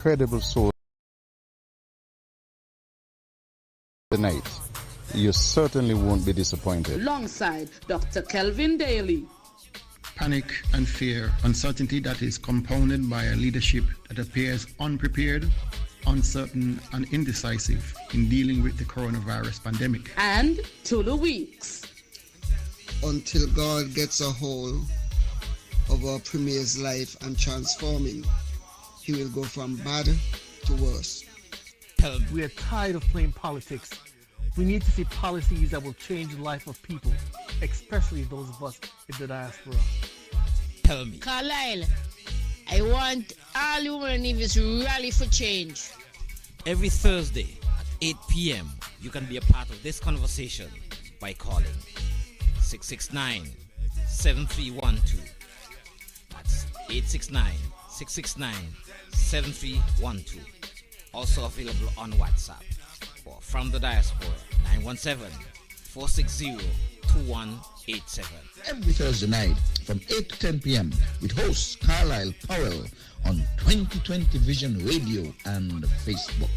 credible source tonight, you certainly won't be disappointed. Alongside Dr. Kelvin Daly. Panic and fear, uncertainty that is compounded by a leadership that appears unprepared, uncertain and indecisive in dealing with the coronavirus pandemic. And Tulu Weeks. Until God gets a hold of our Premier's life and transform him, he will go from bad to worse. We are tired of playing politics. We need to see policies that will change the life of people, especially those of us in the diaspora. Tell me. Carlisle, I want all women in this rally for change. Every Thursday at 8 p.m., you can be a part of this conversation by calling 669-7312. That's 869-669-7312. Also available on WhatsApp or from the diaspora 917-460-2187. Every Thursday night from 8 to 10 p.m. with host Carlisle Powell on 2020 Vision Radio and Facebook.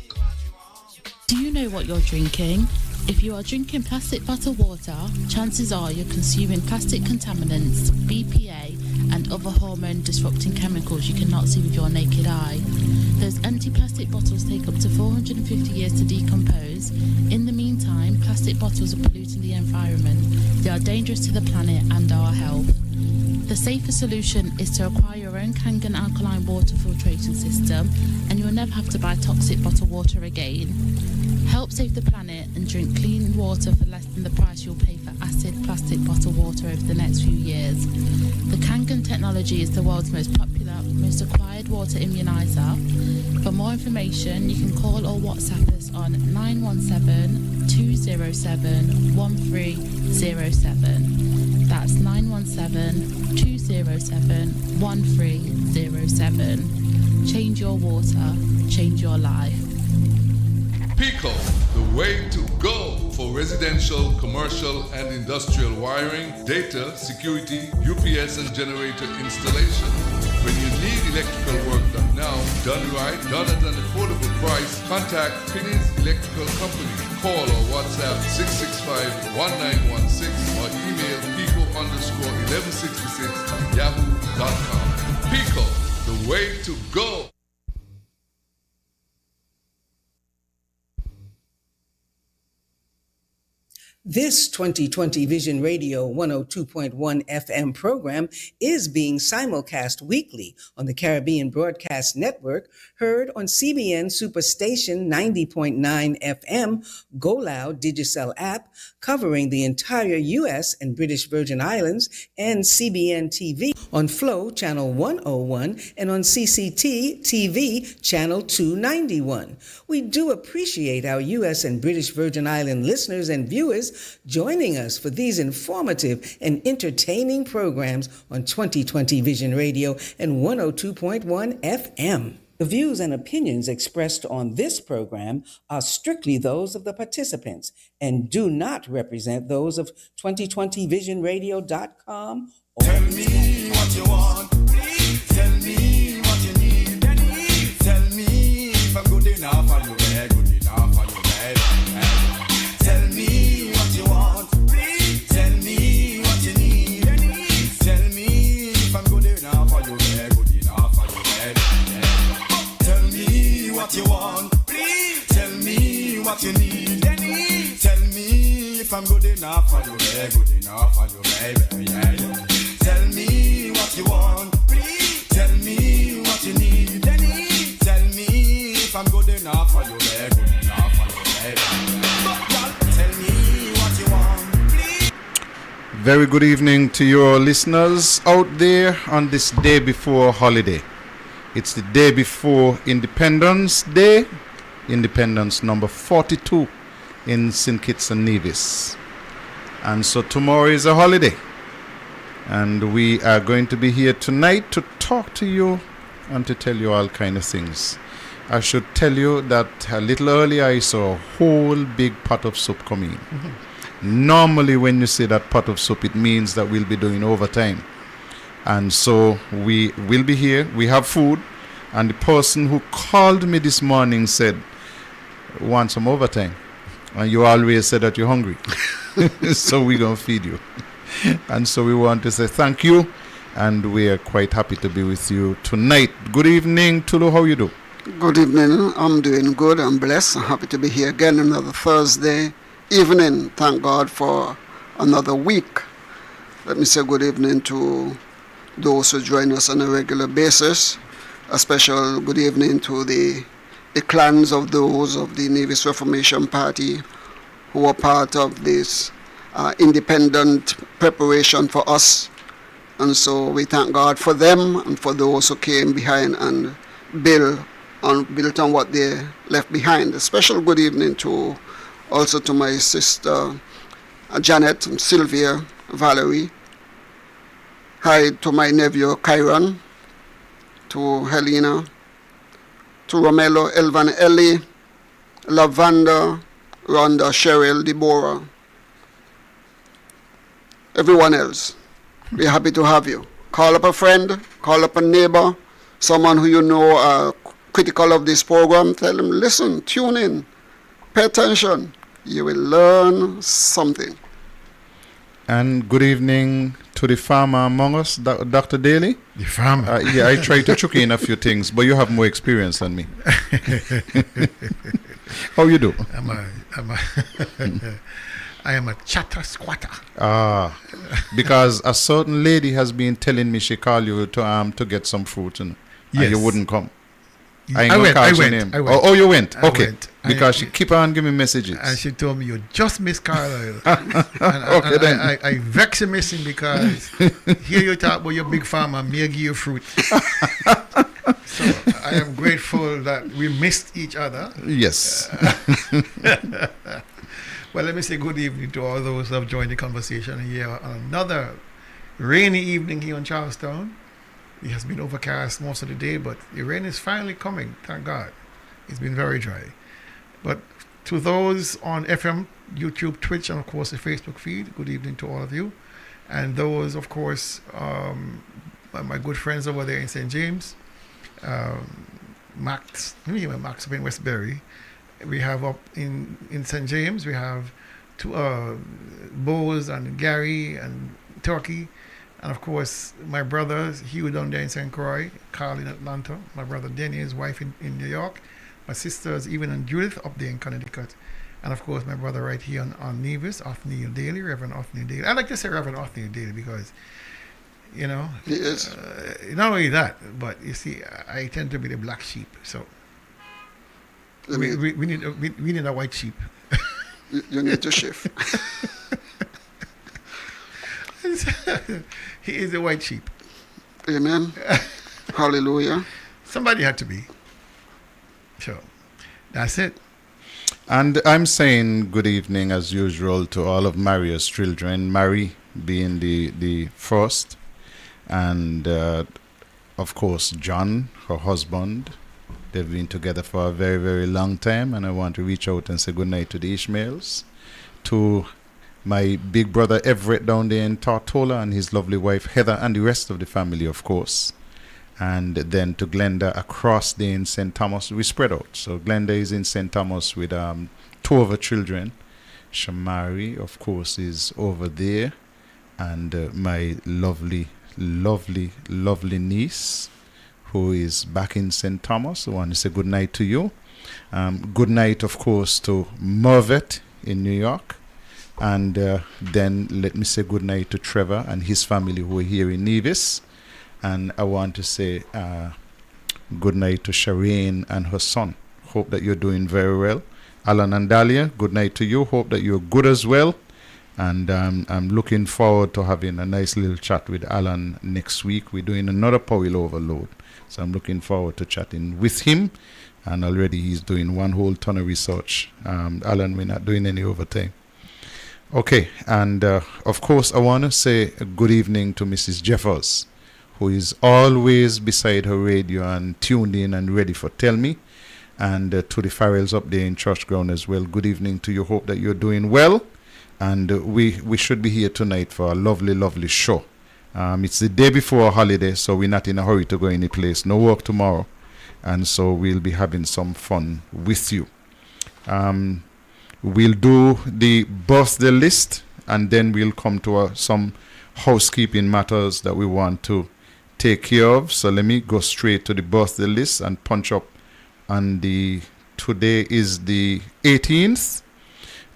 Do you know what you're drinking? If you are drinking plastic bottled water, chances are you're consuming plastic contaminants, BPA, and other hormone-disrupting chemicals you cannot see with your naked eye. Those empty plastic bottles take up to 450 years to decompose. In the meantime, plastic bottles are polluting the environment. They are dangerous to the planet and our health. The safer solution is to acquire your own Kangen alkaline water filtration system, and you will never have to buy toxic bottled water again. Help save the planet and drink clean water for less than the price you'll pay for acid plastic bottled water over the next few years. The Kangen technology is the world's most popular, most acquired water immunizer. For more information, you can call or WhatsApp us on 917-207-1307. That's 917-207-1307. Change your water, change your life. Pico, the way to go for residential, commercial, and industrial wiring, data, security, UPS, and generator installation. When you need electrical work done now, done right, done at an affordable price, contact Finney's Electrical Company. Call or WhatsApp 665-1916 or email pico_1166@yahoo.com. Pico, the way to go. This 2020 Vision Radio 102.1 FM program is being simulcast weekly on the Caribbean Broadcast Network, heard on CBN Superstation 90.9 FM, Go Loud Digicel app, covering the entire U.S. and British Virgin Islands, and CBN TV on Flow Channel 101 and on CCT TV Channel 291. We do appreciate our U.S. and British Virgin Island listeners and viewers joining us for these informative and entertaining programs on 2020 Vision Radio and 102.1 FM. The views and opinions expressed on this program are strictly those of the participants and do not represent those of 2020visionradio.com or Tell me what you want, please. Tell me what you need. Tell me if I'm good enough for you, good enough for you, Tell me what you want, please. Tell me what you need. Tell me if I'm good enough for you, good enough for you, Tell me what you want, please. Tell me what you need. Tell me if I'm good enough for you, good enough for you, baby. Tell me what you want, please. Tell me what you need. Tell me if I'm good enough for you, good enough for you, baby. Tell me what you want, please. Very good evening to your listeners out there on this day before holiday. It's the day before Independence Day, Independence number 42 in St. Kitts and Nevis. And so tomorrow is a holiday. And we are going to be here tonight to talk to you and to tell you all kind of things. I should tell you that a little earlier I saw a whole big pot of soup coming in. Normally when you see that pot of soup, it means that we'll be doing overtime. And so we will be here. We have food. And the person who called me this morning said, want some overtime. And you always said that you're hungry. So we're going to feed you. And so we want to say thank you. And we are quite happy to be with you tonight. Good evening, Tulu. How you do? Good evening. I'm doing good. I'm blessed. I'm happy to be here again another Thursday evening. Thank God for another week. Let me say good evening to those who join us on a regular basis. A special good evening to the clans of those of the Nevis Reformation Party who are part of this independent preparation for us. And so we thank God for them and for those who came behind and built on what they left behind. A special good evening also to my sister Janet and Sylvia, Valerie. Hi to my nephew Kyron, to Helena, to Romello, Elvan, Ellie, Lavanda, Rhonda, Cheryl, Deborah, everyone else. We're happy to have you. Call up a friend, call up a neighbor, someone who you know are critical of this program. Tell them, listen, tune in, pay attention. You will learn something. And good evening to the farmer among us, Dr. Daly. The farmer? Yeah, I try to chuck in a few things, but you have more experience than me. How you do? I am a chatter squatter. Because a certain lady has been telling me she called you to get some fruit, and you wouldn't come. I went. Oh, you went? Okay. Because she keep on giving me messages. And she told me, you just miss Carlisle. Okay, then. I vex you missing because here you talk about your big farm and me give you fruit. So I am grateful that we missed each other. Yes. Well, let me say good evening to all those who have joined the conversation here on another rainy evening here in Charlestown. It has been overcast most of the day, but the rain is finally coming, thank God. It's been very dry. But to those on FM, YouTube, Twitch, and of course the Facebook feed, good evening to all of you. And those, of course, my good friends over there in St. James, Max up in Westbury. We have up in St. James, we have Bose and Gary and Turkey. And of course, my brothers, Hugh down there in St. Croix, Carl in Atlanta, my brother Denny, his wife in New York, my sisters, even and Judith up there in Connecticut. And of course, my brother right here on Nevis, Othniel Daly, Reverend Othniel Daly. I like to say Reverend Othniel Daly because, you know, he is. Not only that, but you see, I tend to be the black sheep. So we need a white sheep. You need to shift. He is a white sheep. Amen. Hallelujah. Somebody had to be. So that's it. And I'm saying good evening as usual to all of Maria's children, Mary being the first, and of course John, her husband. They've been together for a very, very long time, and I want to reach out and say good night to the Ishmaels, to my big brother Everett down there in Tortola and his lovely wife Heather and the rest of the family, of course. And then to Glenda across there in St. Thomas. We spread out. So Glenda is in St. Thomas with two of her children. Shamari, of course, is over there. And my lovely, lovely, lovely niece, who is back in St. Thomas. I want to say good night to you. Good night, of course, to Mervet in New York. And then let me say good night to Trevor and his family who are here in Nevis. And I want to say good night to Shireen and her son. Hope that you're doing very well. Alan and Dahlia, good night to you. Hope that you're good as well. And I'm looking forward to having a nice little chat with Alan next week. We're doing another Powell Overload. So I'm looking forward to chatting with him. And already he's doing one whole ton of research. Alan, we're not doing any overtime. Okay, and of course I want to say a good evening to Mrs. Jeffers, who is always beside her radio and tuned in and ready for Tell Me, and to the Farrells up there in Church Ground as well. Good evening to you. Hope that you're doing well, and we should be here tonight for a lovely, lovely show. It's the day before a holiday, so we're not in a hurry to go any place. No work tomorrow, And so we'll be having some fun with you. We'll do the birthday list, and then we'll come to some housekeeping matters that we want to take care of. So let me go straight to the birthday list and punch up. And today is the 18th,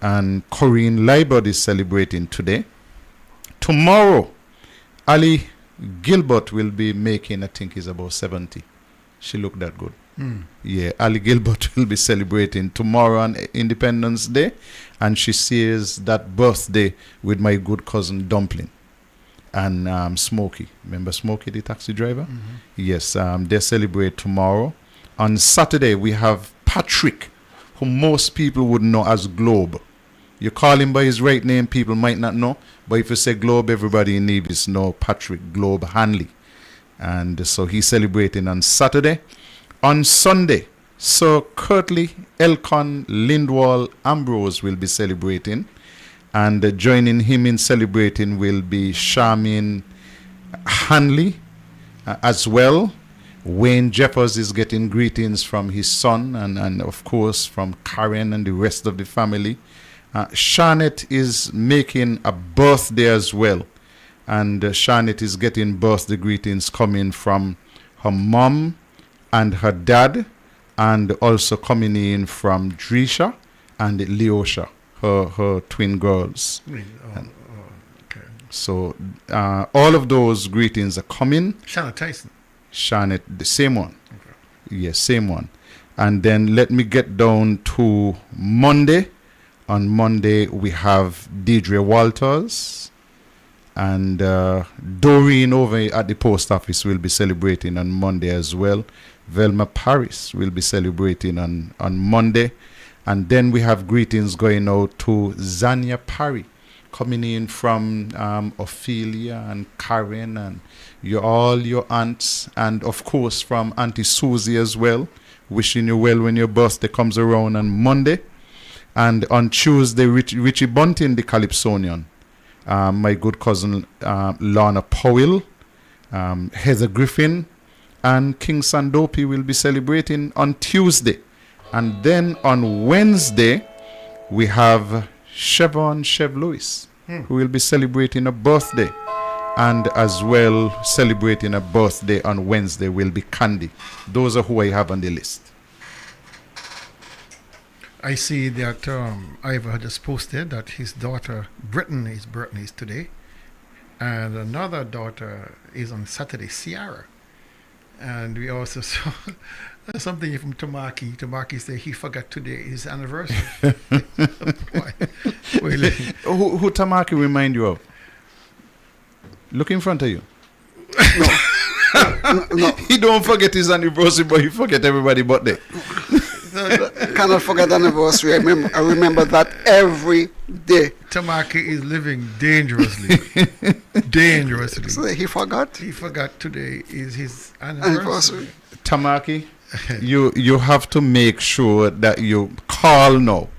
and Corinne Liebert is celebrating today. Tomorrow, Ali Gilbert will be making, I think he's about 70. She looked that good. Yeah, Ali Gilbert will be celebrating tomorrow on Independence Day, and she shares that birthday with my good cousin Dumpling and Smokey. Remember Smokey, the taxi driver? Yes, they celebrate tomorrow. On Saturday, we have Patrick, who most people would know as Globe. You call him by his right name, people might not know, but if you say Globe, everybody in Nevis know Patrick Globe Hanley. And so he's celebrating on Saturday. On Sunday, Sir Curtly Elcon Lindwall Ambrose will be celebrating. And joining him in celebrating will be Charmaine Hanley as well. Wayne Jeffers is getting greetings from his son and of course from Karen and the rest of the family. Sharnette is making a birthday as well. And Sharnette is getting birthday greetings coming from her mom and her dad, and also coming in from Drisha and Leosha, her twin girls. Okay. So all of those greetings are coming. Shannon Tyson. Sharnette, the same one. Okay. Yes, same one. And then let me get down to Monday. On Monday, we have Deidre Walters. And Doreen over at the post office will be celebrating on Monday as well. Velma Paris will be celebrating on Monday. And then we have greetings going out to Zania Parry, coming in from Ophelia and Karen and all your aunts. And of course from Auntie Susie as well. Wishing you well when your birthday comes around on Monday. And on Tuesday, Richie Bunting, the Calypsonian. My good cousin Lorna Powell, Heather Griffin, and King Sandopi will be celebrating on Tuesday. And then on Wednesday, we have Chevon Chev Lewis, who will be celebrating a birthday. And as well, celebrating a birthday on Wednesday will be Candy. Those are who I have on the list. I see that Ivor just posted that his daughter Brittany's birthday is today, and another daughter is on Saturday, Ciara. And we also saw something from Tamaki. Tamaki said he forgot today his anniversary. Who Tamaki remind you of? Look in front of you. No. He don't forget his anniversary, but he forget everybody's birthday. Cannot forget anniversary. I remember that every day. Tamaki is living dangerously. Dangerously. So he forgot? He forgot today is his anniversary. Tamaki, you have to make sure that you call now.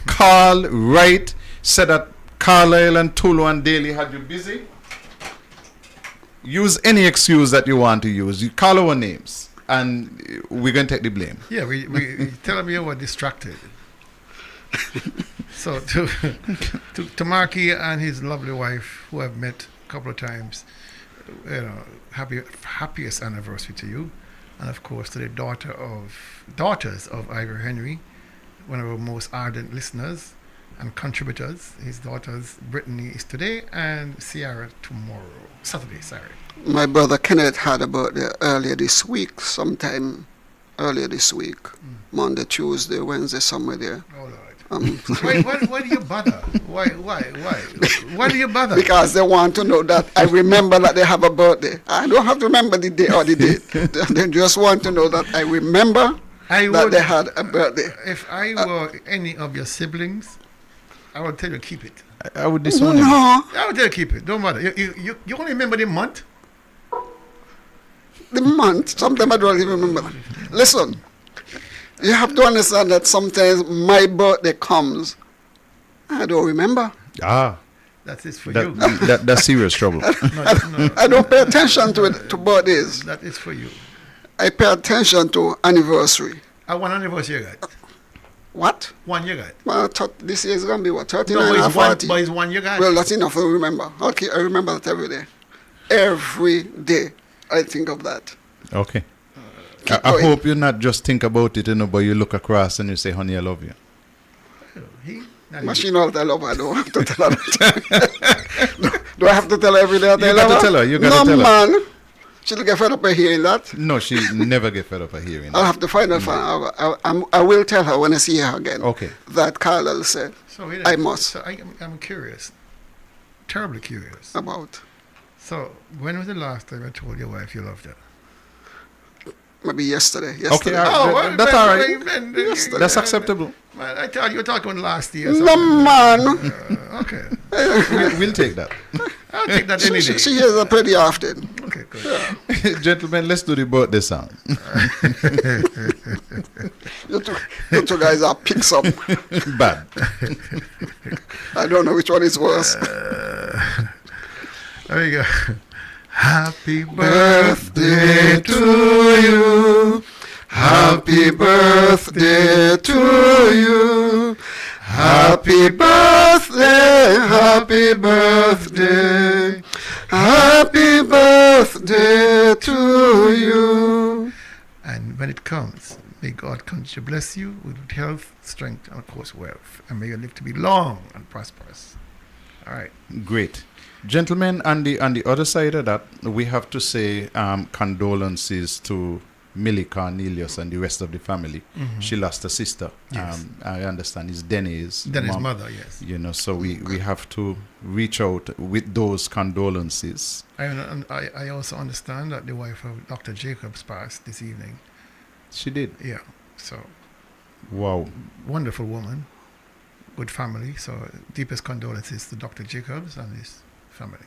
Call, write, say that Carlisle and Tulu and Daly had you busy. Use any excuse that you want to use. You call our names, and we're going to take the blame. Yeah, we tell them you were distracted. So to Marky and his lovely wife, who I've met a couple of times, happiest anniversary to you, and of course to the daughters of Ivor Henry, one of our most ardent listeners and contributors. His daughters, Brittany is today and Ciara tomorrow. Saturday, sorry. My brother Kenneth had a birthday earlier this week, sometime earlier this week. Monday, Tuesday, Wednesday, somewhere there. Oh, Lord. Why do you bother? Why do you bother? Because they want to know that I remember that they have a birthday. I don't have to remember the day or the date. They just want to know that I remember that they had a birthday. If I were any of your siblings, I would tell you keep it. I would disown him. I would tell you keep it. Don't matter. You only remember the month? The month? Sometimes I don't even remember. Listen, you have to understand that sometimes my birthday comes, I don't remember. That is for you. That's serious trouble. I don't pay attention to birthdays. That is for you. I pay attention to anniversary. One anniversary you got? What? One you got? Well, this year is going to be what, 39 No, or 40? but it's one you got. Well, that's enough to remember. Okay, I remember that every day. Every day I think of that. Okay. I hope you not just think about it, but you look across and you say, honey, I love you. Machine all that I love her, I don't have to tell her that. do I have to tell her every day that I love her? You got to tell her. You got to tell her. No, man. She'll get fed up of hearing that. No, she never get fed up of hearing that. I'll have to find out. I will tell her when I see her again. Okay. That Carlisle said, I must. So I'm curious. Terribly curious. About? So, when was the last time I told your wife you loved her? Maybe yesterday. Okay, that's all right. That's acceptable. Man, I thought you were talking last year. No, man. Okay. We'll take that. I'll take that any day. She hears that pretty often. Okay, good. Yeah. Gentlemen, let's do the birthday song. you two guys are picks up. Bad. I don't know which one is worse. There you go. Happy birthday to you. Happy birthday to you. Happy birthday, happy birthday. Happy birthday to you. And when it comes, may God continue to bless you with health, strength, and of course wealth. And may you live to be long and prosperous. All right. Great. Gentlemen, on the other side of that, we have to say condolences to Millie Cornelius and the rest of the family. Mm-hmm. She lost a sister. Yes. I understand it's Denny's mom, mother, yes. You know, so we have to reach out with those condolences. I also understand that the wife of Dr. Jacobs passed this evening. She did? Yeah. So. Wow. Wonderful woman. Good family. So deepest condolences to Dr. Jacobs and his family.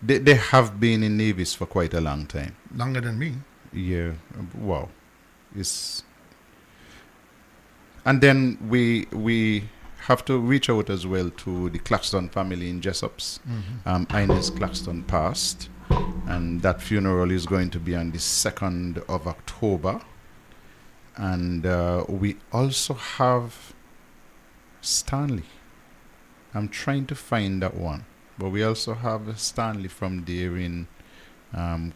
They have been in Navis for quite a long time. Longer than me. Yeah. Wow. And then we have to reach out as well to the Claxton family in Jessops. Mm-hmm. Ines Claxton passed, and that funeral is going to be on the 2nd of October. And we also have Stanley. I'm trying to find that one. But we also have Stanley from there in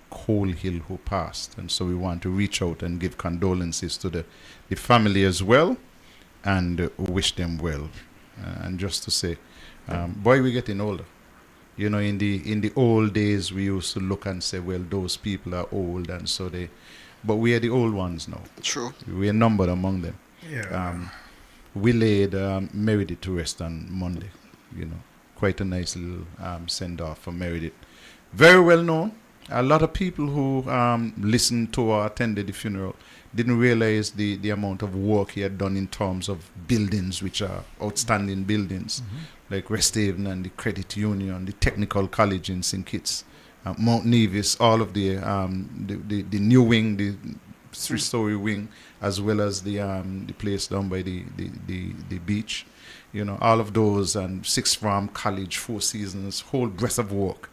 Coal Hill who passed. And so we want to reach out and give condolences to the family as well and wish them well. And just to say, boy, we're getting older. You know, in the old days, we used to look and say, well, those people are old. And so but we are the old ones now. True. We are numbered among them. Yeah. We laid Meredith to rest on Monday, you know. Quite a nice little send-off for Meredith. Very well known. A lot of people who listened to or attended the funeral didn't realize the amount of work he had done in terms of buildings, which are outstanding buildings, like Restream and the Credit Union, the Technical College in St. Kitts, Mount Nevis, all of the new wing, the 3-story wing, as well as the place down by the beach. You know, all of those, and Sixth Form College, 4 Seasons, whole breadth of work.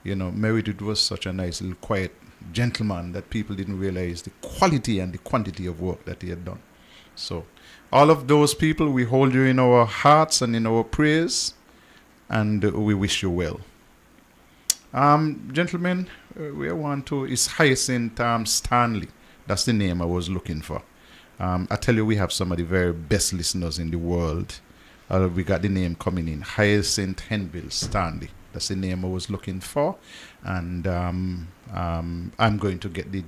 You know, Meredith was such a nice little quiet gentleman that people didn't realize the quality and the quantity of work that he had done. So, all of those people, we hold you in our hearts and in our prayers, and we wish you well. Gentlemen, we want to, it's Hyacinth Stanley. That's the name I was looking for. I tell you, we have some of the very best listeners in the world. We got the name coming in. Hyacinth Henville Stanley. That's the name I was looking for. And I'm going to get the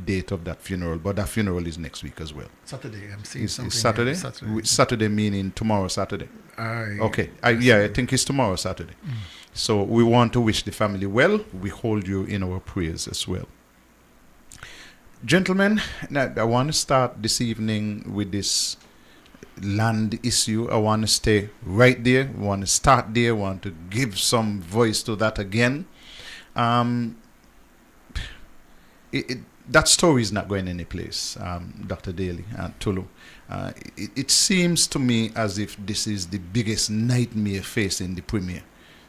date of that funeral. But that funeral is next week as well. Saturday. I'm seeing something. It's Saturday? Saturday meaning tomorrow Saturday. Okay. I think it's tomorrow Saturday. So we want to wish the family well. We hold you in our prayers as well. Gentlemen, now I want to start this evening with this land issue. I want to stay right there. I want to start there. I want to give some voice to that again. That story is not going any place, Dr. Daly and Tulu. It seems to me as if this is the biggest nightmare facing the Premier.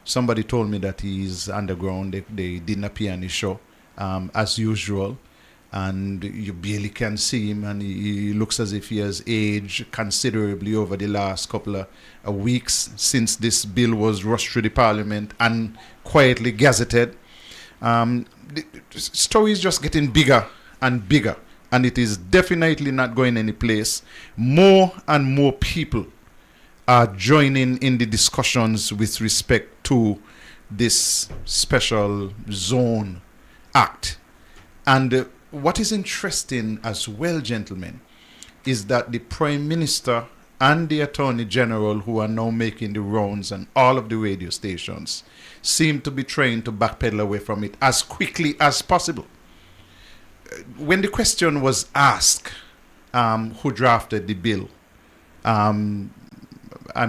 Somebody told me that he's underground. They didn't appear on the show as usual. and you barely can see him, and he looks as if he has aged considerably over the last couple of weeks since this bill was rushed through the parliament and quietly gazetted. The story is just getting bigger and bigger, and it is definitely not going any place. More and more people are joining in the discussions with respect to this special zone act. And what is interesting as well, gentlemen, is that the Prime Minister and the Attorney General, who are now making the rounds and all of the radio stations, seem to be trying to backpedal away from it as quickly as possible. When the question was asked, who drafted the bill, I'm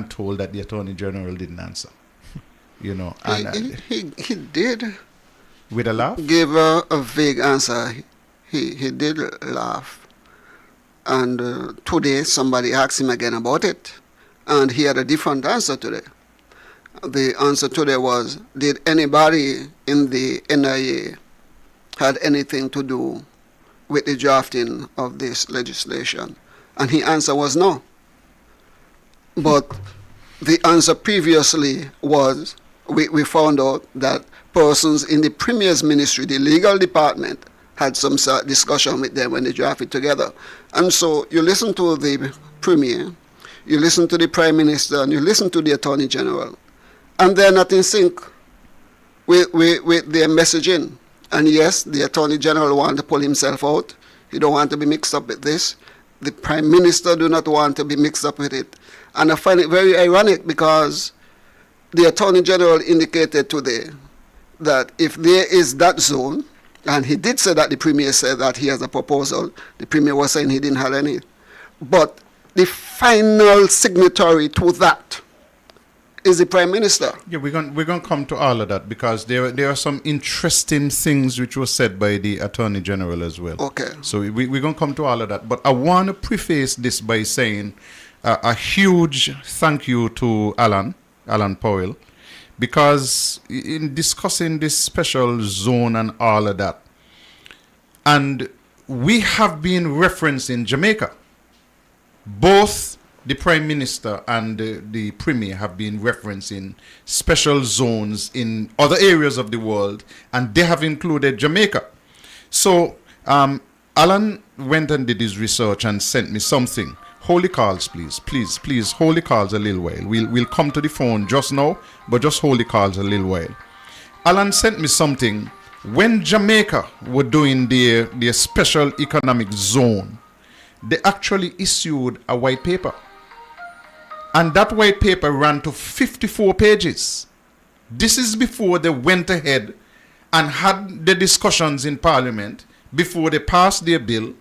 told that the Attorney General didn't answer. You know, and he did. With a laugh? Gave a vague answer. He did laugh. And today somebody asked him again about it, and he had a different answer today. The answer today was, did anybody in the NIA had anything to do with the drafting of this legislation? And his answer was no. But the answer previously was, we found out that persons in the Premier's ministry, the legal department, had some sort of discussion with them when they drafted together. And so you listen to the Premier, you listen to the Prime Minister, and you listen to the Attorney General, and they're not in sync with their messaging. And yes, the Attorney General wants to pull himself out. He don't want to be mixed up with this. The Prime Minister do not want to be mixed up with it. And I find it very ironic because the Attorney General indicated today that if there is that zone, and he did say that the Premier said that he has a proposal, the Premier was saying he didn't have any, but the final signatory to that is the Prime Minister. Yeah, we're going to come to all of that, because there are some interesting things which were said by the Attorney General as well. Okay. So we're going to come to all of that. But I want to preface this by saying a huge thank you to Alan Powell, because in discussing this special zone and all of that, and we have been referencing Jamaica. Both the Prime Minister and the Premier have been referencing special zones in other areas of the world, and they have included Jamaica. So Alan went and did his research and sent me something. Hold the calls, please hold the calls a little while. We'll come to the phone just now, but just hold the calls a little while. Alan sent me something. When Jamaica were doing their special economic zone, they actually issued a white paper. And that white paper ran to 54 pages. This is before they went ahead and had the discussions in Parliament, before they passed their bill,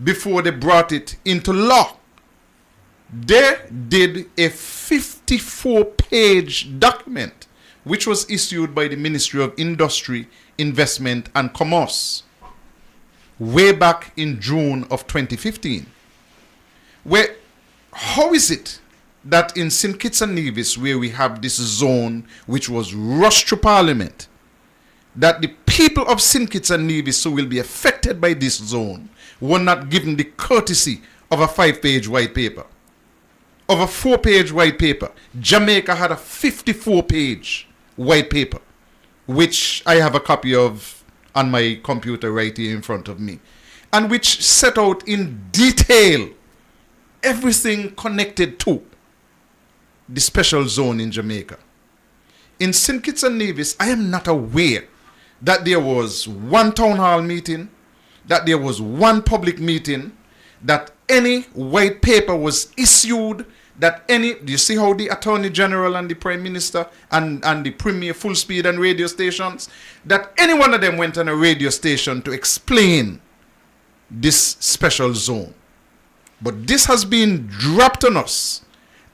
before they brought it into law. They did a 54-page document which was issued by the Ministry of Industry, Investment and Commerce way back in June of 2015. Where, how is it that in St. Kitts and Nevis, where we have this zone which was rushed through Parliament, that the people of St. Kitts and Nevis who will be affected by this zone were not given the courtesy of a 5-page white paper, of a 4-page white paper? Jamaica had a 54-page white paper, which I have a copy of on my computer right here in front of me, and which set out in detail everything connected to the special zone in Jamaica. In St. Kitts and Nevis, I am not aware that there was one town hall meeting, that there was one public meeting, that any white paper was issued, that do you see how the Attorney General and the Prime Minister and the Premier full speed and radio stations, that any one of them went on a radio station to explain this special zone. But this has been dropped on us.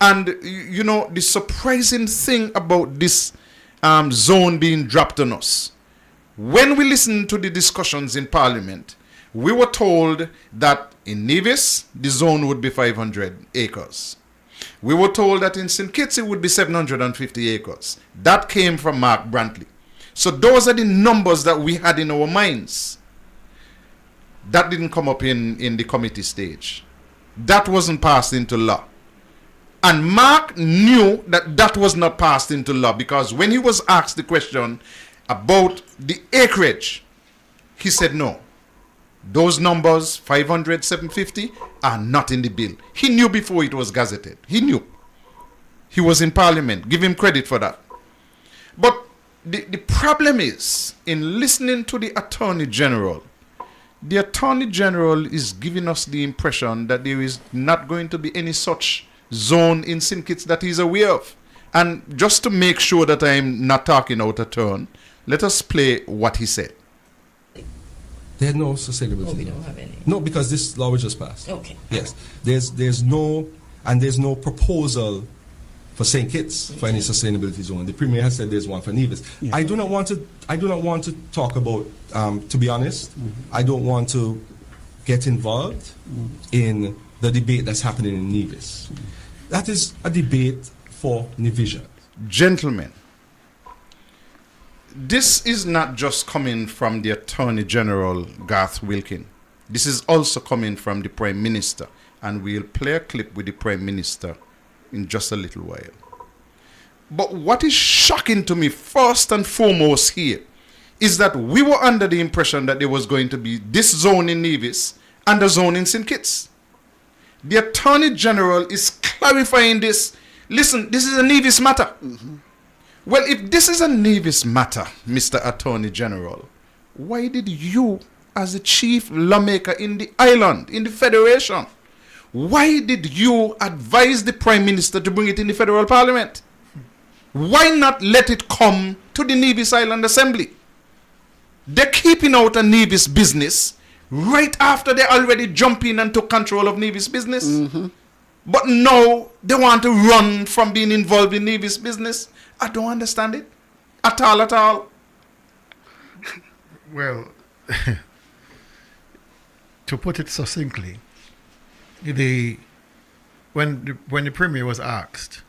And you know, the surprising thing about this zone being dropped on us, when we listened to the discussions in Parliament, we were told that in Nevis, the zone would be 500 acres. We were told that in St. Kitts it would be 750 acres. That came from Mark Brantley. So those are the numbers that we had in our minds. That didn't come up in the committee stage. That wasn't passed into law. And Mark knew that that was not passed into law, because when he was asked the question about the acreage, he said no. Those numbers, 500, 750, are not in the bill. He knew before it was gazetted. He knew. He was in Parliament. Give him credit for that. But the problem is, in listening to the Attorney General, the Attorney General is giving us the impression that there is not going to be any such zone in St. Kitts that he's aware of. And just to make sure that I'm not talking out of turn, let us play what he said. There's no sustainability. Oh, we don't have any. No, because this law was just passed. Okay. Yes. There's no proposal for St. Kitts for any sustainability zone. The Premier has said there's one for Nevis. Yeah. I do not want to talk about, to be honest, I don't want to get involved in the debate that's happening in Nevis. That is a debate for Nevision. Gentlemen, this is not just coming from the Attorney General, Garth Wilkin. This is also coming from the Prime Minister. And we'll play a clip with the Prime Minister in just a little while. But what is shocking to me, first and foremost here, is that we were under the impression that there was going to be this zone in Nevis and a zone in St. Kitts. The Attorney General is clarifying this. Listen, this is a Nevis matter. Well, if this is a Nevis matter, Mr. Attorney General, why did you, as the chief lawmaker in the island, in the Federation, why did you advise the Prime Minister to bring it in the Federal Parliament? Why not let it come to the Nevis Island Assembly? They're keeping out a Nevis business right after they already jumped in and took control of Nevis business. But now they want to run from being involved in Nevis business. I don't understand it at all. Well, to put it succinctly, when the Premier was asked,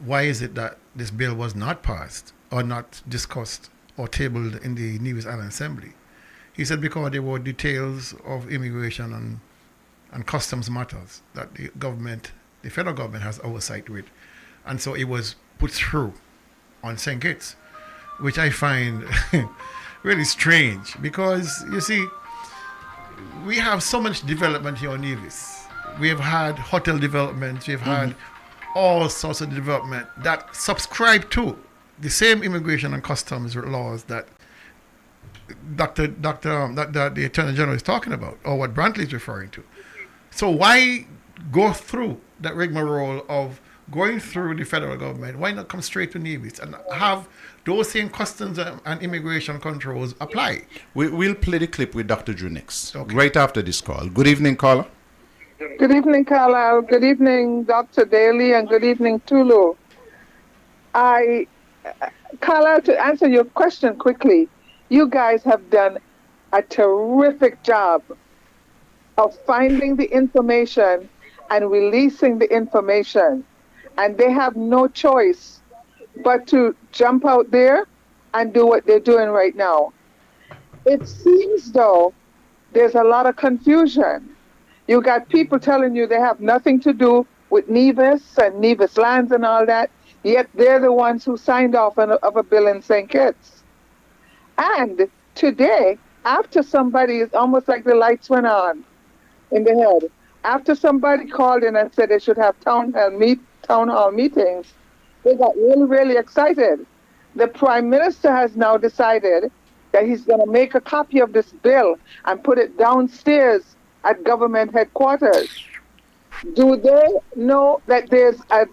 why is it that this bill was not passed or not discussed or tabled in the Nevis Island Assembly, he said because there were details of immigration and customs matters that the federal government has oversight with, and so it was put through on St. Kitts, which I find really strange, because you see, we have so much development here on Nevis. We have had hotel development, we've had all sorts of development that subscribe to the same immigration and customs laws that the Attorney General is talking about, or what Brantley is referring to. So why go through that rigmarole of going through the federal government? Why not come straight to Nevis and have those same customs and immigration controls apply? We'll play the clip with Dr. Drew next, right after this call. Good evening, caller. Good evening, Carlisle. Good evening, Dr. Daly, and good evening, Tulu. Carlisle, to answer your question quickly, you guys have done a terrific job of finding the information and releasing the information. And they have no choice but to jump out there and do what they're doing right now. It seems, though, there's a lot of confusion. You got people telling you they have nothing to do with Nevis and Nevis lands and all that, yet they're the ones who signed off of a bill in St. Kitts. And today, after somebody, it's almost like the lights went on in the head. After somebody called in and said they should have town hall meetings, they got really, really excited. The Prime Minister has now decided that he's going to make a copy of this bill and put it downstairs at government headquarters. Do they know that there's a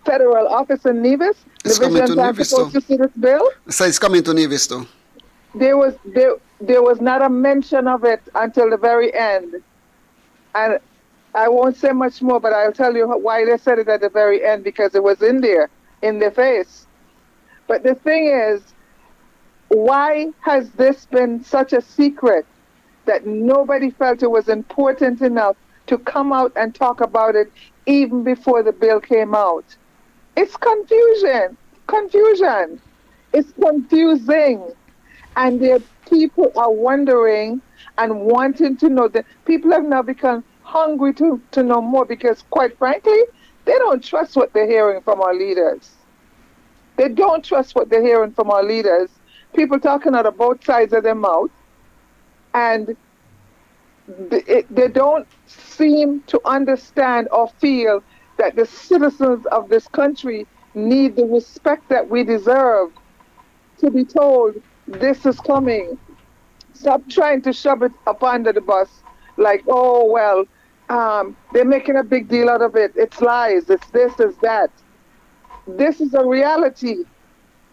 federal office in Nevis? It's coming to Nevis, supposed to see this bill? So it's coming to Nevis, too. There was not a mention of it until the very end. And I won't say much more, but I'll tell you why they said it at the very end, because it was in there, in their face. But the thing is, why has this been such a secret that nobody felt it was important enough to come out and talk about it even before the bill came out? It's confusion. It's confusing. And their people are wondering and wanting to know. That people have now become hungry to know more, because quite frankly, they don't trust what they're hearing from our leaders. They don't trust what they're hearing from our leaders. People talking out of both sides of their mouth, and they don't seem to understand or feel that the citizens of this country need the respect that we deserve, to be told this is coming. Stop trying to shove it up under the bus like, oh, well, they're making a big deal out of it. It's lies. It's this, it's that. This is a reality.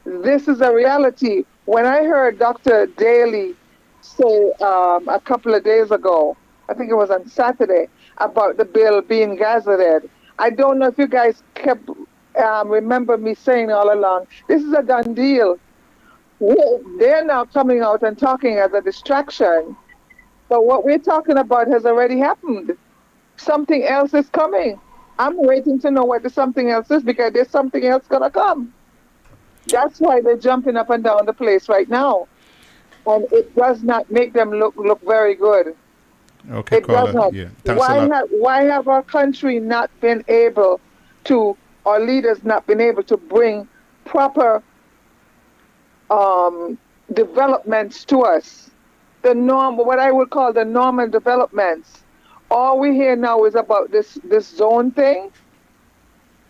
This is a reality. When I heard Dr. Daly say a couple of days ago, I think it was on Saturday, about the bill being gazetted, I don't know if you guys kept remember me saying all along, this is a done deal. They're now coming out and talking as a distraction. But what we're talking about has already happened. Something else is coming. I'm waiting to know what the something else is, because there's something else going to come. That's why they're jumping up and down the place right now. And it does not make them look very good. Okay, it does not. Yeah. Thanks a lot. Why have our country not been able to, our leaders not been able to bring proper developments to us? The norm, what I would call the normal developments. All we hear now is about this zone thing.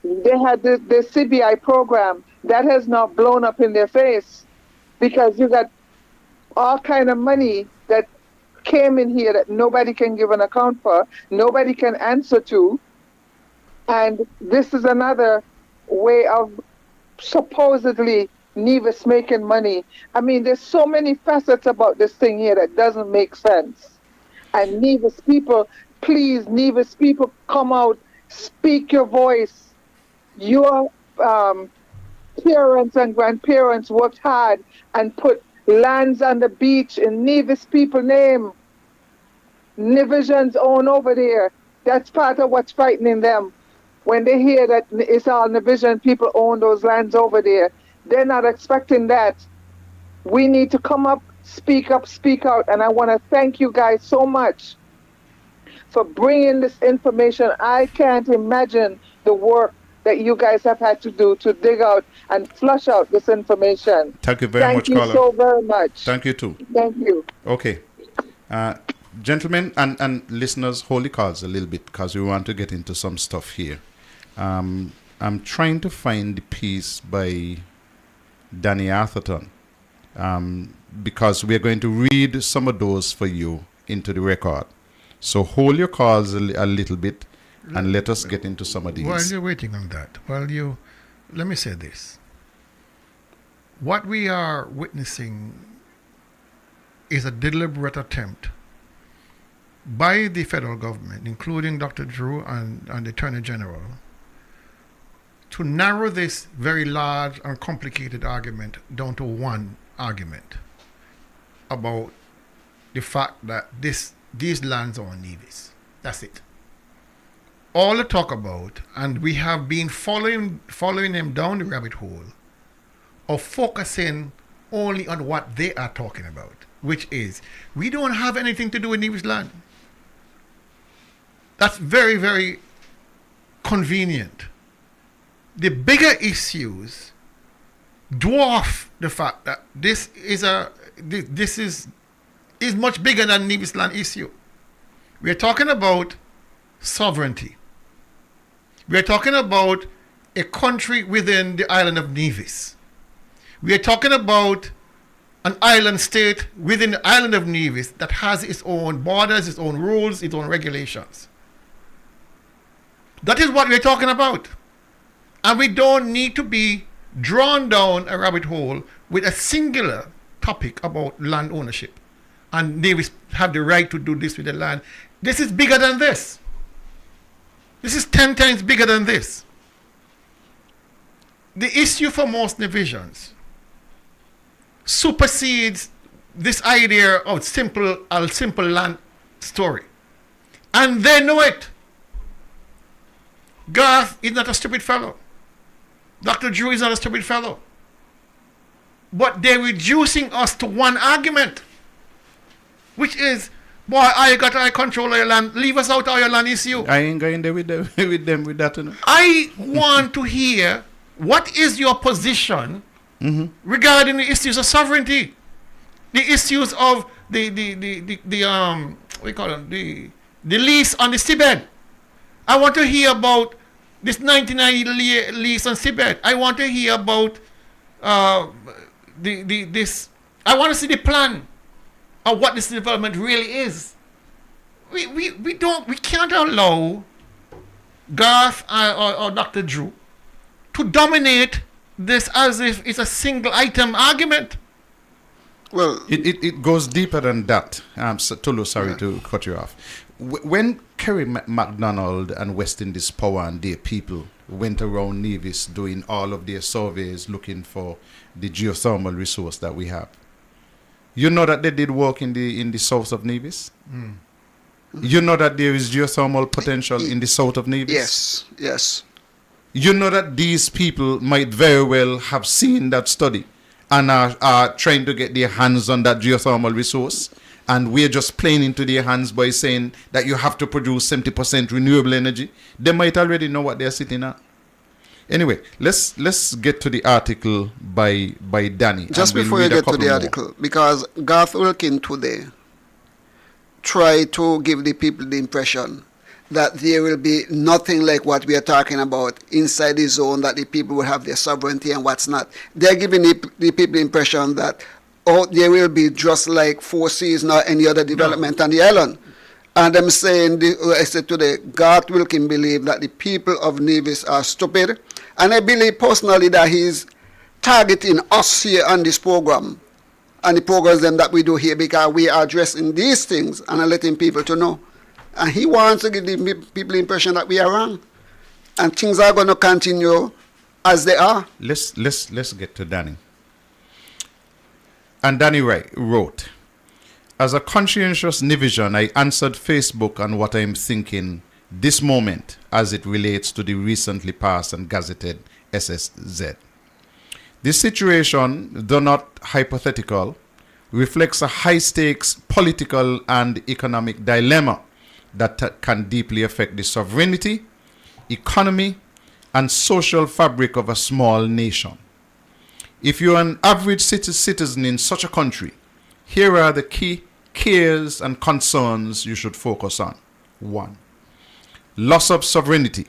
They had the CBI program that has now blown up in their face, because you got all kind of money that came in here that nobody can give an account for, nobody can answer to, and this is another way of supposedly Nevis making money. I mean, there's so many facets about this thing here that doesn't make sense. And Nevis people, please, Nevis people, come out, speak your voice. Your parents and grandparents worked hard and put lands on the beach in Nevis people name. Nivision's own over there. That's part of what's frightening them. When they hear that it's all Nivision people own those lands over there, they're not expecting that. We need to come up, speak out. And I want to thank you guys so much for bringing this information. I can't imagine the work that you guys have had to do to dig out and flush out this information. Thank you very much, Carla. Thank you so very much. Thank you too. Thank you. Okay. Gentlemen and listeners, hold the cards a little bit, because we want to get into some stuff here. I'm trying to find the piece by Danny Atherton, because we're going to read some of those for you into the record. So hold your calls a little bit, and let us get into some of these. While you're waiting on that, let me say this. What we are witnessing is a deliberate attempt by the federal government, including Dr. Drew and the Attorney General, to narrow this very large and complicated argument down to one argument about the fact that these lands are on Nevis. That's it. All to talk about, and we have been following them down the rabbit hole of focusing only on what they are talking about, which is, we don't have anything to do with Nevis land. That's very, very convenient. The bigger issues dwarf the fact that this is much bigger than Nevis land issue. We are talking about sovereignty. We are talking about a country within the island of Nevis. We are talking about an island state within the island of Nevis that has its own borders, its own rules, its own regulations. That is what we're talking about. And we don't need to be drawn down a rabbit hole with a singular topic about land ownership. And Nevis have the right to do this with the land. This is bigger than this. This is 10 times bigger than this. The issue for most Nevisians supersedes this idea of simple land story. And they know it. Garth is not a stupid fellow. Dr. Drew is not a stupid fellow. but they're reducing us to one argument, which is, boy, I got I control your land. Leave us out of your land issue. I ain't going there with them with that. You know? I want to hear what is your position regarding the issues of sovereignty, the issues of the what we call them, the lease on the seabed. I want to hear about this 99-year lease on seabed. I want to hear about this. I want to see the plan of what this development really is. We can't allow Garth or Dr. Drew to dominate this as if it's a single item argument. Well, it goes deeper than that. Tulu, sorry to cut you off. When Kerry MacDonald and West Indies Power and their people went around Nevis doing all of their surveys looking for the geothermal resource that we have, you know that they did work in the south of Nevis? You know that there is geothermal potential in the south of Nevis? Yes. You know that these people might very well have seen that study and are trying to get their hands on that geothermal resource, and we're just playing into their hands by saying that you have to produce 70% renewable energy. They might already know what they're sitting at. Anyway, let's get to the article by Danny. Just before you get to the article, because Garth Wilkin today tried to give the people the impression that there will be nothing like what we are talking about inside the zone, that the people will have their sovereignty and what's not. They're giving the people the impression that, there will be just like Four Seas or any other development on the island. And I'm saying, I said today, Garth Wilkin believe that the people of Nevis are stupid. And I believe personally that he's targeting us here on this program and the programs that we do here, because we are addressing these things and are letting people to know. And he wants to give the people the impression that we are wrong. And things are going to continue as they are. Let's get to Danny. And Danny wrote, as a conscientious Nevisian, I answered Facebook on what I'm thinking this moment as it relates to the recently passed and gazetted SSZ. This situation, though not hypothetical, reflects a high-stakes political and economic dilemma that can deeply affect the sovereignty, economy, and social fabric of a small nation. If you're an average citizen in such a country, here are the key cares and concerns you should focus on. 1. Loss of sovereignty.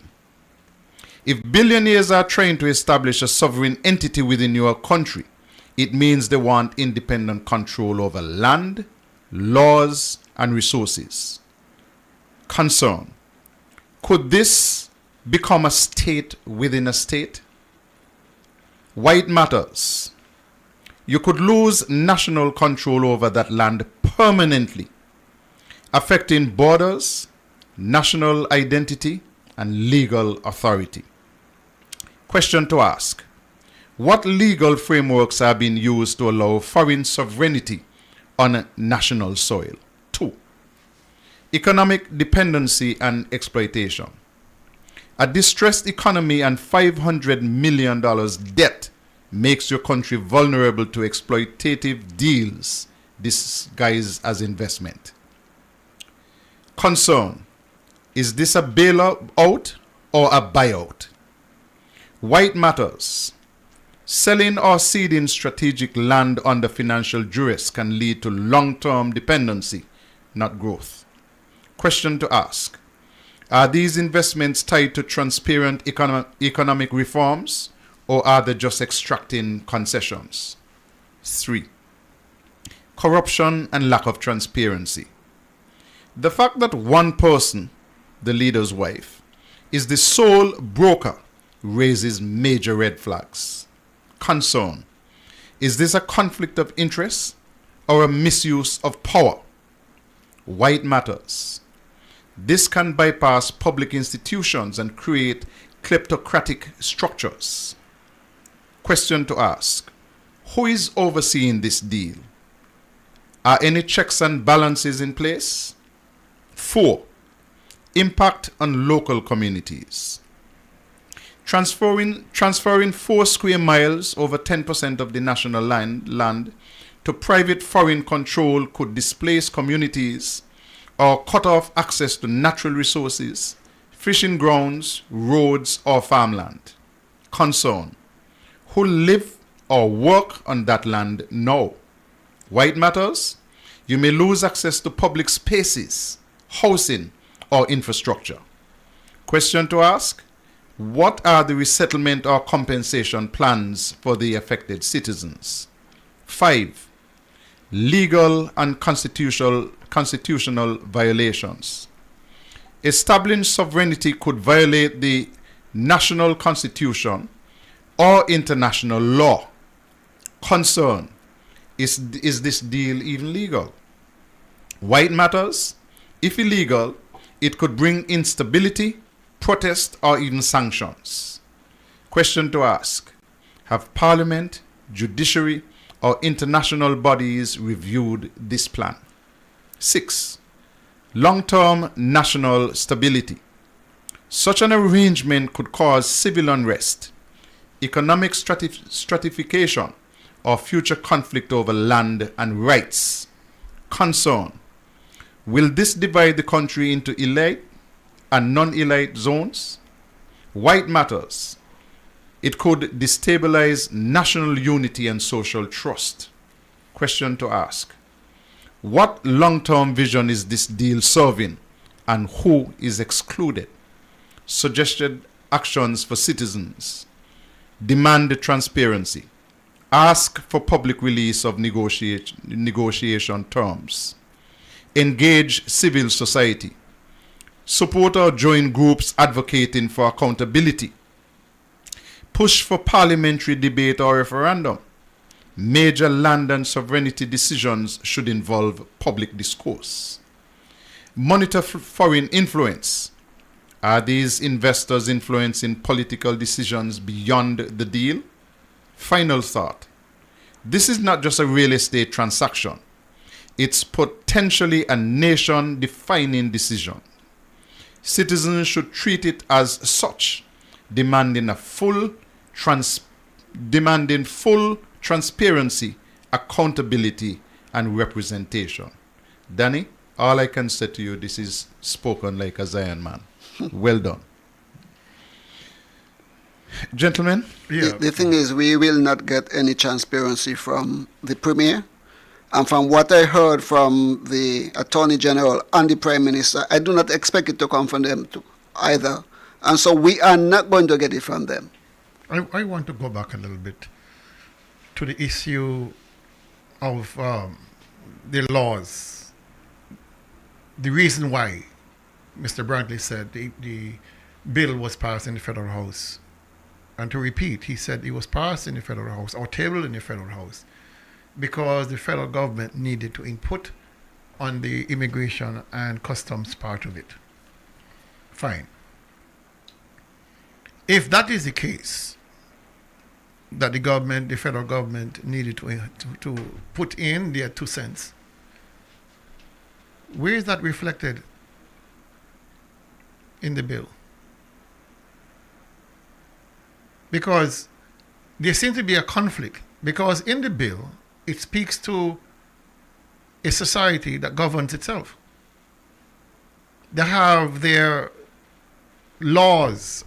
If billionaires are trying to establish a sovereign entity within your country, it means they want independent control over land, laws, and resources. Concern. Could this become a state within a state? Why it matters. You could lose national control over that land permanently, affecting borders, national identity, and legal authority. Question to ask. What legal frameworks are being used to allow foreign sovereignty on national soil? 2. Economic dependency and exploitation. A distressed economy and $500 million debt makes your country vulnerable to exploitative deals disguised as investment. Concern. Is this a bailout or a buyout? Why it matters. Selling or ceding strategic land under financial duress can lead to long-term dependency, not growth. Question to ask. Are these investments tied to transparent economic reforms, or are they just extracting concessions? 3. Corruption and lack of transparency. The fact that one person, the leader's wife, is the sole broker raises major red flags. Concern. Is this a conflict of interest or a misuse of power? Why it matters. This can bypass public institutions and create kleptocratic structures. Question to ask. Who is overseeing this deal? Are any checks and balances in place? 4. Impact on local communities. Transferring 4 square miles, over 10% of the national land, to private foreign control could displace communities or cut off access to natural resources, fishing grounds, roads, or farmland. Concern: who live or work on that land now? Why it matters? You may lose access to public spaces, housing, or infrastructure. Question to ask: what are the resettlement or compensation plans for the affected citizens? 5. Legal and constitutional violations. Establishing sovereignty could violate the national constitution or international law. Concern: is this deal even legal? Why it matters? If illegal, it could bring instability, protest, or even sanctions. Question to ask: have Parliament, judiciary, or international bodies reviewed this plan? 6. Long-term national stability. Such an arrangement could cause civil unrest, economic stratification, or future conflict over land and rights. Concern: will this divide the country into elite and non-elite zones? Why it matters? It could destabilize national unity and social trust. Question to ask: what long-term vision is this deal serving, and who is excluded? Suggested actions for citizens: demand transparency, ask for public release of negotiation terms, engage civil society, support or join groups advocating for accountability, push for parliamentary debate or referendum. Major land and sovereignty decisions should involve public discourse. Monitor foreign influence. Are these investors influencing political decisions beyond the deal? Final thought: this is not just a real estate transaction. It's potentially a nation-defining decision. Citizens should treat it as such, demanding full transparency, accountability, and representation. Danny, all I can say to you, this is spoken like a Zion man. Well done. Gentlemen? The thing is, we will not get any transparency from the Premier. And from what I heard from the Attorney General and the Prime Minister, I do not expect it to come from them either. And so we are not going to get it from them. I want to go back a little bit to the issue of the laws. The reason why Mr. Brantley said the bill was passed in the Federal House. And to repeat, he said it was passed in the Federal House or tabled in the Federal House because the federal government needed to input on the immigration and customs part of it. Fine. If that is the case, that the federal government needed to put in their 2 cents, where is that reflected in the bill? Because there seems to be a conflict, because in the bill it speaks to a society that governs itself. They have their laws,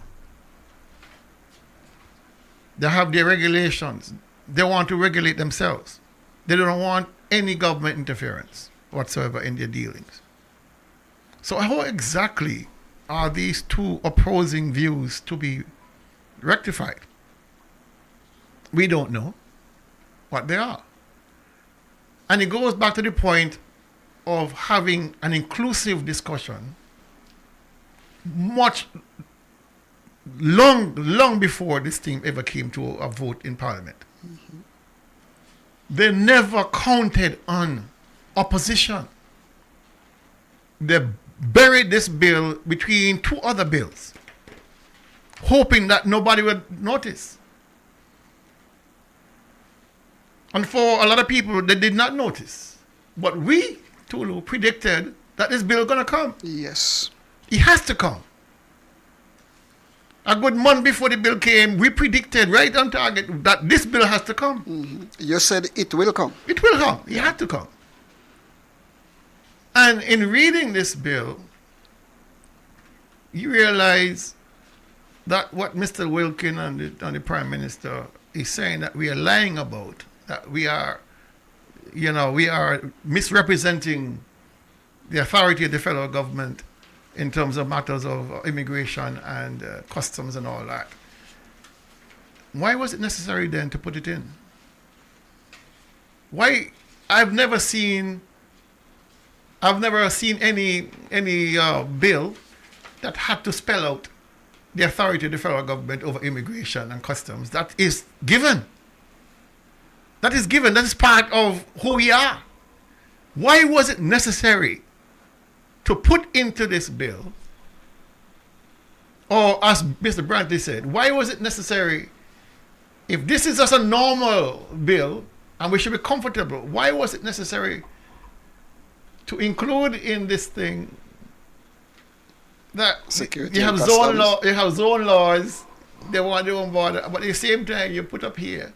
they have their regulations, they want to regulate themselves. They don't want any government interference whatsoever in their dealings. So how exactly are these two opposing views to be rectified? We don't know what they are. And it goes back to the point of having an inclusive discussion much long before this thing ever came to a vote in Parliament. Mm-hmm. They never counted on opposition. They buried this bill between 2 other bills, hoping that nobody would notice. And for a lot of people, they did not notice. But we, Tulu, predicted that this bill is going to come. Yes. It has to come. a good month before the bill came, we predicted right on target that this bill has to come. You said it will come. It will come. It had to come. And in reading this bill, you realize that what Mr. Wilkin and the Prime Minister is saying that we are lying about, that we are misrepresenting the authority of the federal government in terms of matters of immigration and customs and all that. Why was it necessary then to put it in? Why? I've never seen any bill that had to spell out the authority of the federal government over immigration and customs. That is given. That is given. That is part of who we are. Why was it necessary to put into this bill, or as Mr. Brantley said, why was it necessary, if this is just a normal bill and we should be comfortable, why was it necessary to include in this thing that security you have and zone customs? you have zone laws, they want their own border, but at the same time you put up here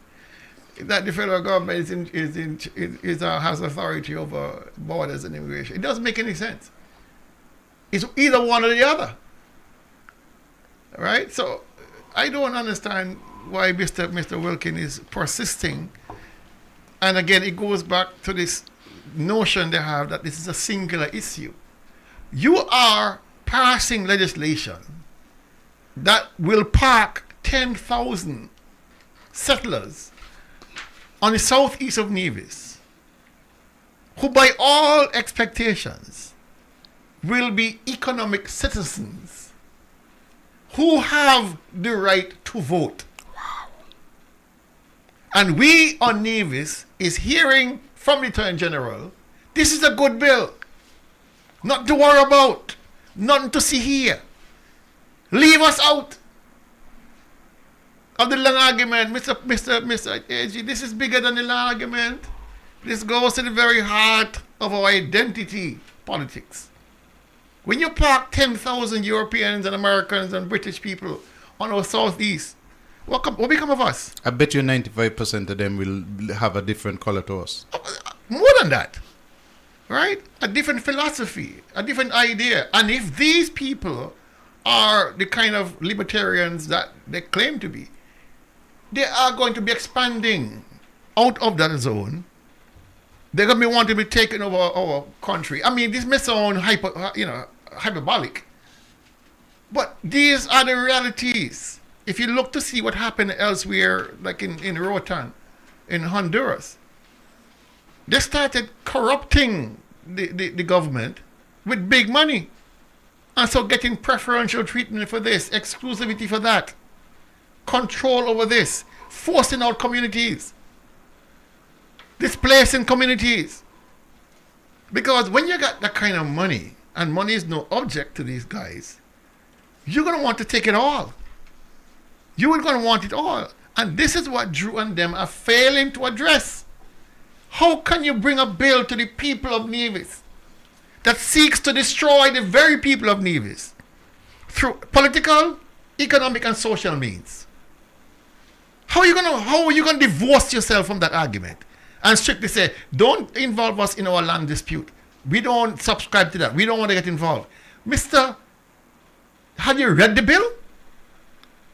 that the federal government has authority over borders and immigration. It doesn't make any sense. It's either one or the other. Right? So I don't understand why Mr. Wilkin is persisting. And again, it goes back to this notion they have that this is a singular issue. You are passing legislation that will park 10,000 settlers on the southeast of Nevis, who by all expectations will be economic citizens who have the right to vote. Wow. And we on Nevis is hearing from the Attorney General, this is a good bill. Nothing to worry about. Nothing to see here. Leave us out of the long argument. Mr. AG, this is bigger than the long argument. This goes to the very heart of our identity politics. When you park 10,000 Europeans and Americans and British people on our southeast, what become of us? I bet you 95% of them will have a different color to us. More than that, right? A different philosophy, a different idea. And if these people are the kind of libertarians that they claim to be, they are going to be expanding out of that zone. They're going to be wanting to be taken over our country. I mean, this may sound hyperbolic, but these are the realities. If you look to see what happened elsewhere, like in Rotan, in Honduras, they started corrupting the government with big money. And so getting preferential treatment for this, exclusivity for that, control over this, forcing out communities, displacing communities. Because when you got that kind of money, and money is no object to these guys, you're going to want to take it all. You're going to want it all. And this is what Drew and them are failing to address. How can you bring a bill to the people of Nevis that seeks to destroy the very people of Nevis through political, economic, and social means? How are you going to divorce yourself from that argument and strictly say, don't involve us in our land dispute? We don't subscribe to that. We don't want to get involved. Mister, have you read the bill?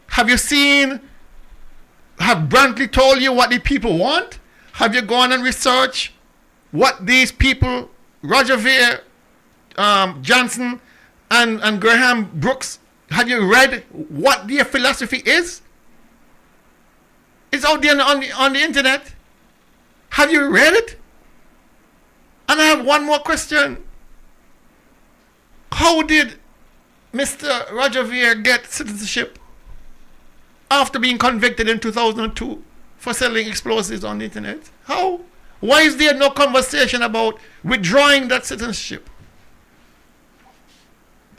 Have you seen, have Brantley told you what the people want? Have you gone and researched what these people, Roger Ver, Johnson, and Graham Brooks, have you read what their philosophy is? It's out there on the internet. Have you read it? And I have one more question. How did Mr. Roger Ver get citizenship after being convicted in 2002 for selling explosives on the internet? How? Why is there no conversation about withdrawing that citizenship?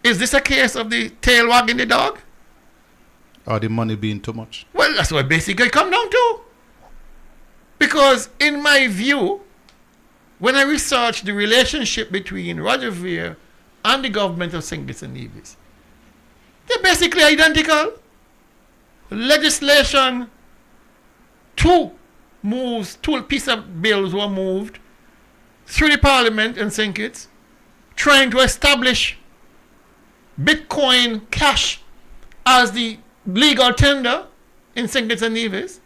Is this a case of the tail wagging the dog? Or the money being too much? Well, that's what basically come down to. Because in my view, when I researched the relationship between Roger Ver and the government of St. Kitts and Nevis, they're basically identical. legislation, two pieces of bills were moved through the parliament in St. Kitts, trying to establish Bitcoin Cash as the legal tender in St. Kitts and Nevis.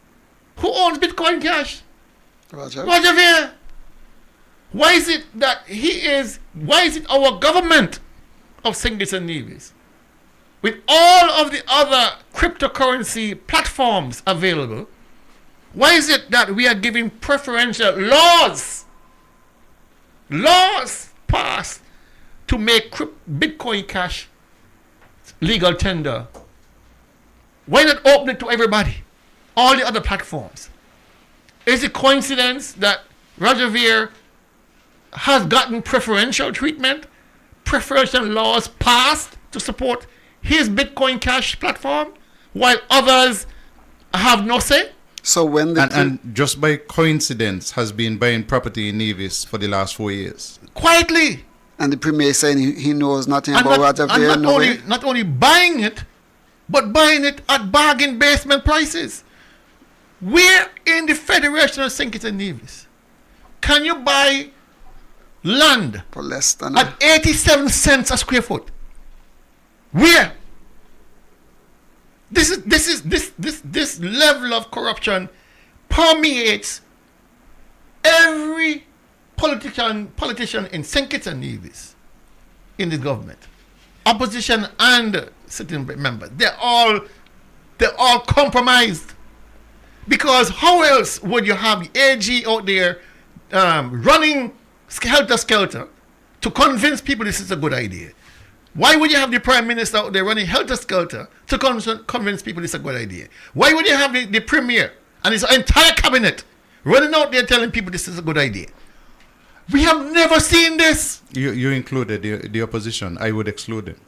Who owns Bitcoin Cash? Roger. Roger Ver. Why is it our government of St. Kitts and Nevis, with all of the other cryptocurrency platforms available, why is it that we are giving preferential laws passed to make Bitcoin Cash legal tender? Why not open it to everybody? All the other platforms. Is it coincidence that Roger Ver has gotten preferential treatment, preferential laws passed to support his Bitcoin Cash platform, while others have no say? So when and just by coincidence has been buying property in Nevis for the last 4 years. Quietly. And the Premier saying he knows nothing about Roger Ver. Not only buying it, but buying it at bargain basement prices. Where in the Federation of St. Kitts and Nevis can you buy land for less than at 87 cents a square foot? Where? This level of corruption permeates every politician in St. Kitts and Nevis in this government, opposition and sitting members. They're all compromised, because how else would you have the AG out there running helter-skelter to convince people this is a good idea? Why would you have the Prime Minister out there running helter-skelter to convince people it's a good idea? Why would you have the Premier and his entire cabinet running out there telling people this is a good idea? We have never seen this. You included the opposition. I would exclude them.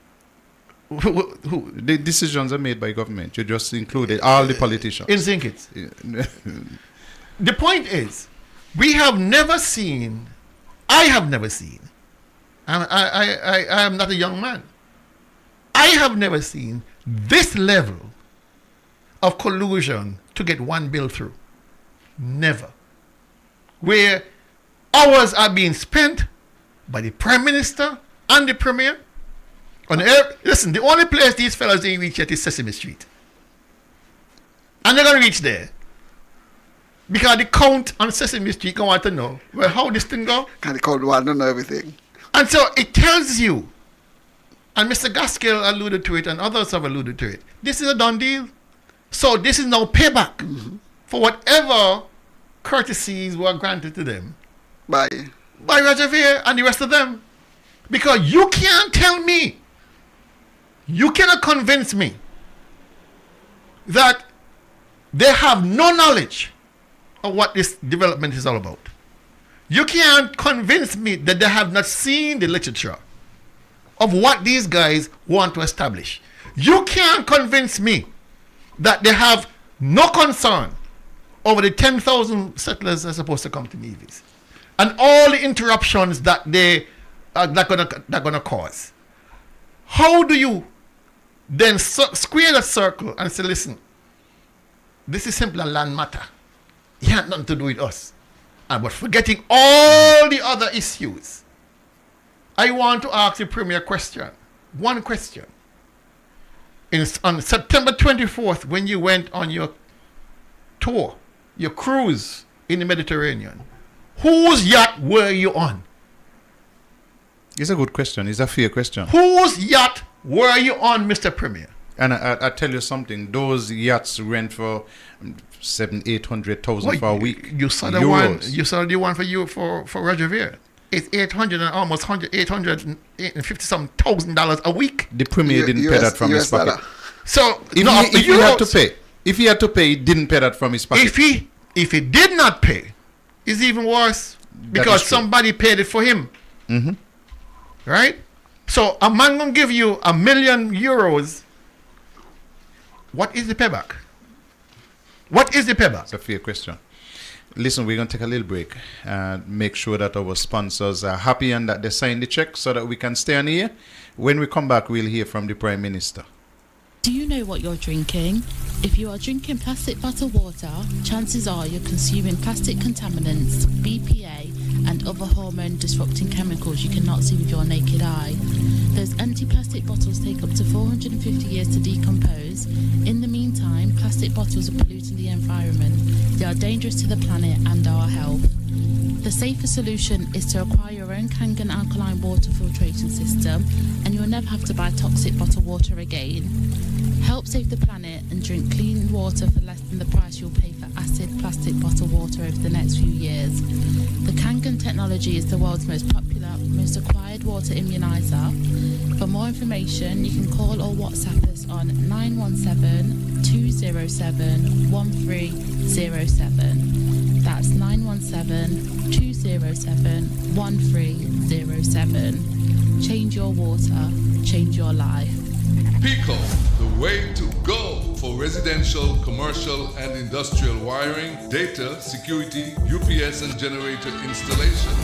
Who? The decisions are made by government. You just included all the politicians. In St. Kitts. The point is, we have never seen, I have never seen, and I am not a young man, I have never seen this level of collusion to get one bill through. Never. Where hours are being spent by the Prime Minister and the Premier. Listen, the only place these fellas ain't reach yet is Sesame Street. And they're going to reach there. Because the count on Sesame Street going want to know, well, how this thing go? And the count want to know everything. And so it tells you, and Mr. Gaskill alluded to it and others have alluded to it, this is a done deal. So this is now payback for whatever courtesies were granted to them by Roger Ver and the rest of them. Because you can't tell me, you cannot convince me that they have no knowledge of what this development is all about. You can't convince me that they have not seen the literature of what these guys want to establish. You can't convince me that they have no concern over the 10,000 settlers that are supposed to come to Nevis and all the interruptions that they're gonna cause. How do you then square that circle and say, listen, this is simply a land matter. It had nothing to do with us. But forgetting all the other issues, I want to ask the Premier one question. On September 24th, when you went on your tour, your cruise in the Mediterranean, whose yacht were you on? It's a good question. It's a fair question. Whose yacht were you on, Mr. Premier? And I tell you something, those yachts rent for 700,000-800,000 for a week. You saw the one. You saw the one for Roger Ver. It's $800 and almost $850,000 a week. The Premier didn't pay that from his pocket. So if he had to pay, he didn't pay that from his pocket. If he did not pay, it's even worse because somebody paid it for him. Mm-hmm. Right? So a man gonna give you €1 million. What is the payback? What is the payback? It's a fair question. Listen, we're going to take a little break and make sure that our sponsors are happy and that they sign the check so that we can stay on here. When we come back, we'll hear from the Prime Minister. Do you know what you're drinking? If you are drinking plastic bottled water, chances are you're consuming plastic contaminants, BPA, and other hormone-disrupting chemicals you cannot see with your naked eye. Those empty plastic bottles take up to 450 years to decompose. In the meantime, plastic bottles are polluting the environment. They are dangerous to the planet and our health. The safer solution is to acquire your own Kangen alkaline water filtration system, and you'll never have to buy toxic bottled water again. Help save the planet and drink clean water for less than the price you'll pay for acid plastic bottled water over the next few years. The Kangen technology is the world's most popular, most acquired water immunizer. For more information, you can call or WhatsApp us on 917-207-1307. That's 917-207-1307. Change your water, change your life. Pico, the way to go for residential, commercial, and industrial wiring, data, security, UPS and generator installation.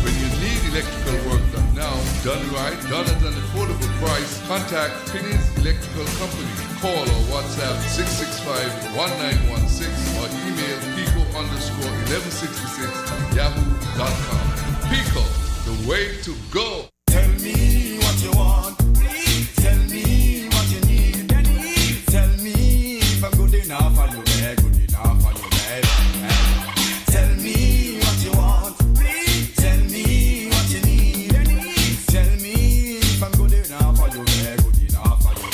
When you need electrical work done now, done right, done at an affordable price, contact Finney's Electrical Company. Call or WhatsApp 665-1916 or email pico_1166@yahoo.com. Pico, the way to go. Tell me what you want, please. Tell me what you need, please. Tell me if I'm good enough for you, good enough for you, Tell me what you want, please. Tell me what you need, please. Tell me if I'm good enough for you, good enough for you,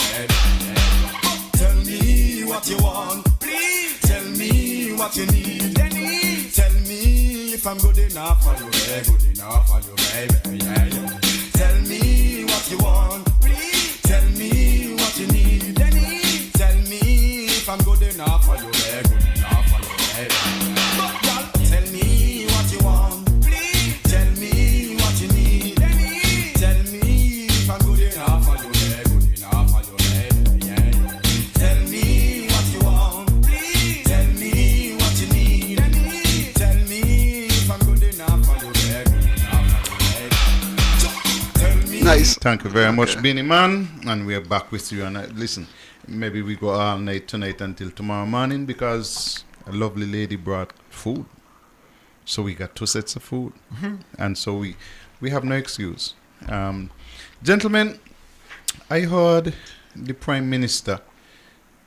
Tell me what you want, please. Tell me what you need, please. Tell me if I'm good enough for you, good enough for you, baby. Tell me what you want, please. Tell me what you need, please. Tell me if I'm good enough for you, good enough for you, baby. Tell me what you want, please. Tell me what you need, please. Tell me if I'm good enough for you, good enough for you, baby. Tell me what you want, please. Tell me what you need, please. Tell me if I'm good enough for you, good enough for you, baby. Nice. Thank you very much, Beanie Man. And we are back with you. And listen, maybe we go all night tonight until tomorrow morning because a lovely lady brought food. So we got 2 sets of food. And so we have no excuse. Gentlemen, I heard the Prime Minister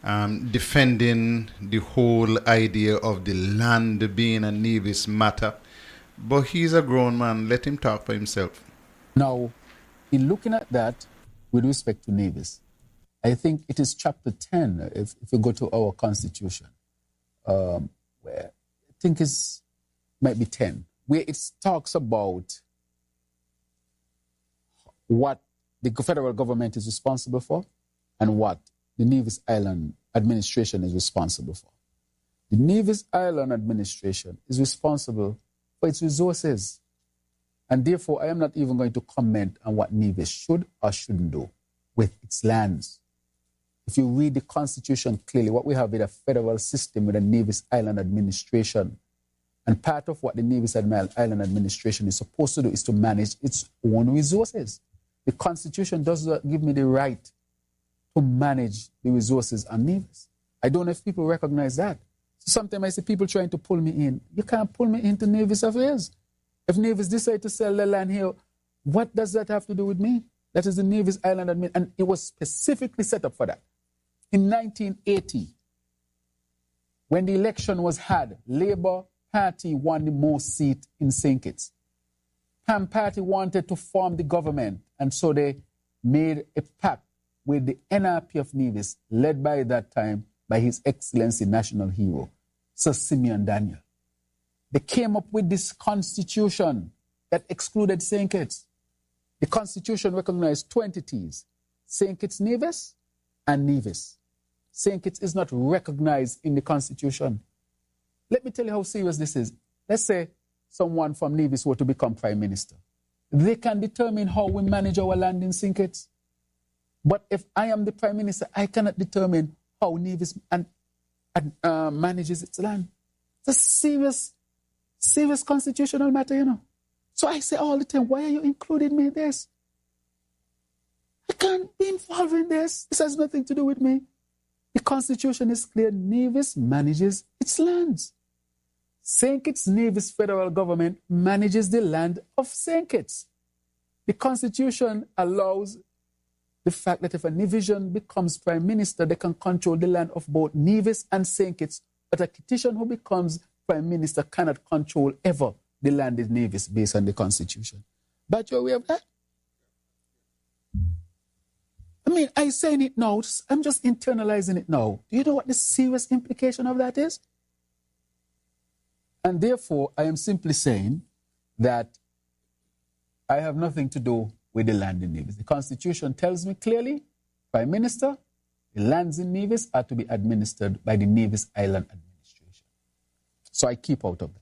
defending the whole idea of the land being a Nevis matter. But he's a grown man. Let him talk for himself. Now, in looking at that, with respect to Nevis, I think it is chapter 10, if you go to our constitution, where I think it might be 10, where it talks about what the federal government is responsible for and what the Nevis Island administration is responsible for. The Nevis Island administration is responsible for its resources. And therefore, I am not even going to comment on what Nevis should or shouldn't do with its lands. If you read the Constitution clearly, what we have is a federal system with a Nevis Island administration. And part of what the Nevis Island administration is supposed to do is to manage its own resources. The Constitution does not give me the right to manage the resources on Nevis. I don't know if people recognize that. So sometimes I see people trying to pull me in. You can't pull me into Nevis affairs. If Nevis decide to sell the land here, what does that have to do with me? That is the Nevis Island admin, and it was specifically set up for that. In 1980, when the election was had, Labour Party won the most seat in St. Kitts. Pan Party wanted to form the government, and so they made a pact with the NRP of Nevis, led by that time by His Excellency National Hero, Sir Simeon Daniel. They came up with this constitution that excluded St. Kitts. The constitution recognized 2 entities, St. Kitts Nevis and Nevis. St. Kitts is not recognized in the constitution. Let me tell you how serious this is. Let's say someone from Nevis were to become prime minister. They can determine how we manage our land in St. Kitts. But if I am the prime minister, I cannot determine how Nevis manages its land. It's a serious constitutional matter, you know. So I say all the time, why are you including me in this? I can't be involved in this. This has nothing to do with me. The Constitution is clear. Nevis manages its lands. St. Kitts Nevis federal government manages the land of St. Kitts. The Constitution allows the fact that if a Nevisian becomes prime minister, they can control the land of both Nevis and St. Kitts, but a Kittitian who becomes prime minister cannot control ever the land in Nevis based on the Constitution. But you're aware of that? I mean, I'm saying it now, I'm just internalizing it now. Do you know what the serious implication of that is? And therefore, I am simply saying that I have nothing to do with the land in Nevis. The Constitution tells me clearly, Prime Minister, the lands in Nevis are to be administered by the Nevis Island Administration. So I keep out of that.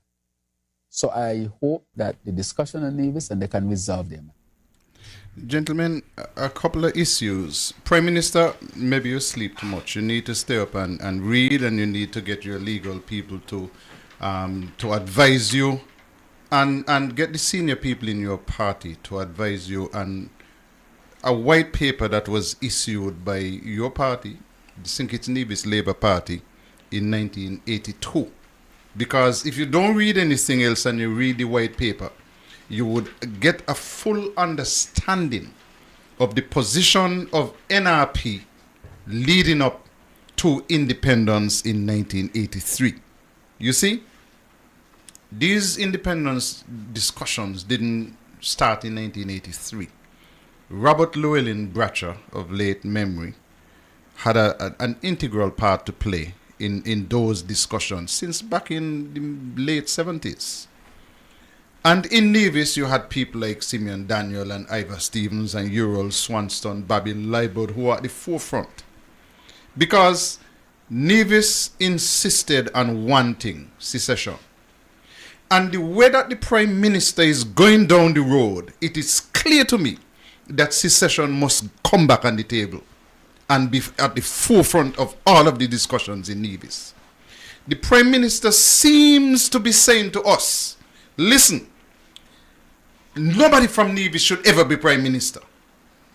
So I hope that the discussion on Nevis and they can resolve them. Gentlemen, a couple of issues. Prime Minister, maybe you sleep too much. You need to stay up and read, and you need to get your legal people to advise you and get the senior people in your party to advise you on a white paper that was issued by your party, the St. Kitts Nevis Labour Party, in 1982. Because if you don't read anything else and you read the white paper, you would get a full understanding of the position of NRP leading up to independence in 1983. You see, these independence discussions didn't start in 1983. Robert Llewellyn Bratcher, of late memory, had an integral part to play in those discussions since back in the late 70s. And in Nevis, you had people like Simeon Daniel and Ivor Stevens and Ural Swanston, Bobby Liebert, who are at the forefront. Because Nevis insisted on wanting secession. And the way that the Prime Minister is going down the road, it is clear to me that secession must come back on the table and be at the forefront of all of the discussions in Nevis. The Prime Minister seems to be saying to us, listen, nobody from Nevis should ever be Prime Minister.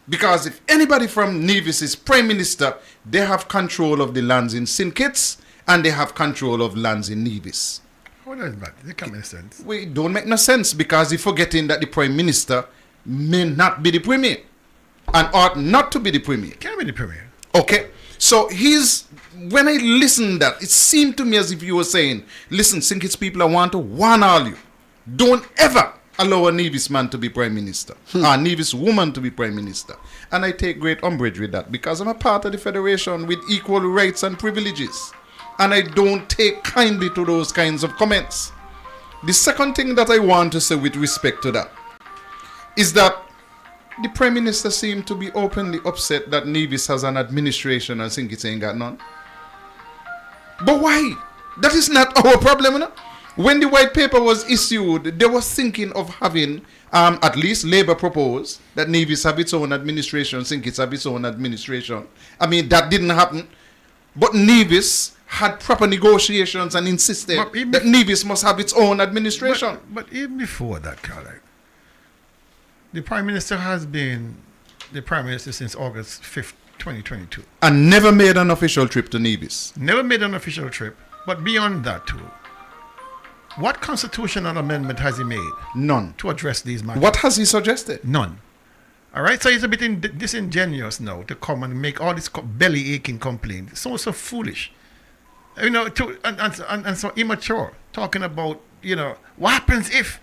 Because if anybody from Nevis is Prime Minister, they have control of the lands in St. Kitts and they have control of lands in Nevis. How does that? It can't make sense. It don't make no sense because you're forgetting that the Prime Minister may not be the Premier and ought not to be the Premier. Can't be the Premier. Okay. So when I listened to that, it seemed to me as if you were saying, listen, St. Kitts people, I want to warn all you. Don't ever allow a Nevis man to be Prime Minister, or a Nevis woman to be Prime Minister. And I take great umbrage with that because I'm a part of the Federation with equal rights and privileges. And I don't take kindly to those kinds of comments. The second thing that I want to say with respect to that is that the Prime Minister seemed to be openly upset that Nevis has an administration and St. Kitts ain't got none. But why? That is not our problem, no? When the white paper was issued, they were thinking of having, at least Labour proposed, that Nevis have its own administration, St. Kitts have its own administration. I mean, that didn't happen. But Nevis had proper negotiations and insisted that Nevis must have its own administration. But even before that, Carla, the Prime Minister has been the Prime Minister since August 5th, 2022. And never made an official trip to Nevis. Never made an official trip. But beyond that too, what constitutional amendment has he made? None. To address these matters? What has he suggested? None. All right, so it's a bit disingenuous now to come and make all this belly aching complaints. So foolish, you know, and so immature. Talking about, you know, what happens if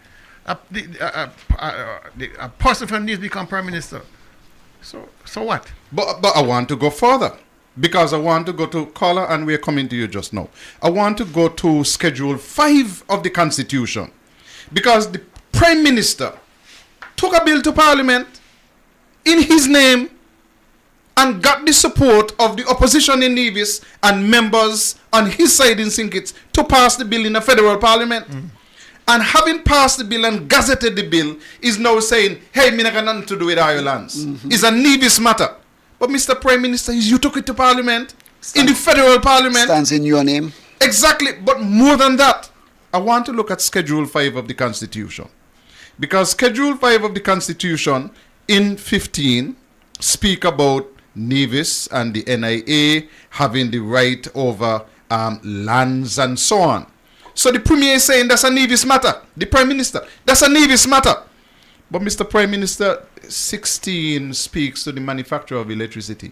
a person from Nevis become Prime Minister? So what? But I want to go further because I want to go to caller, and we're coming to you just now. I want to go to Schedule 5 of the Constitution because the Prime Minister took a bill to Parliament in his name and got the support of the opposition in Nevis and members on his side in St. Kitts to pass the bill in the federal parliament. And having passed the bill and gazetted the bill is now saying, hey, me not got nothing to do with Ireland's. It's a Nevis matter. But Mr. Prime Minister, you took it to Parliament, in the federal Parliament. Stands in your name. Exactly. But more than that, I want to look at Schedule 5 of the Constitution. Because Schedule 5 of the Constitution in 15 speak about Nevis and the NIA having the right over lands and so on. So the Premier is saying that's a Nevis matter. The Prime Minister, that's a Nevis matter. But Mr. Prime Minister, 16 speaks to the manufacturer of electricity.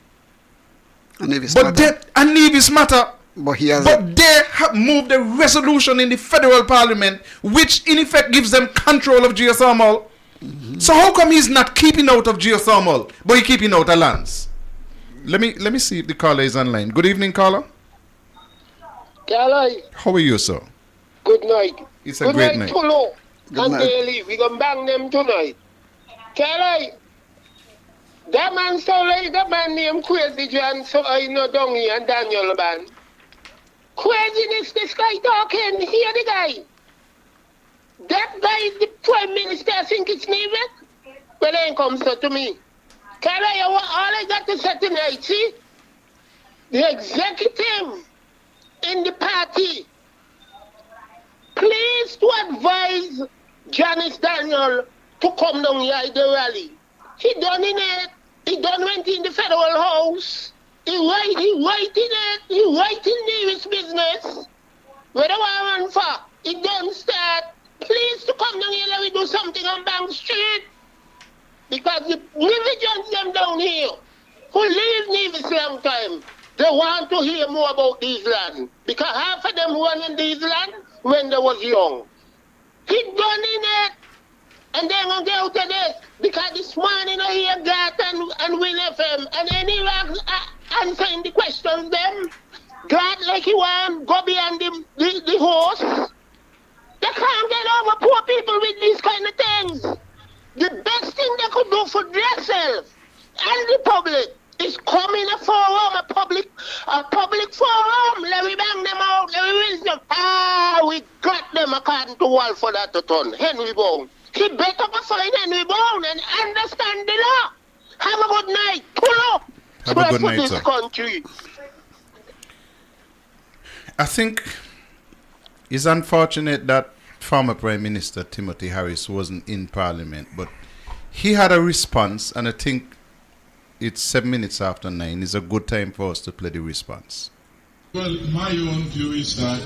A Nevis matter. A Nevis matter. But he has. But they have moved a resolution in the federal parliament, which in effect gives them control of geothermal. So how come he's not keeping out of geothermal, but he's keeping out of lands? Let me see if the caller is online. Good evening, caller. Caller. How are you, sir? Good night. It's a great night. Tolo Good and night. Daily. We gonna bang them tonight. Caller. That man so like that man named Crazy John, so I know Dongy and Daniel man. Craziness, this guy talking. Hear the guy. That guy is the Prime Minister, I think it's Nevis. Well, it ain't come so to me. Caller, all I got to say tonight, see? The executive in the party, please to advise Janice Daniel to come down here at the rally. He done in it. He done went in the federal house. He right in it. He right in Nevis business. Where the warrant for? He done start. Please to come down here, let me do something on Bank Street. Because the Nevians them down here who leave Nevis long time, they want to hear more about these land. Because half of them won in these land when they was young. He done in it. And they're going to get out of this. Because this morning I hear Gat and Win FM. And any answering the questions them. Gat like he want go beyond the horse. They can't get over poor people with these kind of things. The best thing they could do for themselves and the public is come in a forum, a public forum. Let me bang them out, let me rinse them. We got them according to Walford at the ton. Henry Bone. He better go find Henry Bone and understand the law. Have a good night. Pull up. Have a good night, this sir. country. I think it's unfortunate that former Prime Minister Timothy Harris wasn't in Parliament, but he had a response, and I think it's 7 minutes after 9. It's a good time for us to play the response. Well, my own view is that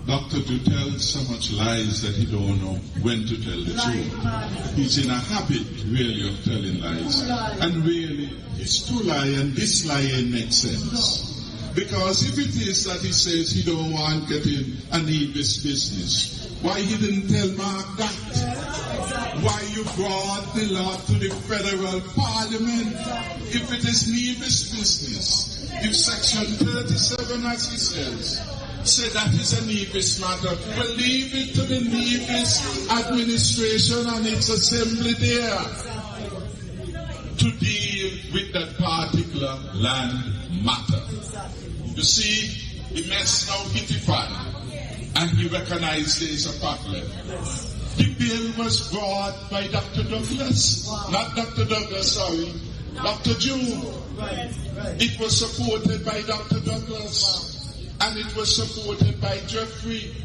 Dr. do tell so much lies that he don't know when to tell the truth. He's in a habit, really, of telling lies. And really, it's two lie, and this lying makes sense. Because if it is that he says he don't want getting a Nevis business, why he didn't tell Mark that? Why you brought the law to the federal parliament? If it is Nevis business, if section 37, as he says, say that is a Nevis matter, well, leave it to the Nevis administration and its assembly there to deal with that particular land matter. You see, the mess now hit the fan, and he recognized there is a problem. The bill was brought by Dr. Douglas, not Dr. Douglas, sorry, Dr. June. It was supported by Dr. Douglas, and it was supported by Jeffrey.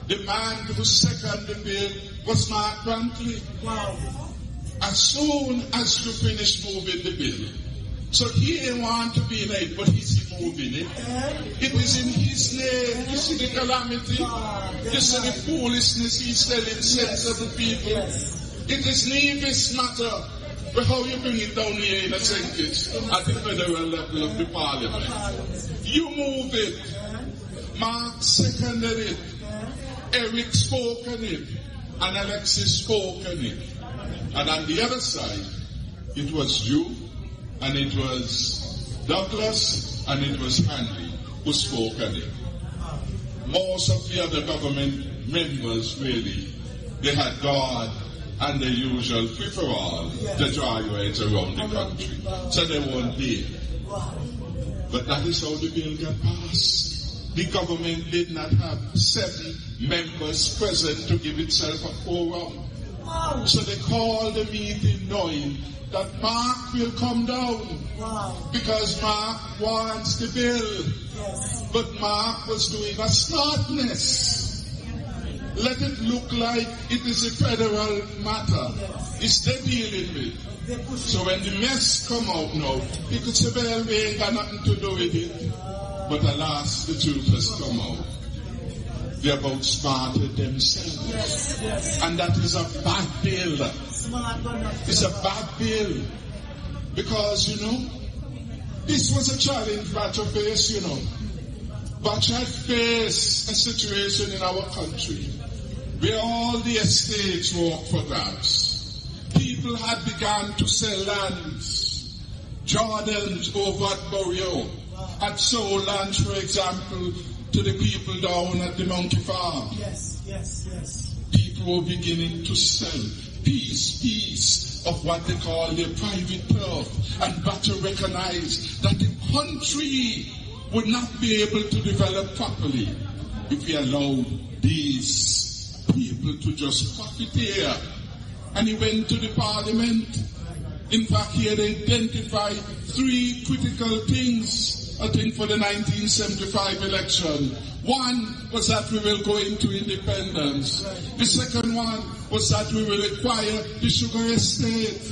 The man who seconded the bill was Mark Brantley. As soon as you finish moving the bill, so he didn't want to be late, but he's moving it. It is in his name. You see the calamity? You see the foolishness he's telling sensible people. It is Nevis matter. But how you bring it down here in a sentence at the federal level of the parliament? You move it. Mark seconded it. Eric spoke on it. And Alexis spoke on it. And on the other side, it was you, and it was Douglas, and it was Hanley who spoke on it. Most of the other government members, really, they had God and the usual free-for-all to draw your heads around the country. So they weren't there. But that is how the bill got passed. The government did not have 7 members present to give itself a forum. So they called the meeting knowing that Mark will come down because Mark wants the bill. But Mark was doing a smartness. Let it look like it is a federal matter. It's they dealing with. So when the mess come out now, you could say, well, we ain't got nothing to do with it. But alas, the truth has come out. They're about smarter themselves. Yes. And that is a bad bill. It's a bad bill. Because, this was a challenge Batch faced, Batch had faced a situation in our country where all the estates were up for grabs. People had begun to sell lands. Jordans over at Borio had sold lands, for example, to the people down at the Monkey Farm. Yes. People were beginning to sell piece of what they call their private turf, and but to recognize that the country would not be able to develop properly if we allowed these people to just profiteer. And he went to the parliament. In fact, he had identified 3 critical things, I think, for the 1975 election. One was that we will go into independence. The second one was that we will acquire the sugar estate.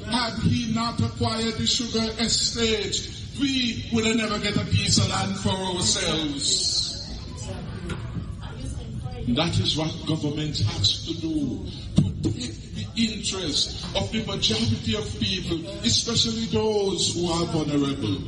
Had he not acquired the sugar estate, we would have never get a piece of land for ourselves. That is what government has to do. Protect the interest of the majority of people, especially those who are vulnerable.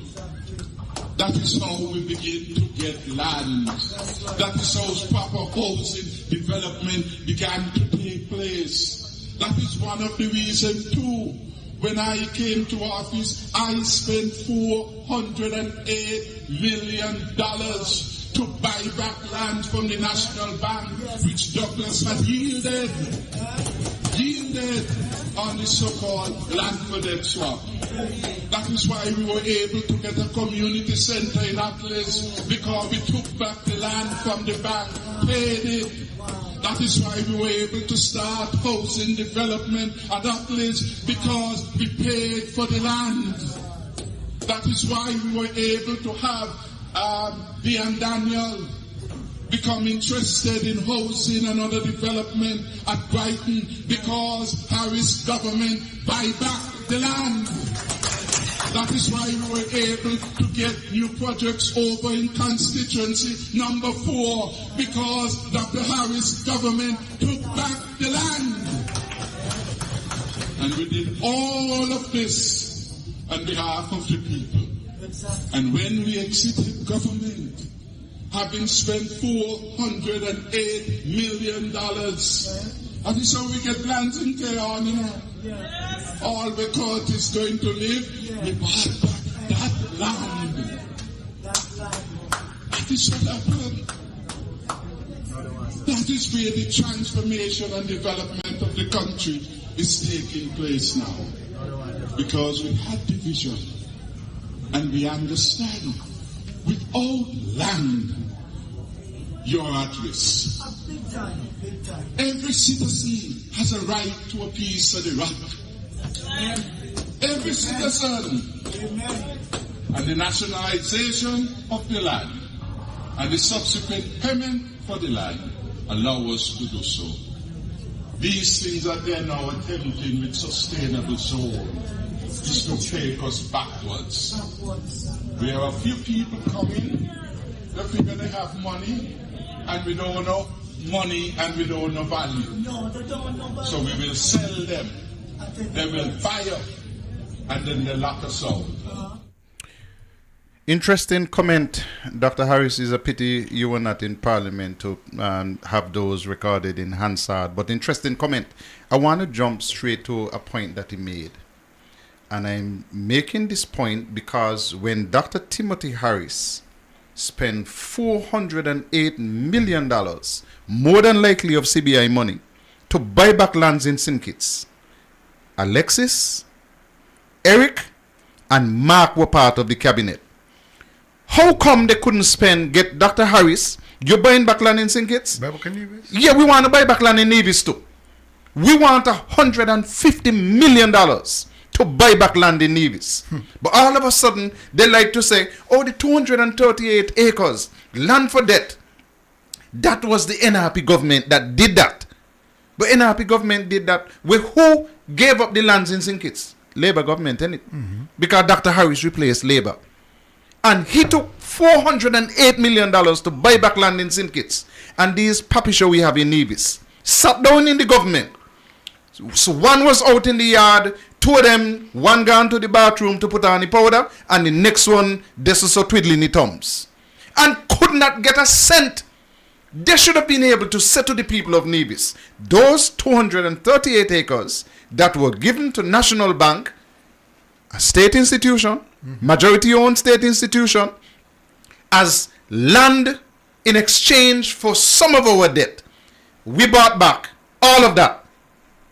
That is how we begin to get land. That is how proper housing development began to take place. That is one of the reasons too. When I came to office, I spent $408 million to buy back land from the National Bank, which Douglas had yielded on the so-called land for debt swap. That is why we were able to get a community center in Atlas, because we took back the land from the bank, paid it. That is why we were able to start housing development at Atlas, because we paid for the land. That is why we were able to have B and Daniel become interested in housing and other development at Brighton, because Harris government buy back the land. That is why we were able to get new projects over in constituency number 4, because Dr. Harris government took back the land. And we did all of this on behalf of the people. And when we exited government, having spent $408 million, and this is how we get lands in Keon, all the court is going to live, we bought back that land. That is what happened. That is where the transformation and development of the country is taking place now. Because we had division, and we understand without land, you're at risk. Every citizen has a right to a piece of the rock. Every citizen. And the nationalization of the land and the subsequent payment for the land allow us to do so. These things that they are now attempting with sustainable zone is to take us backwards. We have a few people coming, they figure they have money, and we don't know money and we don't know value. No, they don't know value. So we will sell them. They will buy up, and then they lock us out. Interesting comment, Dr. Harris. Is a pity you were not in Parliament to have those recorded in Hansard. But interesting comment. I want to jump straight to a point that he made. And I'm making this point because when Dr. Timothy Harris spent $408 million, more than likely of CBI money, to buy back lands in St. Kitts, Alexis, Eric, and Mark were part of the cabinet. How come they couldn't get Dr. Harris, you're buying back land in St. Kitts? Yeah, we want to buy back land in Nevis too. We want $150 million to buy back land in Nevis. But all of a sudden, they like to say, oh, the 238 acres, land for debt. That was the NRP government that did that. But NRP government did that with who gave up the lands in St. Kitts? Labour government, innit? Because Dr. Harris replaced Labour. And he took $408 million to buy back land in St. Kitts. And these puppy show we have in Nevis sat down in the government. So one was out in the yard, two of them, one gone to the bathroom to put on the powder, and the next one, this is so twiddling the thumbs. And could not get a cent. They should have been able to say to the people of Nevis, those 238 acres that were given to National Bank, a state institution, majority-owned state institution, as land in exchange for some of our debt. We bought back all of that.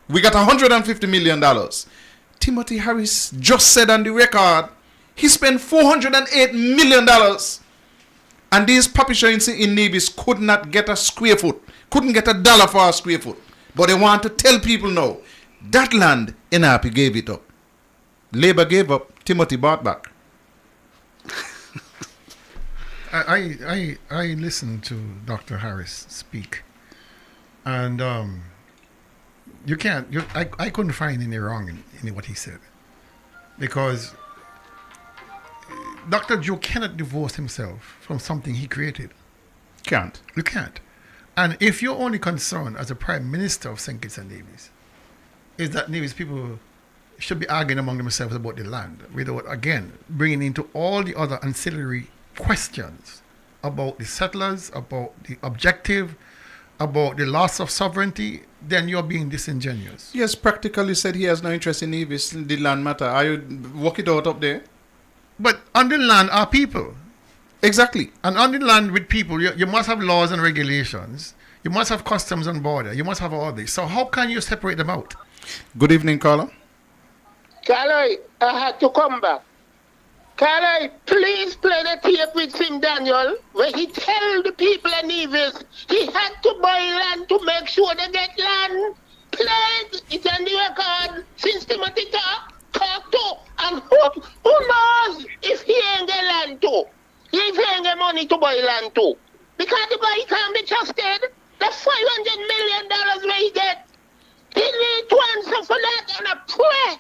We got $150 million. Timothy Harris just said on the record, he spent $408 million. And these publishers in Nevis could not get a square foot, couldn't get $1 for a square foot. But they want to tell people now, that land, NRP gave it up. Labour gave up, Timothy bought back. I listened to Dr. Harris speak, and I couldn't find any wrong in what he said, because Dr. Joe cannot divorce himself from something he created. Can't. You can't. And if your only concern as a Prime Minister of St. Kitts and Nevis is that Nevis people should be arguing among themselves about the land, without, again, bringing into all the other ancillary questions about the settlers, about the objective, about the loss of sovereignty, then you're being disingenuous. Yes, practically said he has no interest in Nevis, in the land matter. Are you work it out up there? But on the land are people. Exactly. And on the land with people, you must have laws and regulations. You must have customs and border. You must have all this. So how can you separate them out? Good evening, caller. Carlo, I had to come back. Carlo, please play the tape with Sim Daniel where he tell the people in Nevis he had to buy land to make sure they get land. Play it. It's on the record. Since Timothy talk to. And who knows if he ain't get land too? If he ain't get money to buy land too. Because the boy can't be trusted. The $500 million where he get. He need to answer for that, and I pray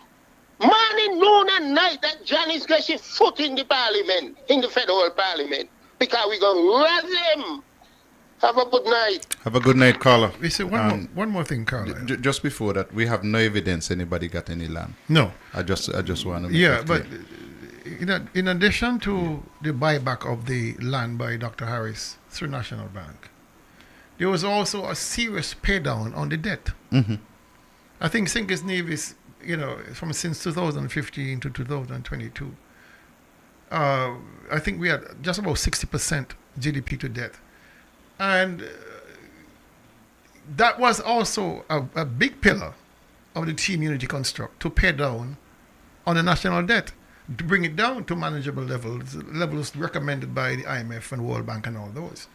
morning, noon, and night that Janice gets his foot in the parliament, in the federal parliament, because we gonna razz him. Have a good night. Have a good night, caller. We say one more thing, caller. Just before that, we have no evidence anybody got any land. No. I just want to. Yeah, but in addition to the buyback of the land by Dr. Harris through National Bank, there was also a serious pay down on the debt. Mm-hmm. I think St. Kitts Nevis, from since 2015 to 2022, I think we had just about 60% GDP to debt. And that was also a big pillar of the team unity construct, to pay down on the national debt, to bring it down to manageable levels recommended by the IMF and World Bank and all those.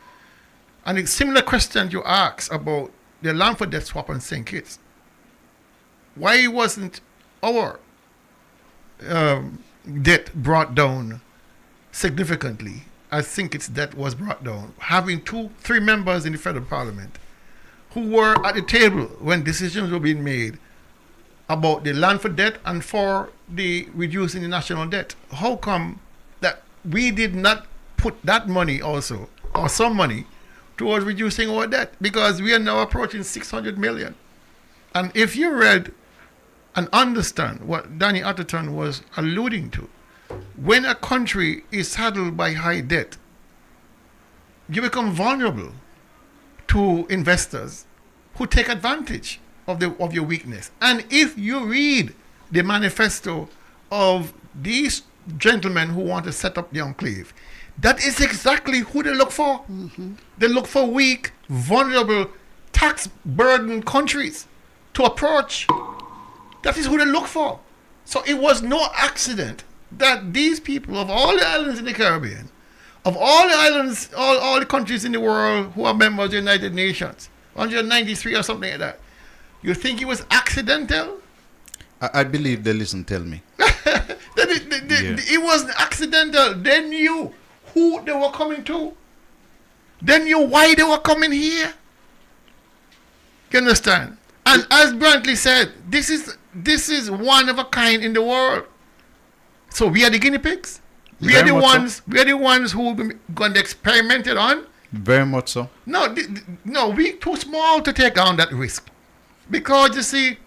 And a similar question you asked about the land for debt swap on St. Kitts. Why wasn't our debt brought down significantly? I think its debt was brought down. Having 2-3 members in the federal parliament who were at the table when decisions were being made about the land for debt and for the reducing the national debt. How come that we did not put that money also, or some money, towards reducing our debt? Because we are now approaching 600 million. And if you read and understand what Danny Atherton was alluding to, when a country is saddled by high debt, you become vulnerable to investors who take advantage of your weakness. And if you read the manifesto of these gentlemen who want to set up the enclave, that is exactly who they look for. Mm-hmm. They look for weak, vulnerable, tax-burdened countries to approach. That is who they look for. So it was no accident that these people of all the islands in the Caribbean, of all the islands, all the countries in the world who are members of the United Nations, 193 or something like that, you think it was accidental? I believe they listen, tell me. It wasn't accidental. They knew who they were coming to. They knew why they were coming here. You understand? And as Brantley said, this is one of a kind in the world. So we are the guinea pigs. We are the ones who will be going to experiment it on. Very much so. No, we too small to take on that risk, because you see,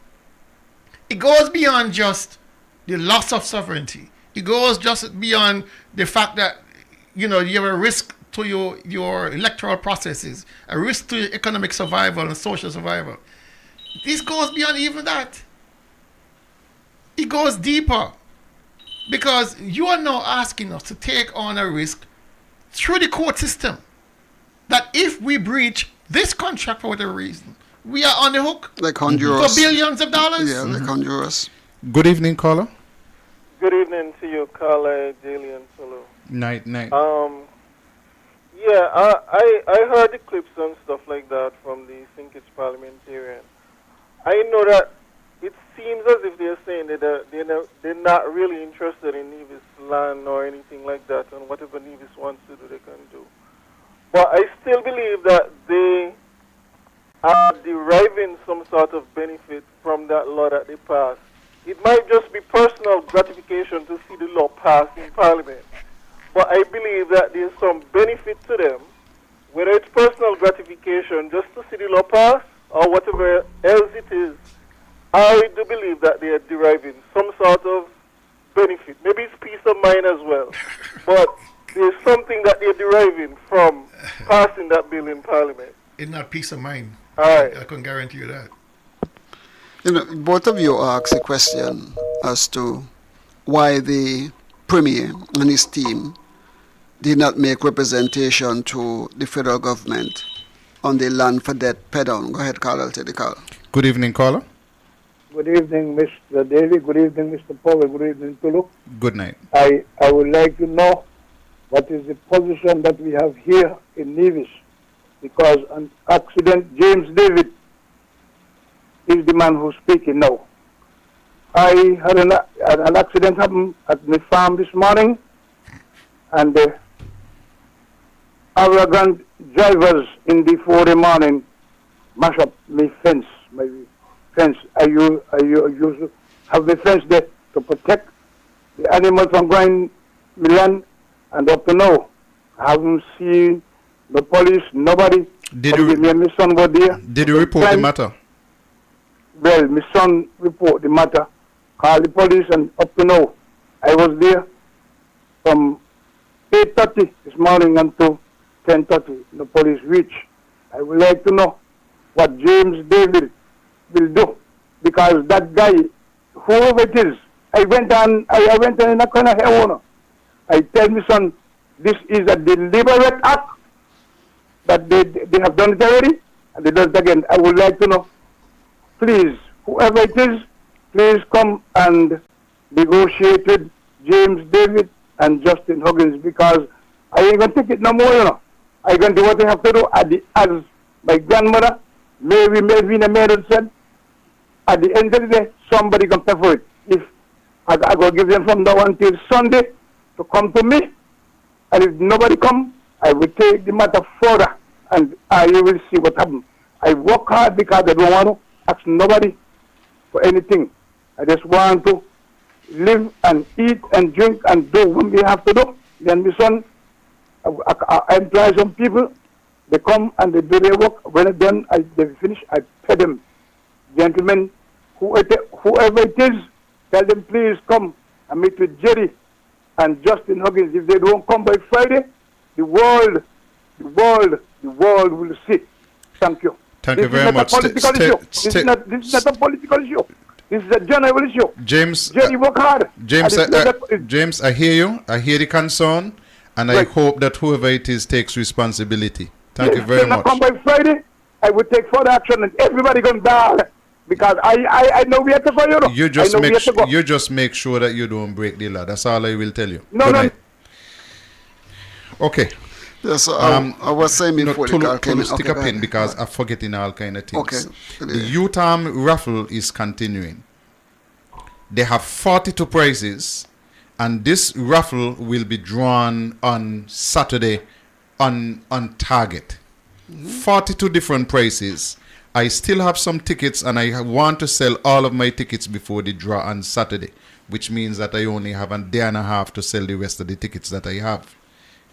it goes beyond just the loss of sovereignty. It goes just beyond the fact that you have a risk to your electoral processes, a risk to your economic survival and social survival. This goes beyond even that. It goes deeper, because you are now asking us to take on a risk through the court system, that if we breach this contract for whatever reason, we are on the hook. Like Honduras. For billions of dollars. Yeah, like Honduras. Good evening, caller. Good evening to you, caller, Daily and Solo. Night. Yeah, I heard the clips and stuff like that from the Sinkage parliamentarian. I know that it seems as if they're saying that they're not really interested in Nevis land or anything like that, and whatever Nevis wants to do, they can do. But I still believe that they are deriving some sort of benefit from that law that they passed. It might just be personal gratification to see the law passed in Parliament. But I believe that there's some benefit to them, whether it's personal gratification just to see the law pass or whatever else it is. I do believe that they are deriving some sort of benefit. Maybe it's peace of mind as well. But there's something that they're deriving from passing that bill in Parliament. It's not peace of mind. All right. I can guarantee you that. Both of you asked a question as to why the Premier and his team did not make representation to the federal government on the land for debt pay down. Go ahead, Carl. I'll take the call. Good evening, caller. Good evening, Mr. Daly. Good evening, Mr. Powell. Good evening, Tulu. Good night. I would like to know what is the position that we have here in Nevis, because an accident, James David is the man who's speaking now. I had an accident happen at my farm this morning, and the arrogant drivers in the 4 morning mash up my fence. I used to have the fence there to protect the animals from going my land, and up to now, I haven't seen the police, nobody. Did my son was there. Did you report the matter? Well, my son report the matter, called the police, and up to now, I was there from 8:30 this morning until 10:30. The police reached. I would like to know what James David will do, because that guy, whoever it is, I went on in a kind of hair owner. I tell my son, this is a deliberate act that they have done it already, and they do it again. I would like to know, please, whoever it is, please come and negotiate with James David and Justin Huggins, because I ain't going to take it no more, I'm going to do what I have to do as my grandmother, Melvina Meredith said, at the end of the day, somebody can pay for it. If I go give them from now until Sunday to come to me, and if nobody come, I will take the matter further, and I will see what happens. I work hard because I don't want to ask nobody for anything. I just want to live and eat and drink and do what we have to do. Then my son, I employ some people. They come and they do their work. When it's done, they finish, I pay them. Gentlemen, whoever it is, tell them please come and meet with Jerry and Justin Huggins. If they don't come by Friday, the world will see. Thank you. Thank you very much. This is not a political issue. This is a general issue. James, Jerry, work hard. James, I hear you. I hear the concern, and I hope that whoever it is takes responsibility. Thank you very much. If they come by Friday, I will take further action, and everybody going down, because I know we have to go. You just make sure that you don't break the law. That's all I will tell you. No. Okay. Yes, I was saying before the call came in. Stick a pin because I'm forgetting all kind of things. Okay. The youth raffle is continuing. They have 42 prizes, and this raffle will be drawn on Saturday on target. 42 different prizes, I still have some tickets, and I want to sell all of my tickets before the draw on Saturday, which means that I only have a day and a half to sell the rest of the tickets that I have.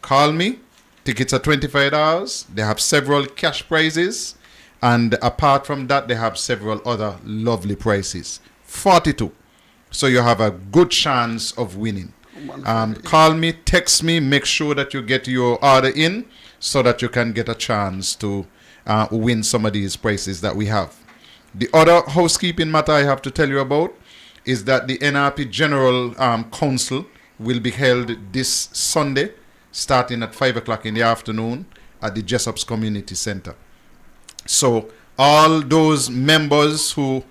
Call me. Tickets are $25. They have several cash prizes, and apart from that, they have several other lovely prizes. 42. So you have a good chance of winning. Call me, text me, make sure that you get your order in so that you can get a chance to win some of these prizes that we have. The other housekeeping matter I have to tell you about is that the NRP General Council will be held this Sunday, starting at 5 o'clock in the afternoon at the Jessop's Community Center. So all those members who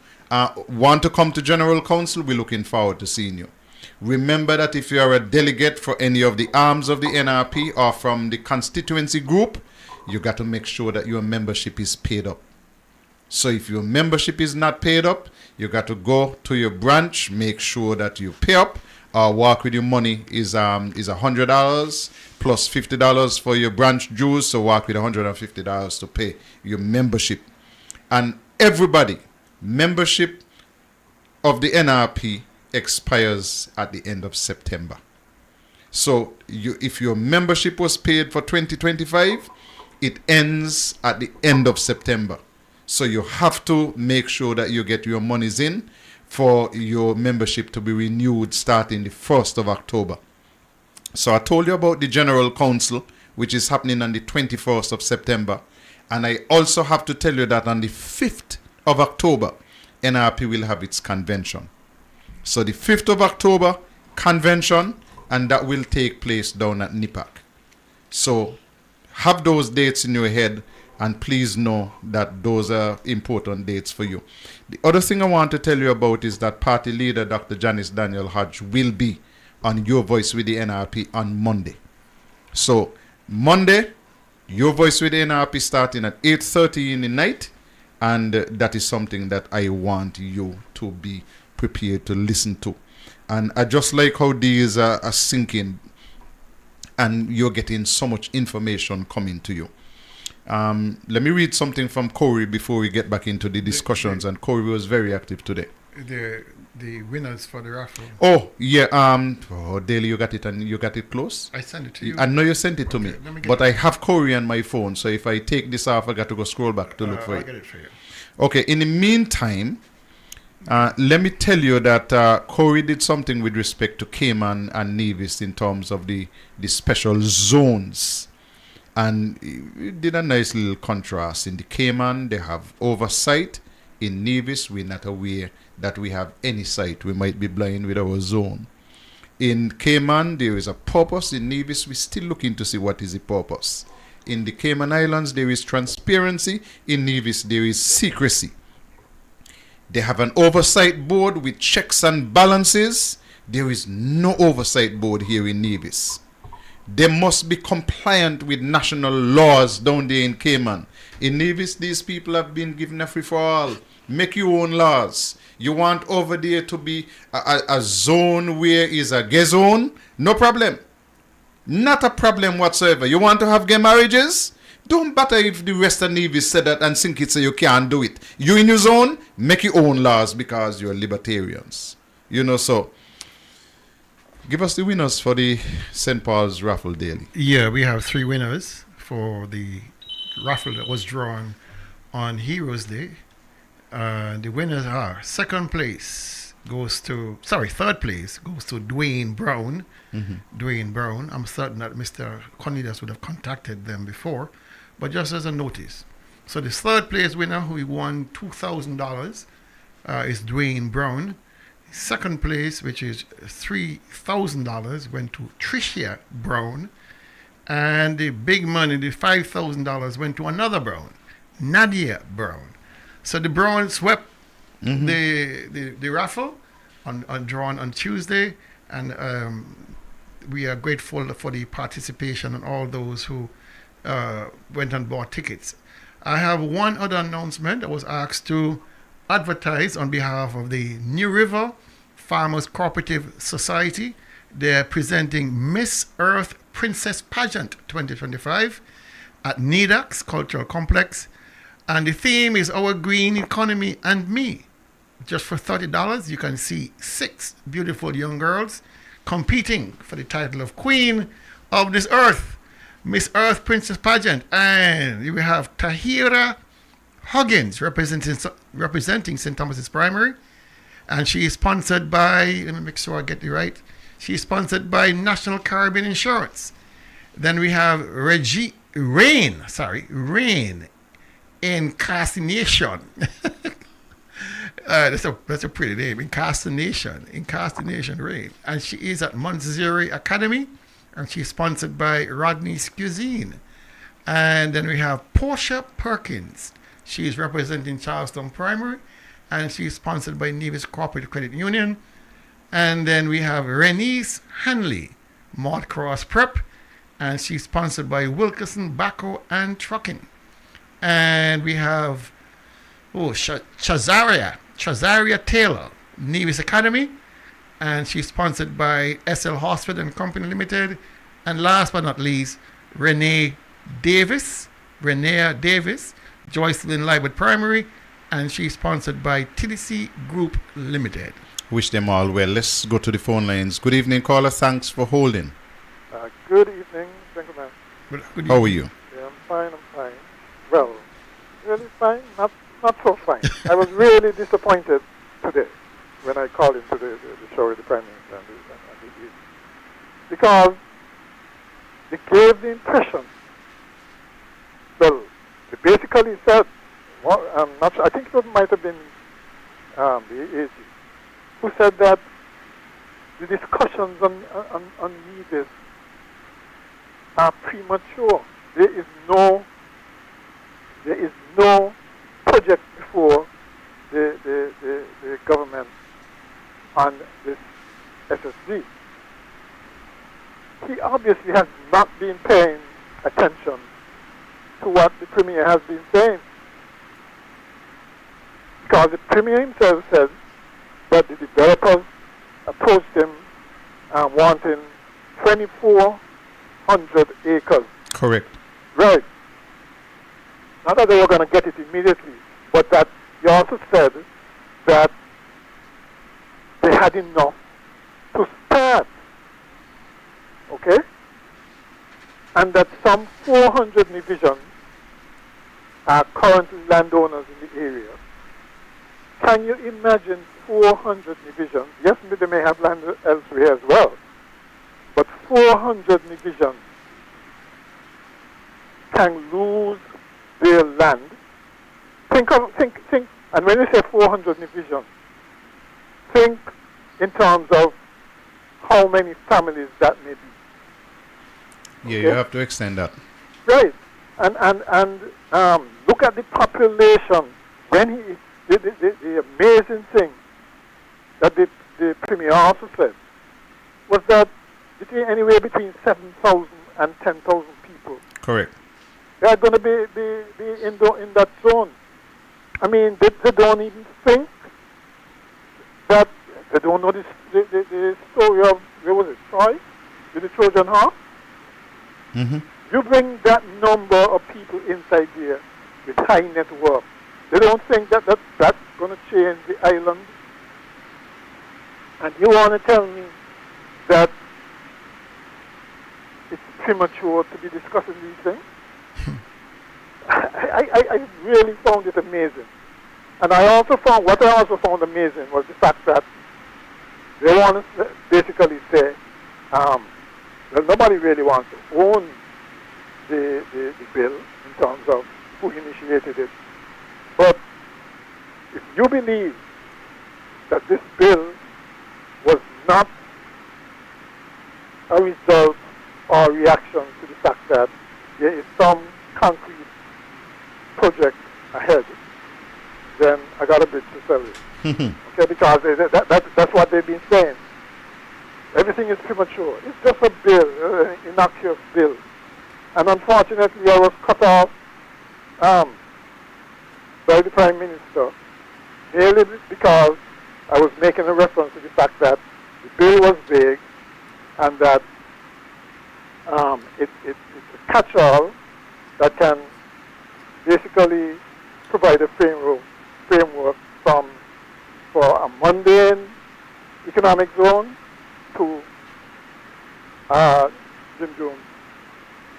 want to come to General Council, we're looking forward to seeing you. Remember that if you are a delegate for any of the arms of the NRP or from the constituency group, you got to make sure that your membership is paid up. So if your membership is not paid up, you got to go to your branch, make sure that you pay up, or walk with your money is $100 plus $50 for your branch dues. So walk with $150 to pay your membership. And everybody, membership of the NRP expires at the end of September. So if your membership was paid for 2025, it ends at the end of September. So you have to make sure that you get your monies in for your membership to be renewed starting the 1st of October. So I told you about the General Council, which is happening on the 21st of September. And I also have to tell you that on the 5th of October, NRP will have its convention. So the 5th of October, convention, and that will take place down at NIPAC. So have those dates in your head, and please know that those are important dates for you. The other thing I want to tell you about is that party leader Dr. Janice Daniel Hodge will be on Your Voice with the NRP on Monday. So Monday, Your Voice with the NRP starting at 8:30 in the night, and that is something that I want you to be prepared to listen to. And I just like how these are sinking, and you're getting so much information coming to you. Let me read something from Corey before we get back into the discussions. And Corey was very active today. The winners for the raffle. Oh yeah. Daily, you got it, and you got it close. I sent it to you. I know you sent it to me, but I have Corey on my phone, so if I take this off, I got to go scroll back to look for it. I'll get it for you. Okay. In the meantime, let me tell you that Corey did something with respect to Cayman and Nevis in terms of the special zones. And it did a nice little contrast. In the Cayman, they have oversight. In Nevis, we're not aware that we have any sight. We might be blind with our zone. In Cayman, there is a purpose. In Nevis, we're still looking to see what is the purpose. In the Cayman Islands, there is transparency. In Nevis, there is secrecy. They have an oversight board with checks and balances. There is no oversight board here in Nevis. They must be compliant with national laws down there in Cayman. In Nevis, these people have been given a free-for-all. Make your own laws. You want over there to be a zone where is a gay zone? No problem. Not a problem whatsoever. You want to have gay marriages? Don't matter if the rest of Nevis said that and think it so you can't do it. You in your zone, make your own laws because you're libertarians. You know, so give us the winners for the St. Paul's Raffle Daily. Yeah, we have 3 winners for the raffle that was drawn on Heroes Day. The winners are third place goes to Dwayne Brown. Mm-hmm. Dwayne Brown. I'm certain that Mr. Cornelius would have contacted them before, but just as a notice. So the third place winner, who won $2,000, is Dwayne Brown. Second place, which is $3,000, went to Tricia Brown. And the big money, the $5,000, went to another Brown, Nadia Brown. So the Brown swept the raffle on drawn on Tuesday, and we are grateful for the participation and all those who went and bought tickets. I have one other announcement. I was asked to advertise on behalf of the New River Farmers Cooperative Society. They're presenting Miss Earth Princess Pageant 2025 at NEDAX Cultural Complex. And the theme is Our Green Economy and Me. Just for $30, you can see 6 beautiful young girls competing for the title of Queen of this Earth, Miss Earth Princess Pageant. And you have Tahira Huggins representing St. Thomas's Primary. And she is sponsored by, let me make sure I get it right, she is sponsored by National Caribbean Insurance. Then we have Rain Incarnation. That's a pretty name, Incarnation Rain. And she is at Montessori Academy, and she's sponsored by Rodney's Cuisine. And then we have Portia Perkins. She's representing Charleston Primary, and she's sponsored by Nevis Cooperative Credit Union. And then we have Renise Hanley, Mott Cross Prep, and she's sponsored by Wilkerson Baco and Trucking. And we have Chazaria Taylor, Nevis Academy, and she's sponsored by SL Hospital and Company Limited. And last but not least, Renee Davis, Joycelyn Liebert Primary, and she's sponsored by TDC Group Limited. Wish them all well. Let's go to the phone lines. Good evening, caller. Thanks for holding. Good evening, gentlemen. Good How are you? Yeah, I'm fine. Well, really fine, not so fine. I was really disappointed today when I called into the show with the Prime Minister and the because they gave the impression, well, they basically said, well, I think it might have been the AG, who said that the discussions on Nevis are premature. There is no project before the government on this SSD. He obviously has not been paying attention to what the Premier has been saying. Because the Premier himself said that the developers approached him wanting 2,400 acres. Correct. Right. Not that they were going to get it immediately, but that he also said that they had enough to start. Okay? And that some 400 divisions are currently landowners in the area. Can you imagine 400 divisions? Yes, they may have land elsewhere as well, but 400 divisions can lose their land. Think, and when you say 400 divisions, think in terms of how many families that may be. Yeah, Okay? you have to extend that. Right, and look at the population. When the amazing thing that the Premier also said was that anywhere between 7,000 and 10,000 people. Correct. They are going to be in that zone. I mean, they don't even think that they don't know the story of, where was it, Troy? With the Trojan horse? Mm-hmm. You bring that number of people inside here with high net worth. They don't think that's going to change the island. And you want to tell me that it's premature to be discussing these things? I really found it amazing. And what I also found amazing was the fact that they want to basically say, well, nobody really wants to own the bill in terms of who initiated it. But if you believe that this bill was not a result or reaction to the fact that there is some concrete project ahead, then I got a bit to sell it. Okay, because that's what they've been saying. Everything is premature. It's just a bill, an innocuous bill. And unfortunately, I was cut off by the Prime Minister, merely because I was making a reference to the fact that the bill was vague and that it's a catch-all that can basically provide a framework for a mundane economic zone to Jim Jones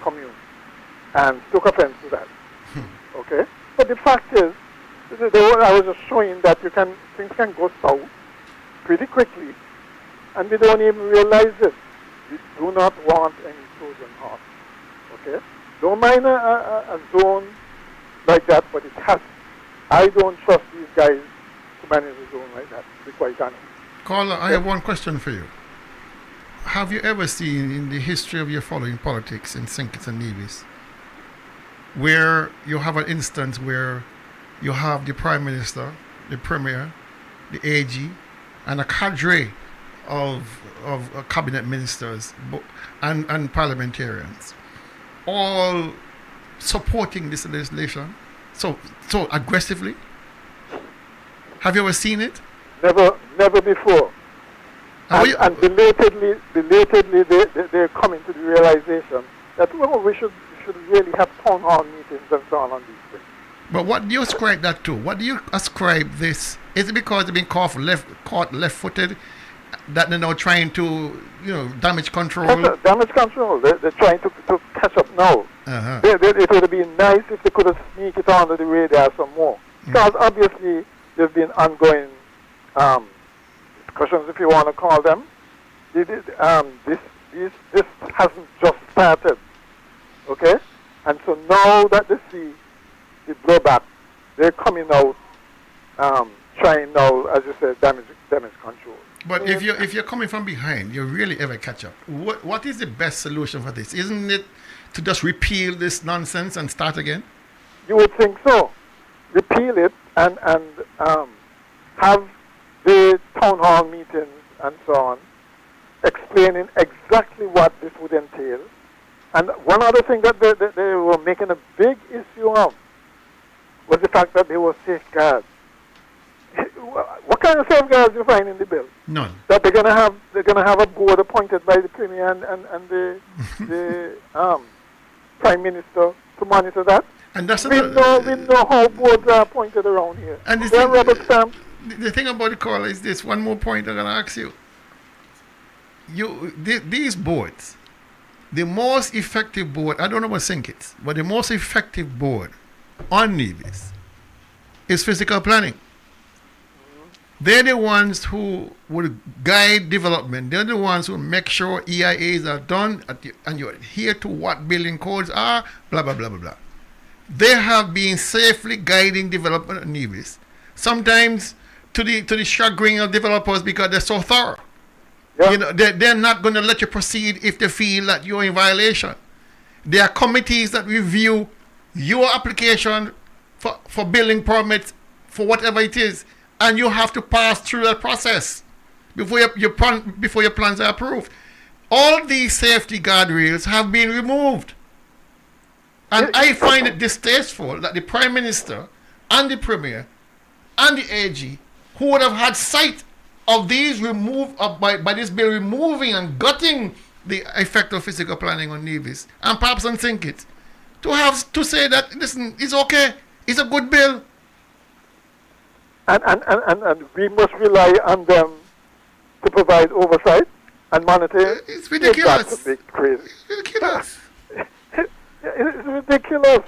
commune, and took offense to that. Okay, but the fact is, I was just showing that things can go south pretty quickly, and we don't even realize it. We do not want any Trojan horse. Okay, don't mind a zone like that, but it has. I don't trust these guys to manage a zone like that, to be quite honest. Caller, I have one question for you. Have you ever seen in the history of your following politics in St. Kitts and Nevis where you have an instance where you have the Prime Minister, the Premier, the AG, and a cadre of cabinet ministers and parliamentarians all supporting this legislation so aggressively? Have you ever seen it? Never before. And belatedly they're coming to the realization that we should really have town hall meetings and so on these things. But what do you ascribe that to? What do you ascribe this? Is it because they've been caught left-footed that they're now trying to, damage control? Damage control. They're trying to catch up now. Uh-huh. It would have been nice if they could have sneaked it under the radar some more. Because obviously there's been ongoing discussions, if you want to call them. This hasn't just started. Okay? And so now that they see the blowback, they're coming out, trying now, as you said, damage control. But if you're coming from behind, you really ever catch up. What is the best solution for this? Isn't it to just repeal this nonsense and start again? You would think so. Repeal it and have the town hall meetings and so on, explaining exactly what this would entail. And one other thing that they were making a big issue of was the fact that there were safeguards. What kind of safeguards do you find in the bill? None. That they're gonna have a board appointed by the Premier and the Prime Minister to monitor that. And that's we know how boards are appointed around here. And they're rubber stamped. The thing about the call is this. One more point I'm gonna ask you. These boards, the most effective board, I don't know what St. Kitts, but the most effective board on Nevis is physical planning. They're the ones who will guide development. They're the ones who make sure EIAs are done and you adhere to what building codes are, blah, blah, blah, blah, blah. They have been safely guiding development at Nevis. Sometimes to the chagrin of developers because they're so thorough. Yeah. They're not going to let you proceed if they feel that you're in violation. There are committees that review your application for building permits for whatever it is, and you have to pass through that process before your plans are approved. All these safety guardrails have been removed. And I find it distasteful that the Prime Minister and the Premier and the AG, who would have had sight of these by this bill removing and gutting the effect of physical planning on Nevis and perhaps on St. Kitts, to say that, listen, it's okay, it's a good bill. And we must rely on them to provide oversight and monitoring. It's ridiculous. It's crazy. It's ridiculous. It's ridiculous.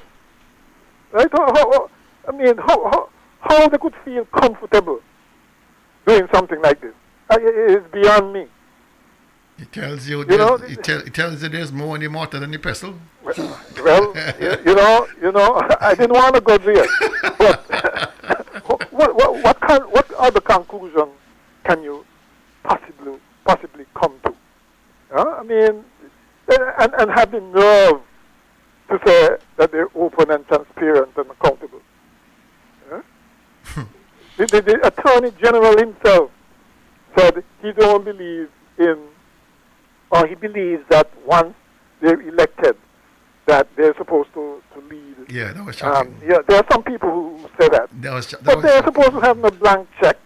Right? How they could feel comfortable doing something like this? It is beyond me. It tells you, it tells you there's more in the mortar than the pestle. Well, I didn't want to go there, but what other conclusion can you possibly come to? And have the nerve to say that they're open and transparent and accountable. The Attorney General himself said he don't believe in, or he believes that once they're elected, that they're supposed to lead. Yeah, that was shocking. There are some people who say that. But they're supposed to have a blank check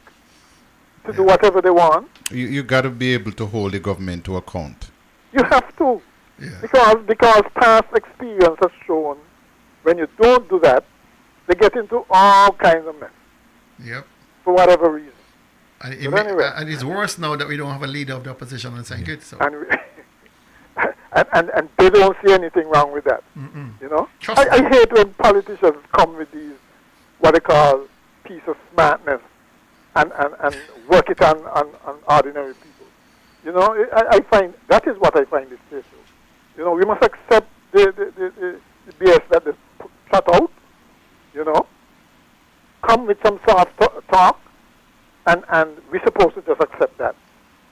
to do whatever they want. You got to be able to hold the government to account. You have to. Yeah. Because past experience has shown when you don't do that, They get into all kinds of mess. Yep. For whatever reason. And, Anyway. And it's worse now that we don't have a leader of the opposition on St. Kitts. So. And they don't see anything wrong with that. You know? I hate when politicians come with these, what they call, piece of smartness and work it on ordinary people. You know, I find, that is what I find distasteful. You know, we must accept the BS that they shut out, you know, come with some soft talk, and we're supposed to just accept that.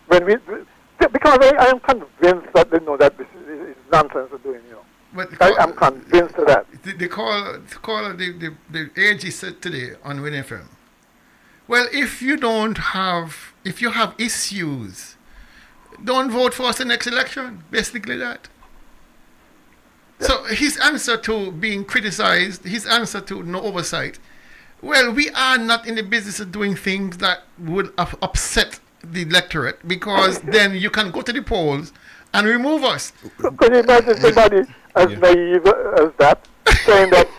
Because I am convinced that they know that this is nonsense they're doing, you know. But I'm convinced of that. The AG said today on Win FM, well, if you have issues, don't vote for us in the next election. Basically that. Yeah. So his answer to being criticized, his answer to no oversight, well, we are not in the business of doing things that would upset the electorate, because then you can go to the polls and remove us. Could you imagine somebody as naive as that, saying that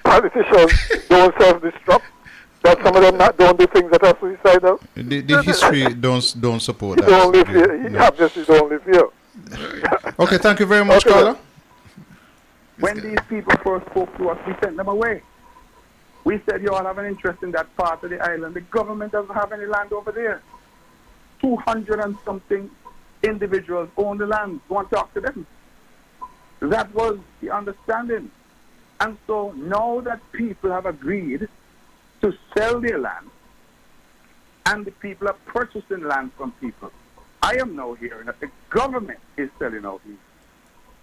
politicians don't self-destruct, that some of them don't do things that are suicidal? The history don't support that. Don't live here. He obviously don't live here. Okay, thank you very much, Okay, caller. When these people first spoke to us, we sent them away. We said, you all have an interest in that part of the island. The government doesn't have any land over there. 200 and something individuals own the land. Go and talk to them. That was the understanding. And so now that people have agreed to sell their land, and the people are purchasing land from people, I am now hearing that the government is selling out these.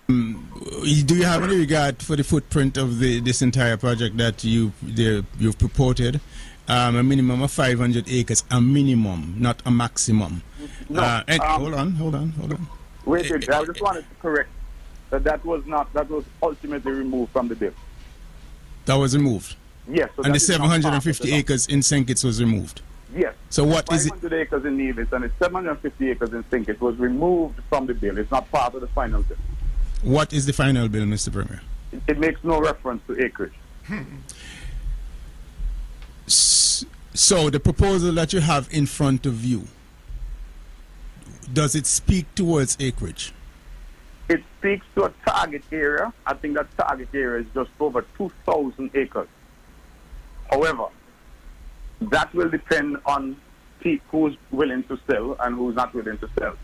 Do you have any regard for the footprint of this entire project that you've purported? A minimum of 500 acres, a minimum, not a maximum. No, hold on. Wait, I just wanted to correct that was ultimately removed from the bill. That was removed? Yes. So and the 750 acres in St. Kitts was removed? Yes. So what is it? 500 acres in Nevis and the 750 acres in St. Kitts was removed from the bill. It's not part of the final bill. What is the final bill, Mr. Premier? It makes no reference to acreage. So the proposal that you have in front of you, does it speak towards acreage? It speaks to a target area. I think that target area is just over 2,000 acres. However, that will depend on who's willing to sell and who's not willing to sell.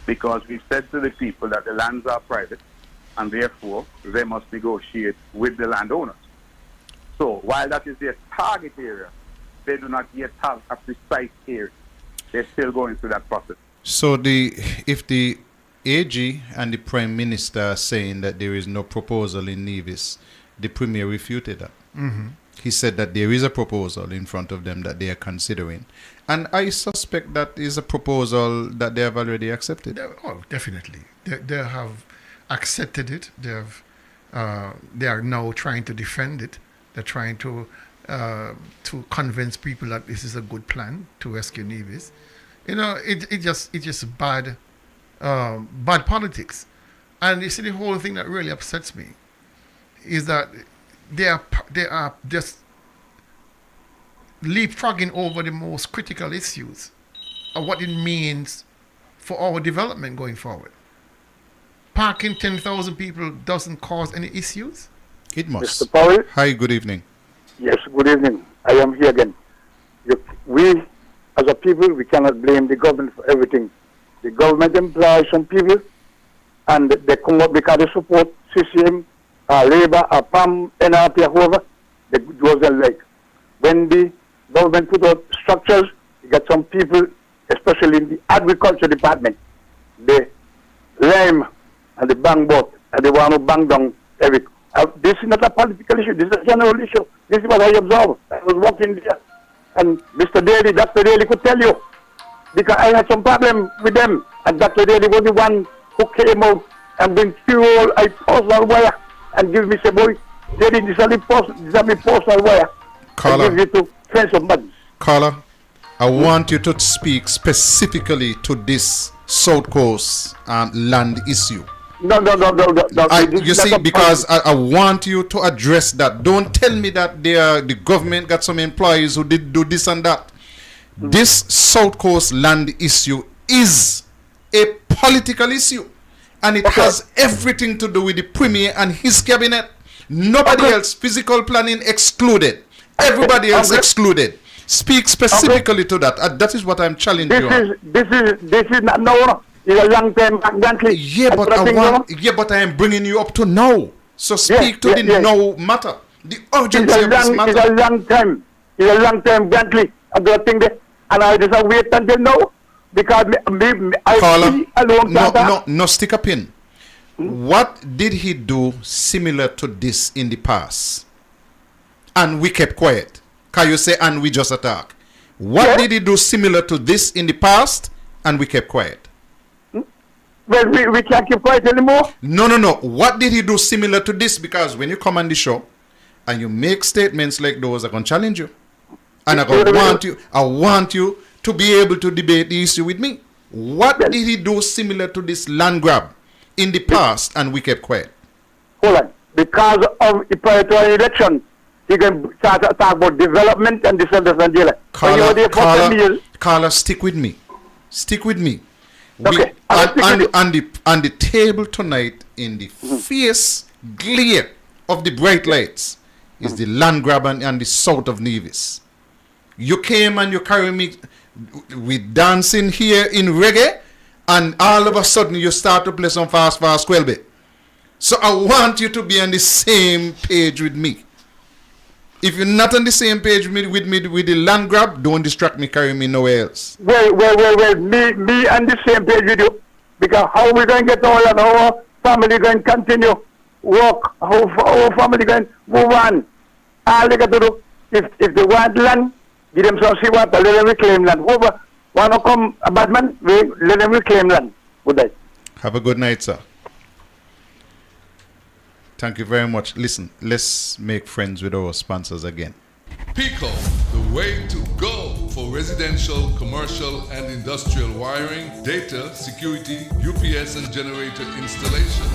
Because we've said to the people that the lands are private, and therefore they must negotiate with the landowners. So while that is their target area, they do not yet have a precise area. They're still going through that process. So if the AG and the Prime Minister are saying that there is no proposal in Nevis, the Premier refuted that. Mm-hmm. He said that there is a proposal in front of them that they are considering. And I suspect that is a proposal that they have already accepted. Oh, definitely. They have accepted it. They are now trying to defend it. They're trying to convince people that this is a good plan to rescue Nevis. You know, it's just bad politics. And you see, the whole thing that really upsets me is that they are just leapfrogging over the most critical issues of what it means for our development going forward. Parking 10,000 people doesn't cause any issues? It must. Mr. Powell? Hi, good evening. Yes, good evening. I am here again. We, as a people, we cannot blame the government for everything. The government employs some people, and they come up because they support CCM, Labour, PAM, NRP, whoever. It wasn't like. When the government put out structures, you get some people, especially in the agriculture department, the lime and the bang boat, and they want to bang down everything. This is not a political issue. This is a general issue. This is what I observed. I was walking there, and Mr. Daly, Dr. Daly could tell you, because I had some problem with them, and Dr. Daly was the one who came out and bring fuel, I personal wire, and give me, say, boy, Daly, this is my personal wire. Caller. I give you to friends of mine. Caller, I want you to speak specifically to this South Coast land issue. No. You see, because I want you to address that. Don't tell me that the government got some employees who did do this and that. This South Coast land issue is a political issue, and it has everything to do with the Premier and his cabinet. Nobody else, physical planning excluded. Everybody else excluded. Speak specifically to that. That is what I'm challenging you on. This is not no. It's a long time back. Yeah, but I am bringing you up to now. So speak to the now matter. The urgency of this matter. It's a long time. It's a long time, Bentley. I don't think that, and I just wait until now because no, stick a pin. What did he do similar to this in the past? And we kept quiet. Can you say, and we just attack? What did he do similar to this in the past? And we kept quiet. Well, we can't keep quiet anymore. No. What did he do similar to this? Because when you come on the show and you make statements like those, I'm going to challenge you. And I want you to be able to debate the issue with me. What did he do similar to this land grab in the past and we kept quiet? Hold on. Because of the prior election, he can start to talk about development and this and that. Carla, stick with me. Stick with me. Okay. On the table tonight, in the fierce glare of the bright lights, is the land grab and the south of Nevis. You came and you carry me with dancing here in reggae, and all of a sudden you start to play some fast Quelby. So I want you to be on the same page with me. If you're not on the same page with me with the land grab, don't distract me, carry me nowhere else. Well, me on the same page with you. Because how we going to get all and our family going to continue work, how our family going to move on. All they got to do, if they want land, give them some sea water, let them reclaim land. Whoever want to come, a bad man, let them reclaim land. Good night. Have a good night, sir. Thank you very much. Listen, let's make friends with our sponsors again. Pico, the way to go for residential, commercial, and industrial wiring, data, security, UPS, and generator installation.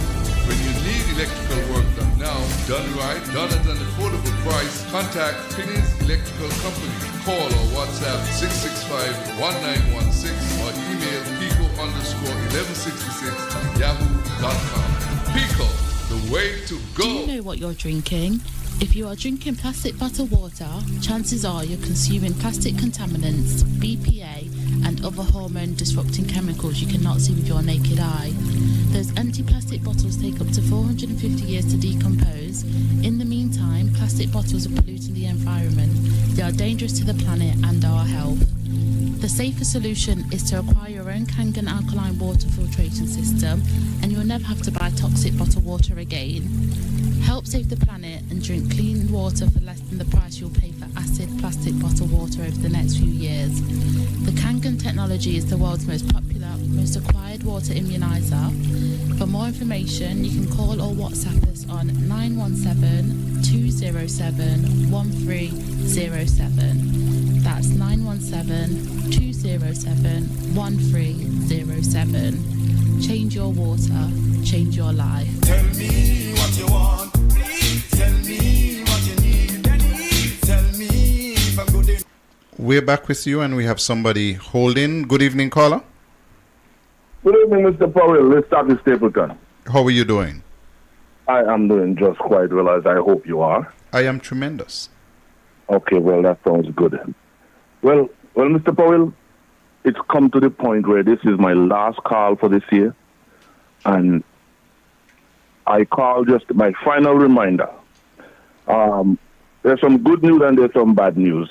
When you need electrical work done now, done right, done at an affordable price, contact Finney's Electrical Company. Call or WhatsApp 665-1916 or email pico_1166@yahoo.com. Pico, the way to go. Do you know what you're drinking? If you are drinking plastic bottled water, chances are you're consuming plastic contaminants, BPA, and other hormone-disrupting chemicals you cannot see with your naked eye. Those empty plastic bottles take up to 450 years to decompose. In the meantime, plastic bottles are polluting the environment. They are dangerous to the planet and our health. The safer solution is to acquire your own Kangen alkaline water filtration system, and you'll never have to buy toxic bottled water again. Help save the planet and drink clean water for less than the price you'll pay for acid plastic bottled water over the next few years. The Kangen technology is the world's most popular, most acquired water immunizer. For more information, you can call or WhatsApp us on 917-207-1307. That's 917-207-1307. Change your water, change your life. Tell me what you want, please. Tell me what you need, tell me if I'm good enough. We're back with you, and we have somebody holding. Good evening, caller. Good evening, Mr. Powell. Let's start with Stapleton. How are you doing? I am doing just quite well, as I hope you are. I am tremendous. Okay, well, that sounds good. Well, Mr. Powell, it's come to the point where this is my last call for this year, and I call just my final reminder. There's some good news and there's some bad news.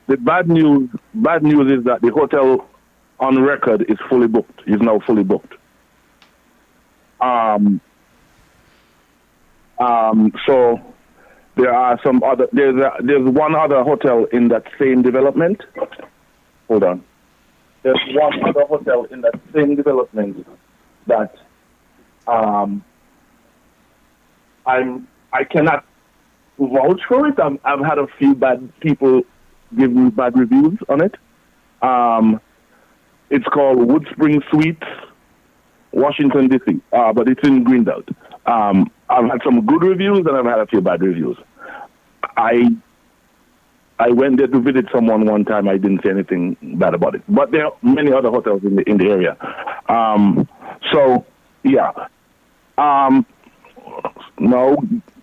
The bad news is that the hotel on record is fully booked. Is now fully booked. So there are some other. There's one other hotel in that same development. Hold on. There's one other hotel in that same development that I cannot vouch for it. I've had a few bad people give me bad reviews on it. It's called Woodspring Suites Washington, D.C., but it's in Greenbelt. I've had some good reviews and I've had a few bad reviews. I went there to visit someone one time. I didn't say anything bad about it. But there are many other hotels in the area. So, yeah. Now,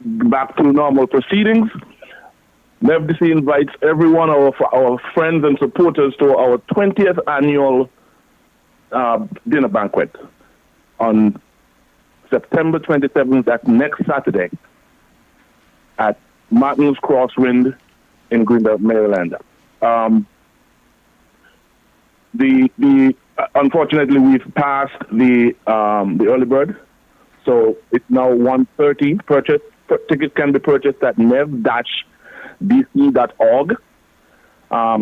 back to normal proceedings. NEVDC invites every one of our friends and supporters to our 20th annual dinner banquet on September 27th, that's next Saturday, at Martin's Crosswind in Greenbelt, Maryland. Unfortunately, we've passed the early bird, so it's now 1:30. Tickets can be purchased at nev-dc.org.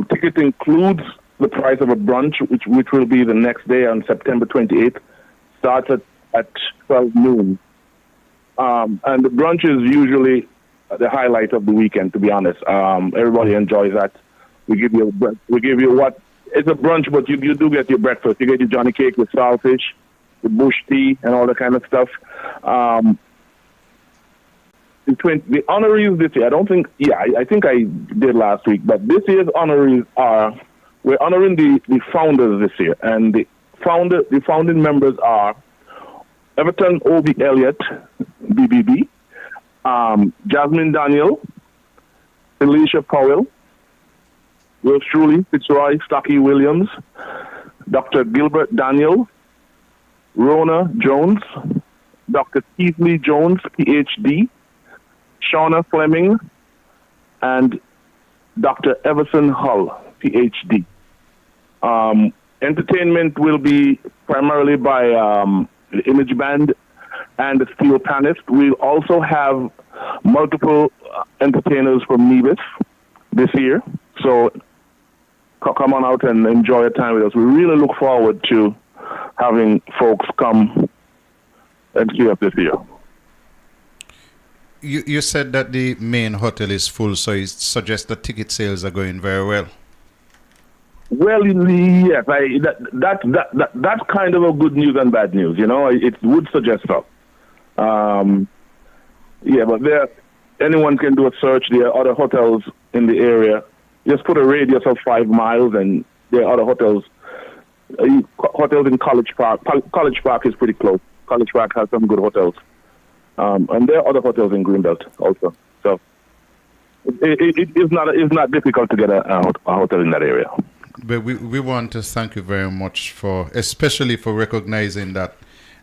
Ticket includes the price of a brunch, which will be the next day on September 28th. Starts at 12 noon. And the brunch is usually the highlight of the weekend, to be honest. Everybody enjoys that. We give you it's a brunch, but you do get your breakfast. You get your Johnny cake with saltfish, the bush tea, and all that kind of stuff. The honorees this year, I think I did last week, but this year's honorees we're honoring the founders this year, and the founding members are Everton O.B. Elliott, BBB, Jasmine Daniel, Alicia Powell, yours truly, Fitzroy Stocky Williams, Dr. Gilbert Daniel, Rona Jones, Dr. Keith Lee Jones, PhD, Shauna Fleming, and Dr. Everson Hull, PhD. Entertainment will be primarily by the Image Band and the Steel Panist. We'll also have multiple entertainers from Nevis this year. So come on out and enjoy a time with us. We really look forward to having folks come and see us this year. You said that the main hotel is full, so it suggests that ticket sales are going very well. Well, yes, that's kind of a good news and bad news. It would suggest so. Yeah, but anyone can do a search. There are other hotels in the area. Just put a radius of 5 miles, and there are other hotels. Hotels in College Park. College Park is pretty close. College Park has some good hotels. And there are other hotels in Greenbelt also. So it's not difficult to get a hotel in that area. But we want to thank you very much especially for recognizing that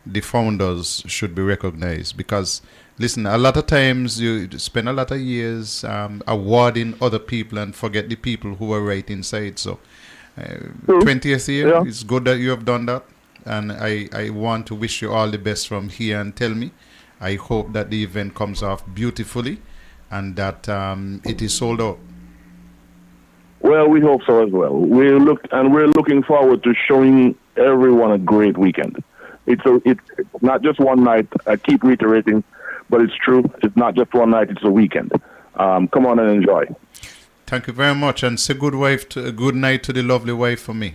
the founders should be recognized. Because, listen, a lot of times you spend a lot of years awarding other people and forget the people who are right inside. So 20th year, yeah. It's good that you have done that. And I want to wish you all the best from here and tell me. I hope that the event comes off beautifully and that it is sold out. Well, we hope so as well. We're looking forward to showing everyone a great weekend. It's not just one night. I keep reiterating, but it's true. It's not just one night. It's a weekend. Come on and enjoy. Thank you very much, and say good night to the lovely wife for me.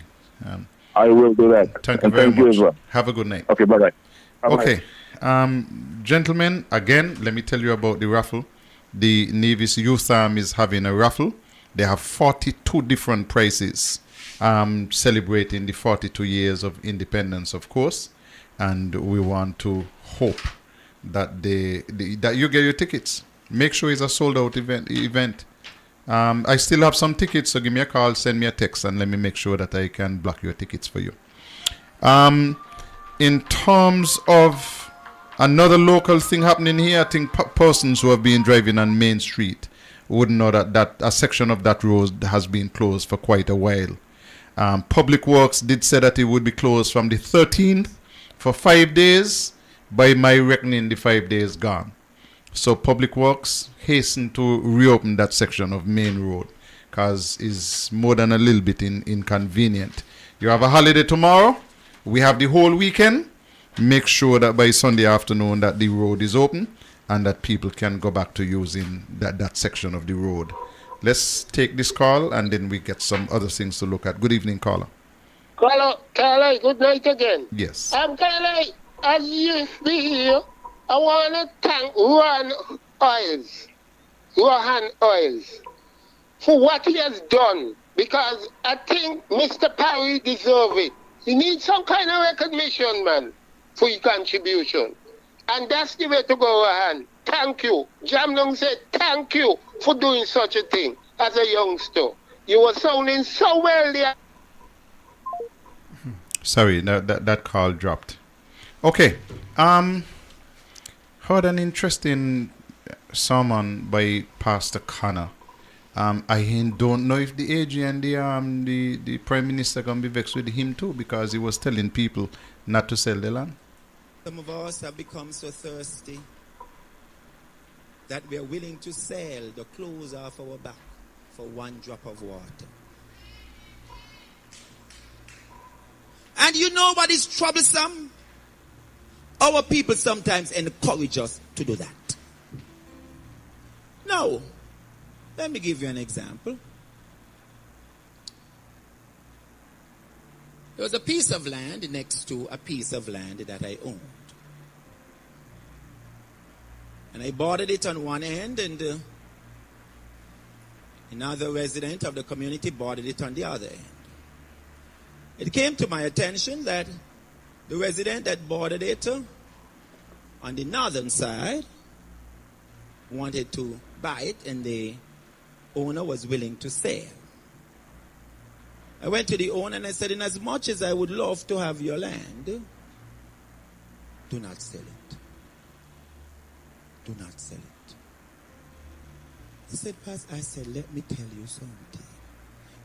I will do that. Thank you very much. You as well. Have a good night. Okay, bye-bye. Okay. Gentlemen, again, let me tell you about the raffle. The Nevis Youth Arm is having a raffle. They have 42 different prizes celebrating the 42 years of independence, of course. And we want to hope that that you get your tickets. Make sure it's a sold-out event. I still have some tickets, so give me a call, send me a text, and let me make sure that I can block your tickets for you. In terms of another local thing happening here, I think persons who have been driving on Main Street would know that a section of that road has been closed for quite a while. Public Works did say that it would be closed from the 13th for 5 days. By my reckoning, the 5 days gone. So Public Works hasten to reopen that section of Main Road because it's more than a little bit inconvenient. You have a holiday tomorrow. We have the whole weekend. Make sure that by Sunday afternoon that the road is open and that people can go back to using that section of the road. Let's take this call and then we get some other things to look at. Good evening, caller. Caller, good night again. Yes. Caller, as you feel, I want to thank Rohan Oils, for what he has done, because I think Mr. Parry deserves it. He needs some kind of recognition, man, for your contribution. And that's the way to go, Rohan. Thank you. Jamlong said thank you for doing such a thing as a youngster. You were sounding so well there. Sorry, that call dropped. Okay. Heard an interesting sermon by Pastor Connor. I don't know if the AG and the Prime Minister gonna be vexed with him too, because he was telling people not to sell the land. Some of us have become so thirsty that we are willing to sell the clothes off our back for one drop of water. And you know what is troublesome? Our people sometimes encourage us to do that. Now, let me give you an example. There was a piece of land next to a piece of land that I owned. And I bought it on one end, and another resident of the community bought it on the other end. It came to my attention that the resident that bought it on the northern side wanted to buy it, and the owner was willing to sell. I went to the owner and I said, in as much as I would love to have your land, do not sell it. Do not sell it. He said, Pastor, I said, let me tell you something.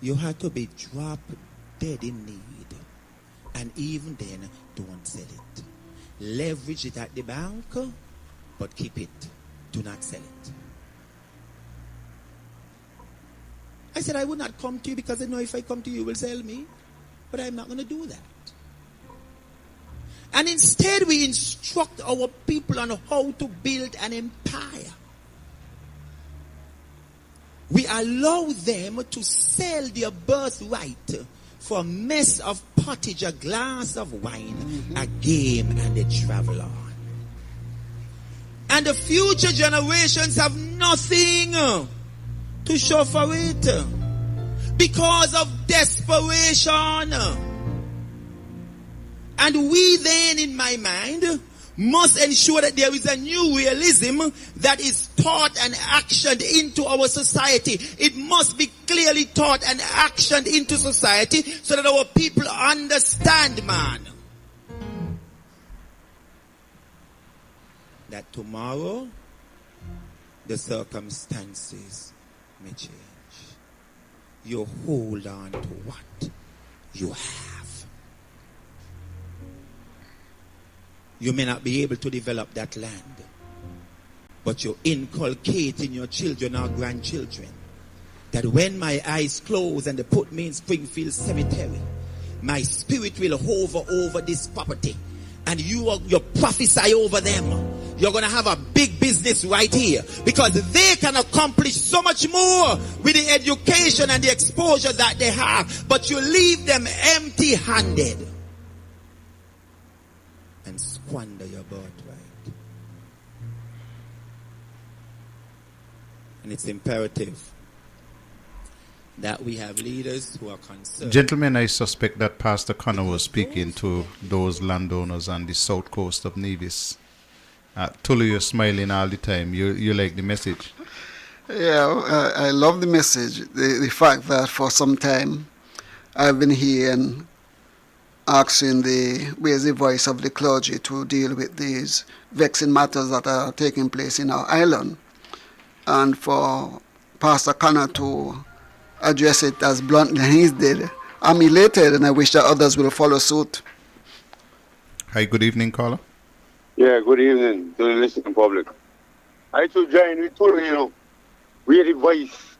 You have to be drop dead in need. And even then, don't sell it. Leverage it at the bank, but keep it. Do not sell it. I said, I would not come to you because I know if I come to you, you will sell me. But I'm not going to do that. And instead, we instruct our people on how to build an empire. We allow them to sell their birthright for a mess of pottage, a glass of wine, a game, and they travel on. And the future generations have nothing to show for it because of desperation. And we then, in my mind, must ensure that there is a new realism that is taught and actioned into our society. It must be clearly taught and actioned into society so that our people understand, man, that tomorrow the circumstances may change. You hold on to what you have. You may not be able to develop that land, but you inculcate in your children or grandchildren that when my eyes close and they put me in Springfield Cemetery, my spirit will hover over this property, and you prophesy over them. You're going to have a big business right here because they can accomplish so much more with the education and the exposure that they have, but you leave them empty-handed and squander your birthright. And it's imperative that we have leaders who are concerned. Gentlemen, I suspect that Pastor Connor was speaking to those landowners on the south coast of Nevis. Tulu, you're smiling all the time. You like the message? Yeah, I love the message. The fact that for some time I've been here and asking where's the voice of the clergy to deal with these vexing matters that are taking place in our island. And for Pastor Connor to address it as bluntly as he did, I'm elated, and I wish that others will follow suit. Hi, good evening, caller. Yeah, good evening to the listening public. I too join with Tulu, where the voice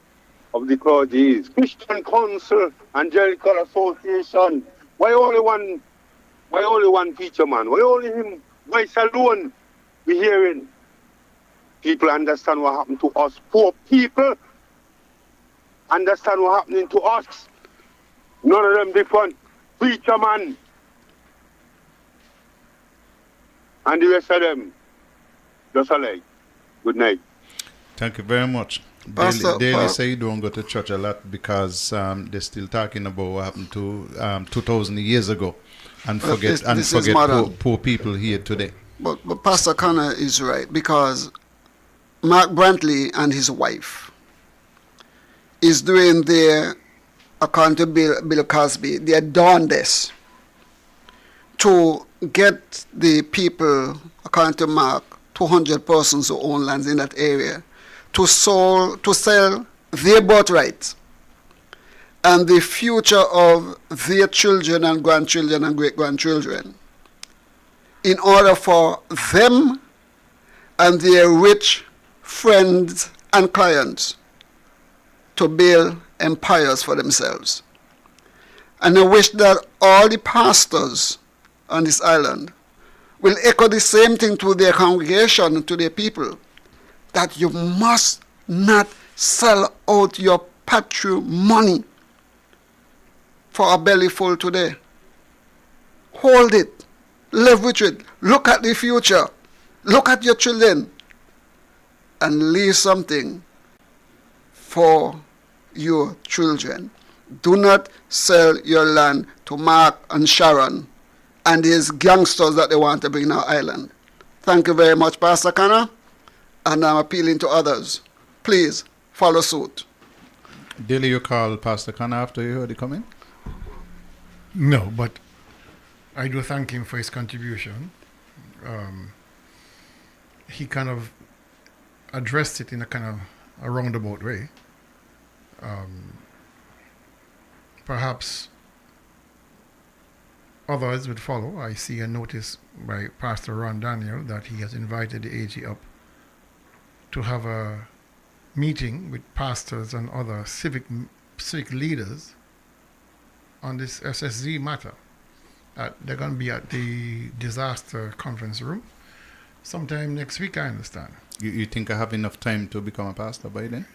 of the clergy is. Christian Council, Angelical Association. Why only one preacher, man? Why only him voice alone we hearing? People understand what happened to us. Poor people understand what happening to us. None of them different. Preacher, man. And the rest of them, just alike. Good night. Thank you very much. Daily say you don't go to church a lot because they're still talking about what happened to 2,000 years ago, and forget poor people here today. But Pastor Connor is right, because Mark Brantley and his wife is doing their, according to Bill Cosby, their darndest to get the people, according to Mark, 200 persons who own lands in that area, to sell their birthright and the future of their children and grandchildren and great-grandchildren in order for them and their rich friends and clients to build empires for themselves. And I wish that all the pastors on this island will echo the same thing to their congregation and to their people, that you must not sell out your patrimony for a belly full today. Hold it, leverage it, look at the future, look at your children, and leave something for your children. Do not sell your land to Mark and Sharon and these gangsters that they want to bring in our island. Thank you very much, Pastor Connor, and I'm appealing to others. Please follow suit. Did you call Pastor Connor after you heard it coming? No, but I do thank him for his contribution. He kind of addressed it in a kind of a roundabout way. Perhaps others would follow. I see a notice by Pastor Ron Daniel that he has invited the AG up to have a meeting with pastors and other civic leaders on this SSZ matter. They're going to be at the disaster conference room sometime next week, I understand. You think I have enough time to become a pastor by then?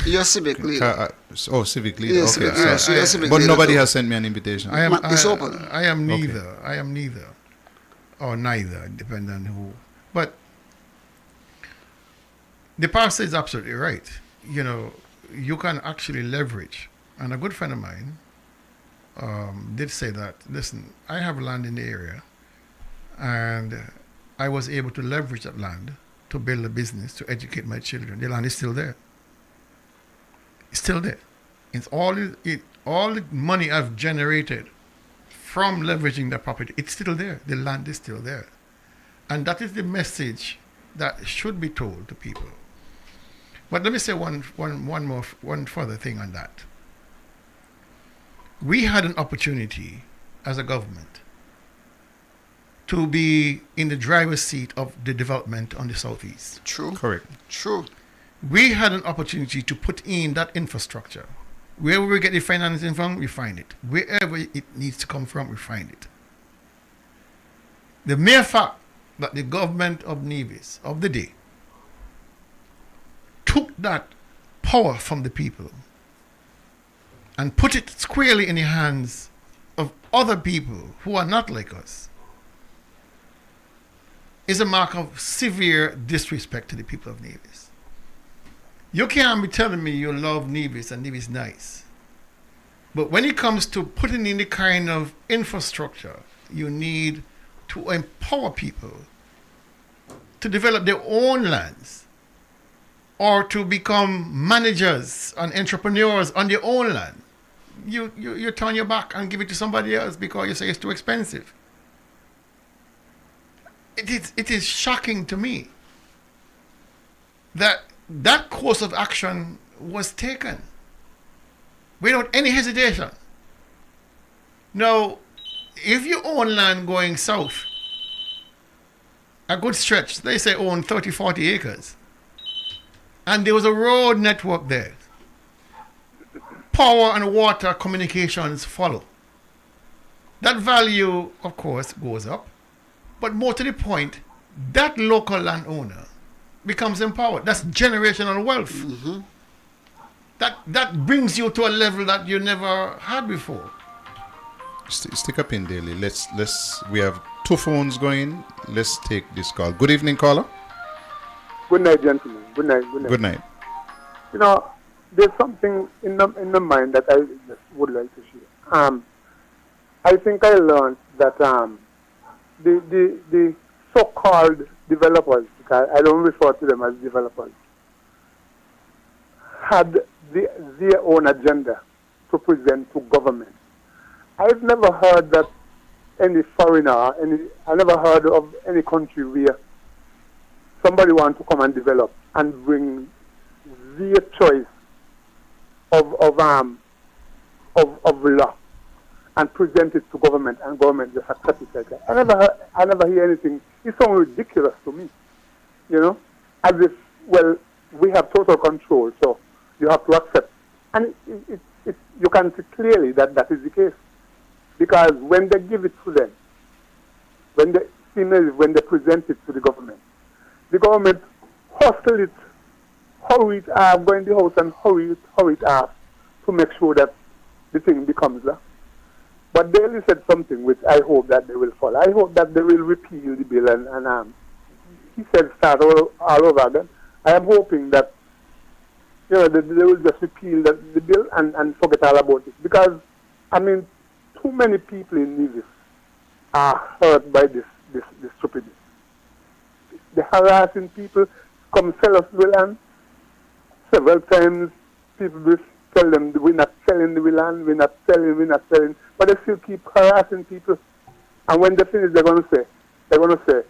You're civic leader. Civic leader. Yes, okay. civic But leader nobody too. has sent me an invitation. It's open. I am neither. Okay. I am neither. Or neither, depending on who. But the pastor is absolutely right. You know, you can actually leverage. And a good friend of mine did say that, listen, I have land in the area, and I was able to leverage that land to build a business, to educate my children. The land is still there. It's still there. It's all the money I've generated from leveraging the property, it's still there. The land is still there. And that is the message that should be told to people. But let me say one further thing on that. We had an opportunity as a government to be in the driver's seat of the development on the southeast. True. Correct. True. We had an opportunity to put in that infrastructure. Wherever we get the financing from, we find it. Wherever it needs to come from, we find it. The mere fact that the government of Nevis, of the day, took that power from the people and put it squarely in the hands of other people who are not like us is a mark of severe disrespect to the people of Nevis. You can't be telling me you love Nevis and Nevis nice. But when it comes to putting in the kind of infrastructure you need to empower people to develop their own lands or to become managers and entrepreneurs on their own land, you turn your back and give it to somebody else because you say it's too expensive. It is shocking to me that that course of action was taken without any hesitation. Now, if you own land going south, a good stretch, they say own 30, 40 acres, and there was a road network there, power and water communications follow. That value, of course, goes up, but more to the point, that local landowner becomes empowered. That's generational wealth. Mm-hmm. That brings you to a level that you never had before. Stick up in daily. We have 2 phones going. Let's take this call. Good evening, caller. Good night, gentlemen. Good night. Good night. You know, there's something in the mind that I just would like to share. I think I learned that the so-called developers, because I don't refer to them as developers, had their own agenda to present to government. I've never heard that any foreigner, I never heard of any country where somebody wants to come and develop and bring their choice of law and present it to government, and government just accept it like that. I never hear anything. It sounds ridiculous to me, you know, as if, well, we have total control, so you have to accept. And you can see clearly that that is the case, because when they give it to them, when they present it to the government hustle it, hurry it up, go in the house and hurry it up to make sure that the thing becomes law. But they only said something which I hope that they will follow. I hope that they will repeal the bill and he said start all over again. I am hoping that, you know, they will just repeal the bill and forget all about it. Because, I mean, too many people in Nevis are hurt by this stupidity. They're harassing people, come sell us the land. Several times people will tell them we're not selling the land, we're not selling, but they still keep harassing people. And when they finish, they're going to say,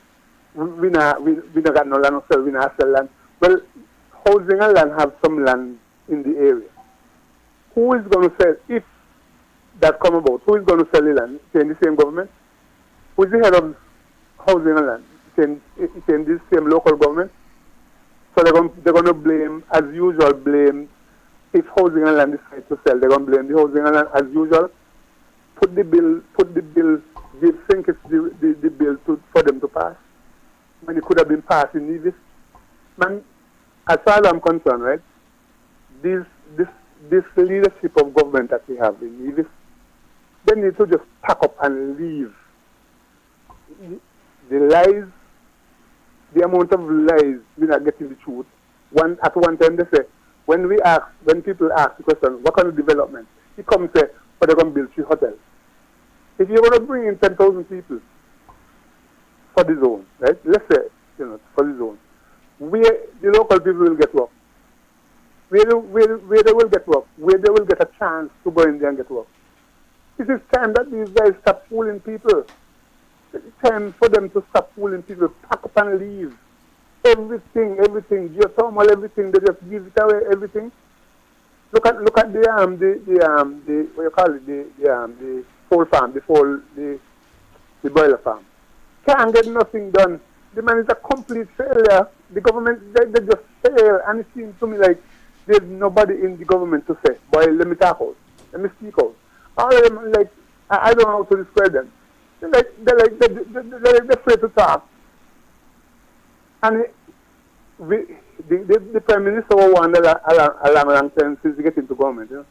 we not got no land to sell, we not sell land. Well, housing and land have some land in the area. Who is going to sell, if that come about, who is going to sell the land? It's in the same government? Who is the head of housing and land? It's in this same local government? So they're going to blame, as usual, if housing and land decide to sell, they're going to blame the housing and land as usual. Put the bill, think it's the bill for them to pass. When it could have been passed in Nevis. Man, as far as I'm concerned, right, this leadership of government that we have in Nevis, they need to just pack up and leave. The lies, the amount of lies, we're not getting the truth. At one time they say, when people ask the question, what kind of development? He comes and say, but they're going to build 3 hotels. If you're going to bring in 10,000 people for the zone, right? Let's say, you know, for the zone, where the local people will get work, where they will get work, where they will get a chance to go in there and get work. It is time that these guys stop fooling people. It's time for them to stop fooling people, pack up and leave. Everything, geothermal, everything, they just give it away, everything. Look at the what you call it, the pole farm, the boiler farm. Can't get nothing done. The man is a complete failure. The government, they just fail, and it seems to me like there's nobody in the government to say, boy, let me talk out, let me speak out. All of them, like, I don't know how to describe them. They're afraid to talk. And the Prime Minister was one a long time since he got into government. You know?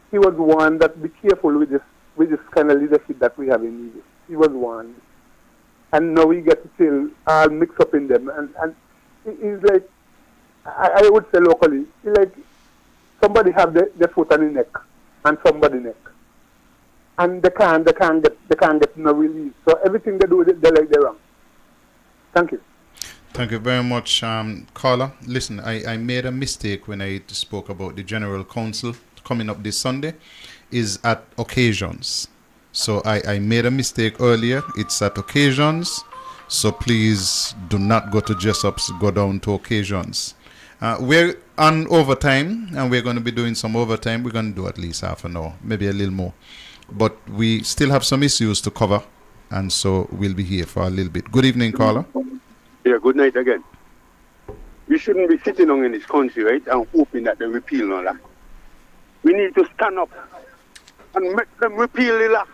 He was one that be careful with this kind of leadership that we have in Egypt. He was one. And now we get to still all mixed up in them. And it's like, I would say locally, it's like somebody have their foot on the neck and somebody neck. And they can't get no relief. So everything they do, they're like they're wrong. Thank you. Thank you very much, caller. Listen, I made a mistake when I spoke about the General Council coming up this Sunday. Is at occasions. So I made a mistake earlier. It's at occasions. So please do not go to Jessup's, go down to occasions. We're on overtime, and we're going to be doing some overtime. We're going to do at least half an hour, maybe a little more. But we still have some issues to cover, and so we'll be here for a little bit. Good evening, caller. Yeah, good night again. We shouldn't be sitting on in this country, right, and hoping that they repeal all that. We need to stand up and make them repeal the law.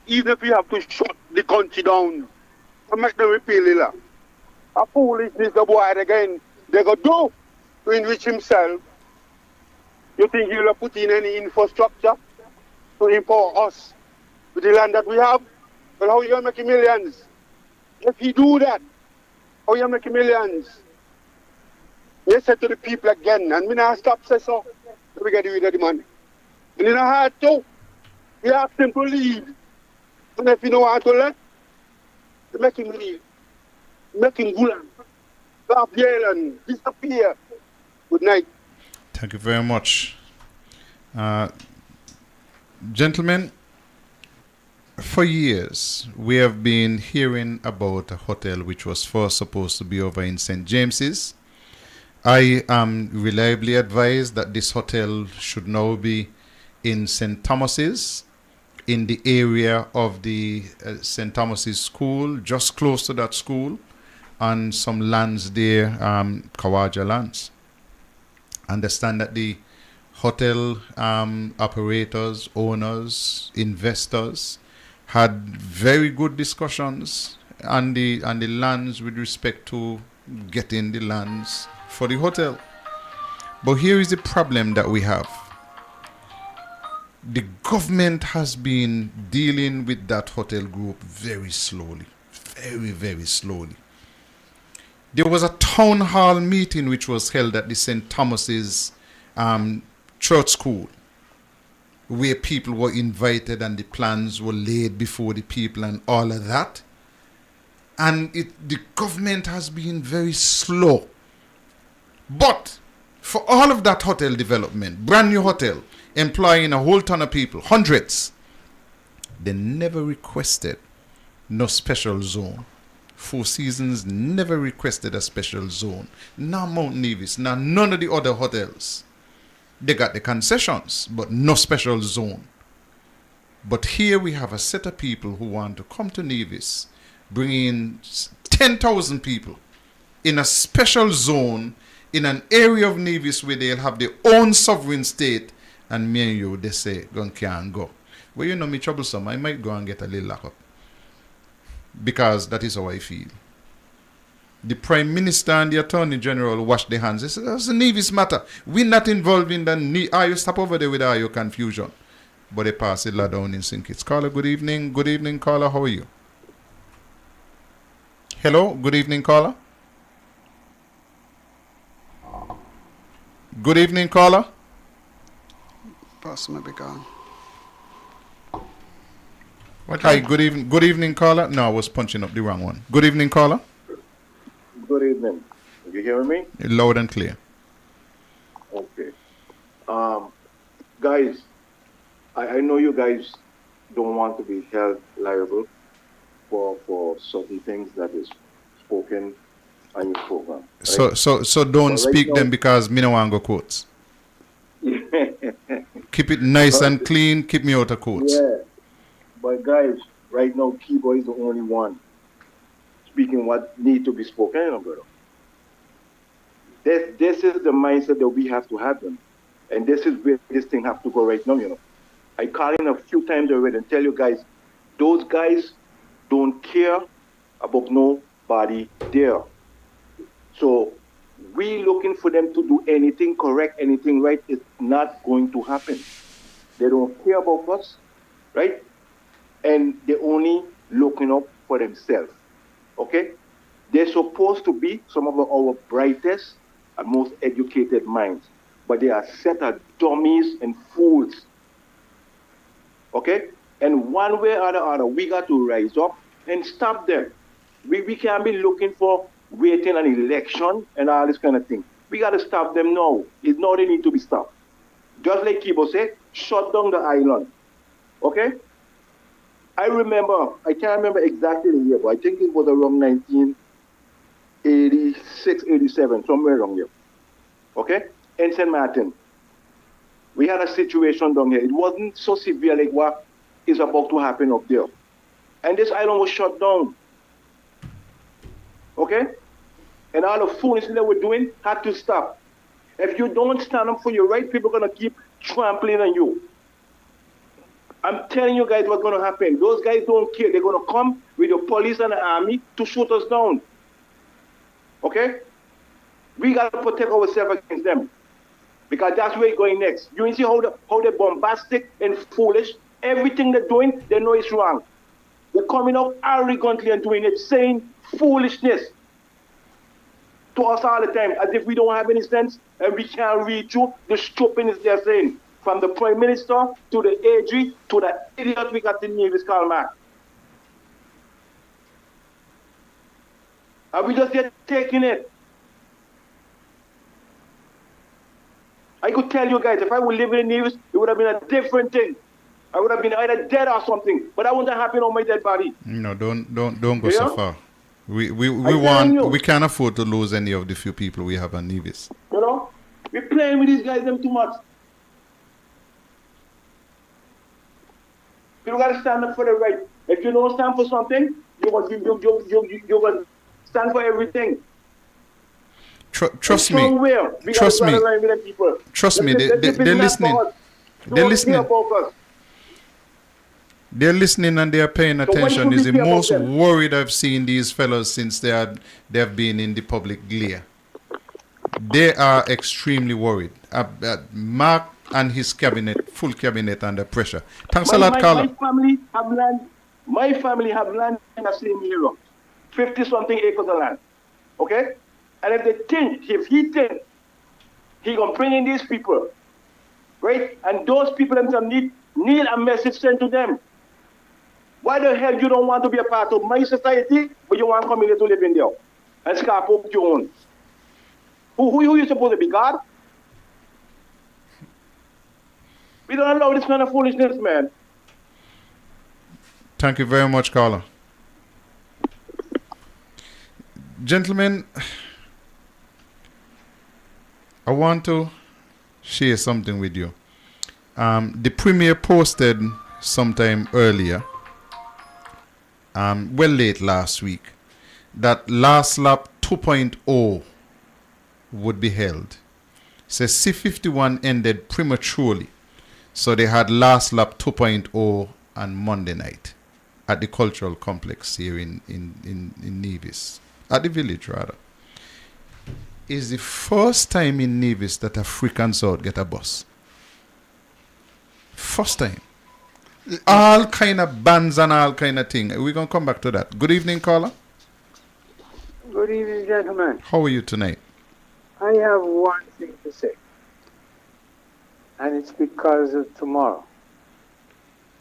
Even if we have to shut the country down and make them repeal the law. A foolishness the boy again, they go do to enrich himself. You think he'll put in any infrastructure to empower us with the land that we have? Well, how you make millions? If he do that, how you make millions? They said to the people again, and me not stop say so. We get rid of the money. And in a hard too, we ask them to leave. And if you don't want to let, they make him leave. Make him go on. Stop yelling, disappear. Good night. Thank you very much. Gentlemen, for years, we have been hearing about a hotel which was first supposed to be over in St. James's. I am reliably advised that this hotel should now be in St. Thomas's, in the area of the St. Thomas's school, just close to that school, and some lands there, Kawaja lands. Understand that the hotel operators, owners, investors had very good discussions on the lands with respect to getting the lands for the hotel. But here is the problem that we have. The government has been dealing with that hotel group very slowly, very, very slowly. There was a town hall meeting which was held at the St. Thomas's church school, where people were invited and the plans were laid before the people and all of that. And the government has been very slow. But for all of that hotel development, brand new hotel, employing a whole ton of people, hundreds, they never requested no special zone. Four Seasons never requested a special zone. Now Mount Nevis, now none of the other hotels. They got the concessions, but no special zone. But here we have a set of people who want to come to Nevis, bring in 10,000 people in a special zone in an area of Nevis where they'll have their own sovereign state, and me and you, they say, can't go. Well, you know me troublesome, I might go and get a little lock up. Because that is how I feel. The Prime Minister and the Attorney General wash their hands. They say, that's a Nevis matter. We're not involved in the you stop over there with all your confusion. But they pass it down in St. Kitts. Caller, good evening. Good evening, caller. How are you? Hello, good evening, caller. Good evening, caller. Person may be gone. Hi, good evening. Good evening, caller. No, I was punching up the wrong one. Good evening, caller. Good evening. You hearing me? Loud and clear. Okay. Guys, I know you guys don't want to be held liable for certain things that is spoken on your program. Right? So don't but speak right them because me no want go quotes. Keep it nice and clean. Keep me out of quotes. Yeah. But guys, right now, Kibo is the only one speaking what need to be spoken, you know, brother. This is the mindset that we have to have them. And this is where this thing have to go right now, you know. I call in a few times already and tell you guys, those guys don't care about nobody there. So we looking for them to do anything correct, anything right. It's not going to happen. They don't care about us, right? And they're only looking up for themselves, okay? They're supposed to be some of our brightest and most educated minds, but they are a set of dummies and fools, okay? And one way or the other, we got to rise up and stop them. We can't be looking for waiting an election and all this kind of thing. We got to stop them now. It's now they need to be stopped. Just like Kibo said, shut down the island, okay? I remember, I can't remember exactly the year, but I think it was around 1986, 87, somewhere around here. Okay? In St. Martin. We had a situation down here. It wasn't so severe like what is about to happen up there. And this island was shut down. Okay? And all the foolishness that we're doing had to stop. If you don't stand up for your right, people are going to keep trampling on you. I'm telling you guys what's going to happen. Those guys don't care. They're going to come with the police and the army to shoot us down. Okay? We got to protect ourselves against them. Because that's where it's going next. You see how they're bombastic and foolish? Everything they're doing, they know it's wrong. They're coming out arrogantly and doing it, saying foolishness to us all the time, as if we don't have any sense and we can't read through the stupidness they're saying. From the Prime Minister to the AG to the idiot we got in Nevis Karl Marx. And we just get taking it. I could tell you guys, if I would live in Nevis, it would have been a different thing. I would have been either dead or something, but that wouldn't happen on my dead body. No, don't go Yeah? so far. We telling you. we can't afford to lose any of the few people we have on Nevis. You know, we're playing with these guys them too much. You gotta stand up for the right. If you don't stand for something, you will stand for everything. Trust me. We Trust gotta me. line with them people. Trust me. They're They're listening. They're listening. They're listening and they are paying So what attention. should Is we the say about most them? worried I've seen these fellows since they have been in the public glare. They are extremely worried. Mark and his cabinet, full cabinet, under pressure. Thanks a lot, Carla. My family have land in the same area, 50-something acres of land. Okay, and if he think he gonna bring in these people, right? And those people themselves need a message sent to them. Why the hell you don't want to be a part of my society, but you want to come in here to live in there and scarp up your own? Who you supposed to be, God? We don't allow this kind of foolishness, man. Thank you very much, Carla. Gentlemen, I want to share something with you. The Premier posted sometime earlier, late last week, that Last Lap 2.0 would be held. Says C51 ended prematurely, so they had Last Lap 2.0 on Monday night at the cultural complex here in Nevis, at the village rather. It's the first time in Nevis that a freak and South get a bus. First time. All kind of bands and all kind of thing. We're going to come back to that. Good evening, caller. Good evening, gentlemen. How are you tonight? I have one thing to say, and it's because of tomorrow.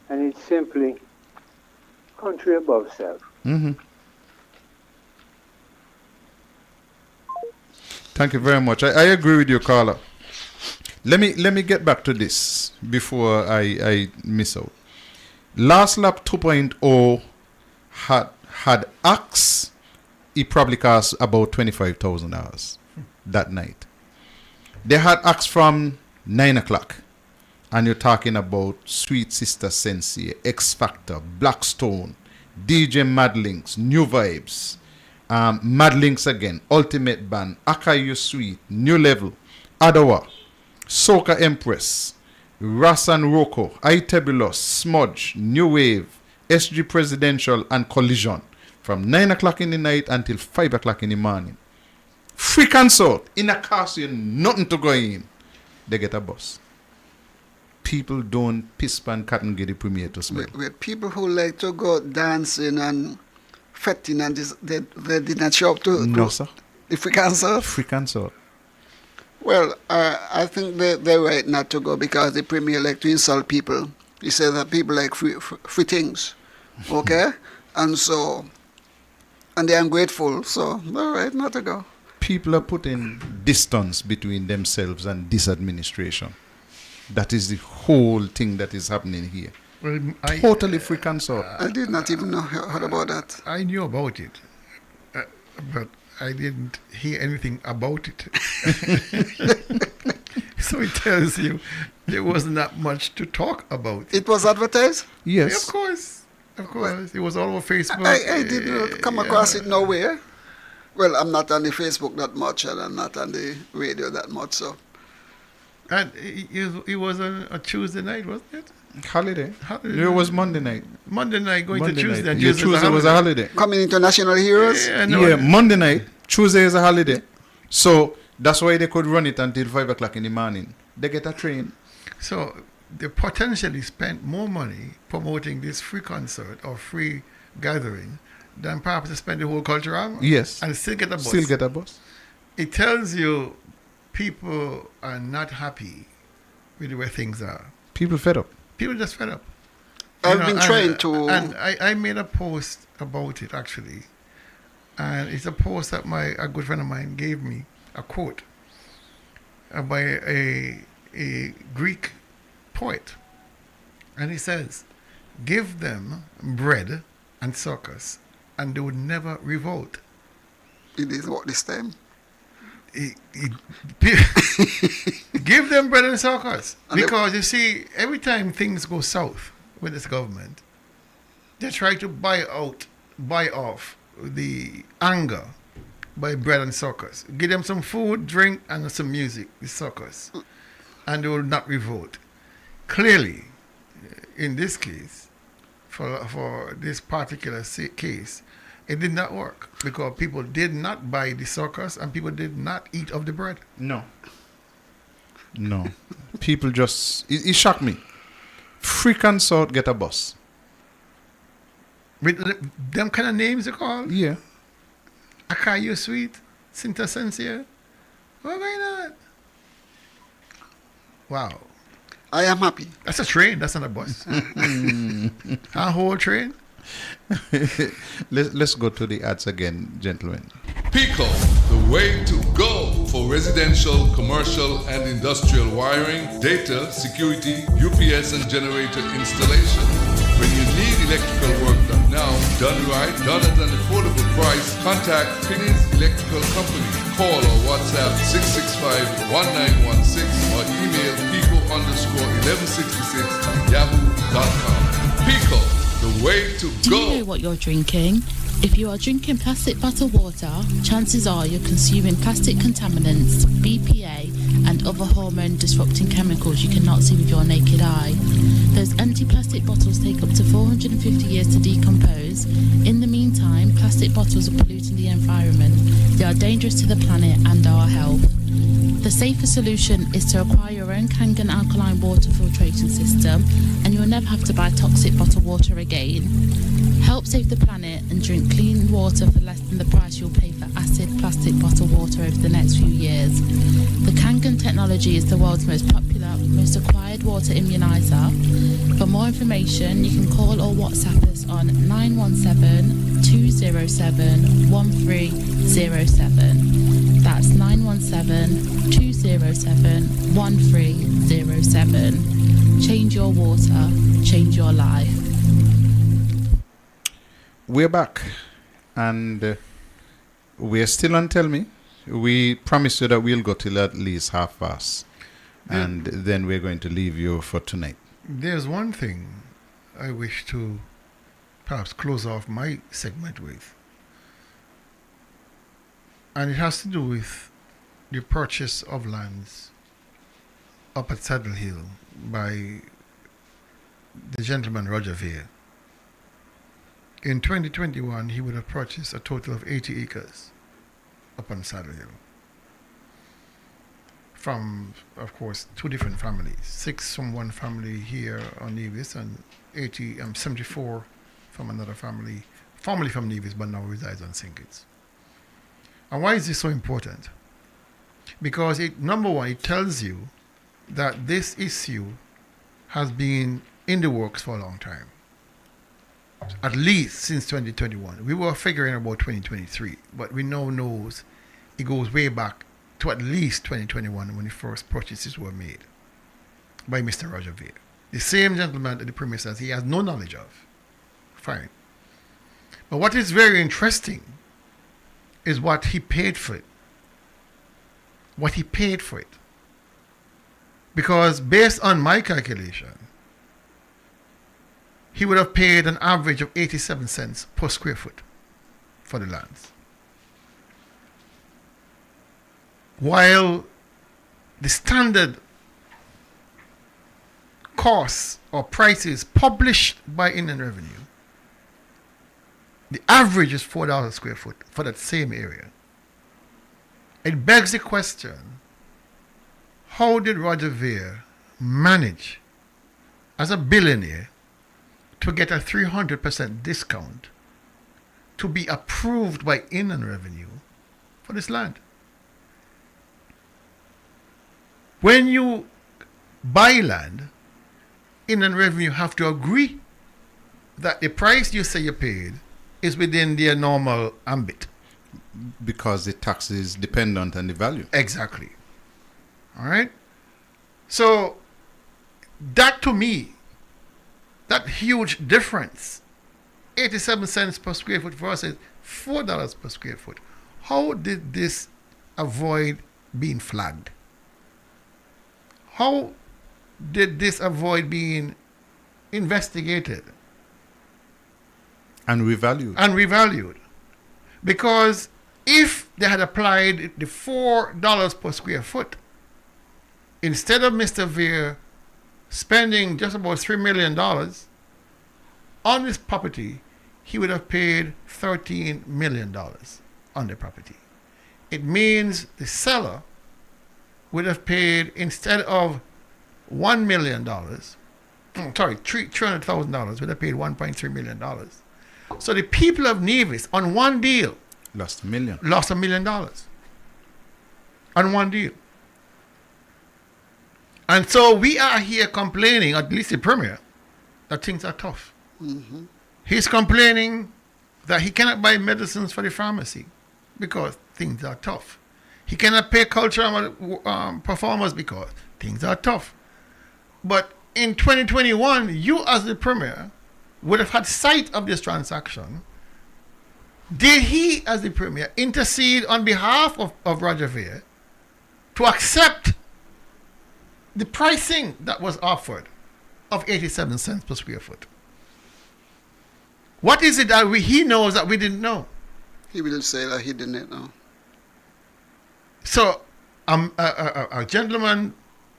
And it's simply country above self. Mm-hmm. Thank you very much. I agree with you, caller. Let me get back to this before I miss out. Last Lap 2.0 had acts. It probably cost about $25,000 that night. They had acts from 9 o'clock. And you're talking about Sweet Sister Sensei, X Factor, Blackstone, DJ Madlinks, New Vibes, Madlinks again, Ultimate Band, Akayu Sweet, New Level, Adawa, Soca Empress, Ras and Rocco, Itebulos, Smudge, New Wave, SG Presidential, and Collision from 9 o'clock in the night until 5 o'clock in the morning. Free consult in a car, so nothing to go in. They get a bus. People don't piss pan cotton get the Premier to smell. With people who like to go dancing and fetting and they did not show up to No, sir. the free consult. Free consult. Well, I think they're right not to go because the Premier like to insult people. He said that people like free things, okay? And they're ungrateful, so they're right not to go. People are putting distance between themselves and this administration. That is the whole thing that is happening here. Well, Totally free consult. I did not even know heard about that. I knew about it, but I didn't hear anything about it. So it tells you there wasn't that much to talk about. It was advertised? Yes. Of course. It was all over Facebook. I did not come across it nowhere. Well, I'm not on the Facebook that much, and I'm not on the radio that much, so. And it was a Tuesday night, wasn't it? Holiday. It was Monday night. Monday night going Monday to Tuesday. night. And Yeah, Tuesday was a holiday. Coming International Heroes? Yeah, Monday night. Tuesday is a holiday. So that's why they could run it until 5 o'clock in the morning. They get a train. So they potentially spent more money promoting this free concert or free gathering than perhaps to spend the whole culture on. Yes. And still get a bus. Still get a bus. It tells you people are not happy with the way things are. People fed up. People just fed up. I've been trying to... And I made a post about it, actually. And it's a post that a good friend of mine gave me, a quote by a Greek poet. And he says, give them bread and circus, and they would never revolt. It is what this time? Give them bread and circus. Because you see, every time things go south with this government, they try to buy off the anger by bread and circus. Give them some food, drink, and some music, the circus. And they will not revolt. Clearly, in this case, for this particular case, it did not work because people did not buy the circus and people did not eat of the bread. No. People just... It shocked me. Freaking South get a bus. With them kind of names you call? Yeah. Akayo Sweet, Sinta Sensia. What going on? Wow. I am happy. That's a train, that's not a bus. A whole train? Let's go to the ads again, gentlemen. Pico, the way to go for residential, commercial, and industrial wiring, data, security, UPS and generator installation. When you need electrical work done now, done right, done at an affordable price, contact Finney's Electrical Company. Call or WhatsApp 665-1916 or email pico_1166@yahoo.com. Pico, the way to Do go. you know what you're drinking? If you are drinking plastic bottled water, chances are you're consuming plastic contaminants, BPA, and other hormone-disrupting chemicals you cannot see with your naked eye. Those empty plastic bottles take up to 450 years to decompose. In the meantime, plastic bottles are polluting the environment. They are dangerous to the planet and our health. The safer solution is to acquire your own Kangen alkaline water filtration system, and you'll never have to buy toxic bottled water again. Help save the planet and drink clean water for less than the price you'll pay for acid plastic bottled water over the next few years. The Kangen technology is the world's most popular, most acquired water immunizer. For more information, you can call or WhatsApp us on 917-207-1307. That's 917-207-1307. Change your water, change your life. We're back, and we're still on Tell Me. We promised you that we'll go till at least 5:30, and then we're going to leave you for tonight. There's one thing I wish to perhaps close off my segment with, and it has to do with the purchase of lands up at Saddle Hill by the gentleman Roger Veer. In 2021, he would have purchased a total of 80 acres up on Saddle Hill from, of course, two different families. 6 from one family here on Nevis and 74 from another family, formerly from Nevis, but now resides on St. Kitts. And why is this so important? Because number one, it tells you that this issue has been in the works for a long time. At least since 2021. We were figuring about 2023, but we now knows it goes way back to at least 2021 when the first purchases were made by Mr. Roger Veer. The same gentleman at the premises he has no knowledge of. Fine. But what is very interesting is what he paid for it. What he paid for it. Because based on my calculation, he would have paid an average of 87 cents per square foot for the lands. While the standard costs or prices published by Inland Revenue, the average is $4 a square foot for that same area. It begs the question, how did Roger Veer manage as a billionaire to get a 300% discount to be approved by Inland Revenue for this land. When you buy land, Inland Revenue have to agree that the price you say you paid is within their normal ambit. Because the tax is dependent on the value. Exactly. All right? So, that to me, that huge difference, 87 cents per square foot versus $4 per square foot. How did this avoid being flagged? How did this avoid being investigated? And revalued. Because if they had applied the $4 per square foot, instead of Mr. Veer spending just about $3 million on this property, he would have paid $13 million on the property. It means the seller would have paid, instead of $1 million, $300,000, would have paid $1.3 million. So the people of Nevis, on one deal, lost $1 million. Lost $1 million on one deal. And so we are here complaining, at least the Premier, that things are tough. Mm-hmm. He's complaining that he cannot buy medicines for the pharmacy because things are tough. He cannot pay cultural performers because things are tough. But in 2021, you as the Premier would have had sight of this transaction. Did he, as the Premier, intercede on behalf of Roger Veer to accept the pricing that was offered of 87 cents per square foot? What is it that he knows that we didn't know? He will say that he didn't know. So a gentleman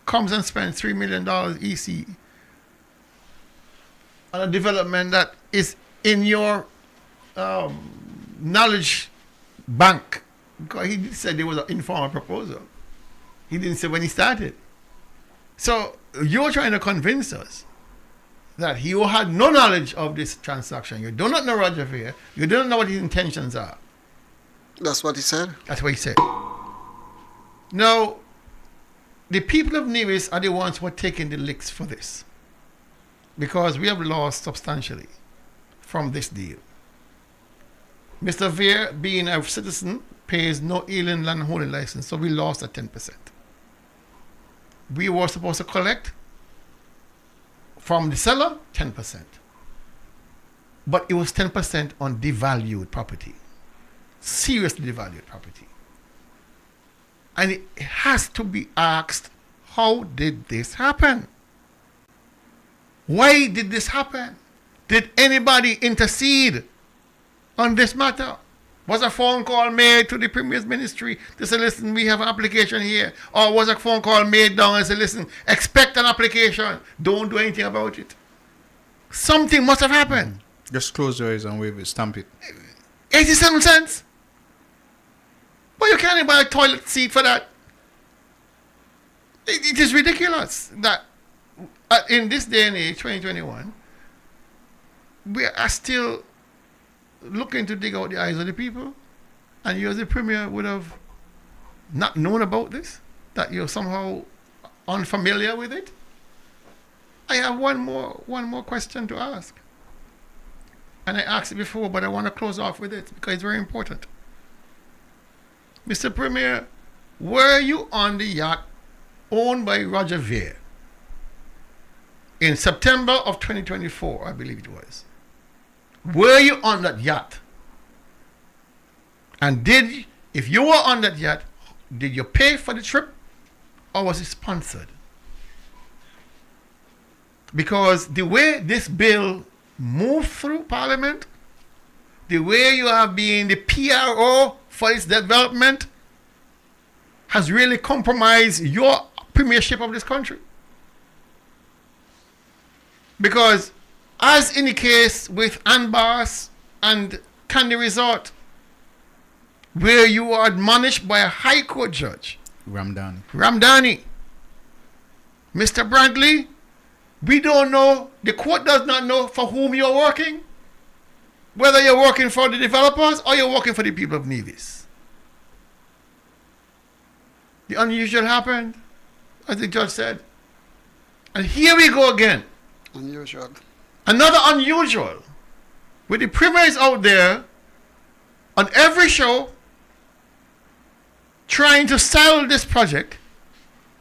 comes and spends $3 million EC on a development that is in your knowledge bank. Because he said there was an informal proposal. He didn't say when he started. So you're trying to convince us that you had no knowledge of this transaction. You do not know Roger Veer. You do not know what his intentions are. That's what he said? That's what he said. Now, the people of Nevis are the ones who are taking the licks for this. Because we have lost substantially from this deal. Mr. Veer, being a citizen, pays no alien land holding license, so we lost at 10%. We were supposed to collect from the seller 10%. But it was 10% on devalued property. Seriously devalued property. And it has to be asked, how did this happen? Why did this happen? Did anybody intercede on this matter? Was a phone call made to the Premier's ministry to say, listen, we have an application here? Or was a phone call made down and say, listen, expect an application. Don't do anything about it. Something must have happened. Just close your eyes and wave it, stamp it. 87 cents? But you can't even buy a toilet seat for that. It is ridiculous that in this day and age, 2021, we are still looking to dig out the eyes of the people, and you as the Premier would have not known about this, that you're somehow unfamiliar with it. I have one more question to ask, and I asked it before, but I want to close off with it because it's very important. Mr. Premier, were you on the yacht owned by Roger Veer in September of 2024, I believe it was? Were you on that yacht? And if you were on that yacht, did you pay for the trip or was it sponsored? Because the way this bill moved through Parliament, the way you have been the PRO for its development has really compromised your premiership of this country. Because as in the case with Anbars and Candy Resort, where you were admonished by a High Court judge, Ramdani, Mr. Bradley, we don't know, the court does not know for whom you're working. Whether you're working for the developers or you're working for the people of Nevis. The unusual happened, as the judge said. And here we go again. Unusual. Another unusual. With the premiers out there on every show trying to sell this project,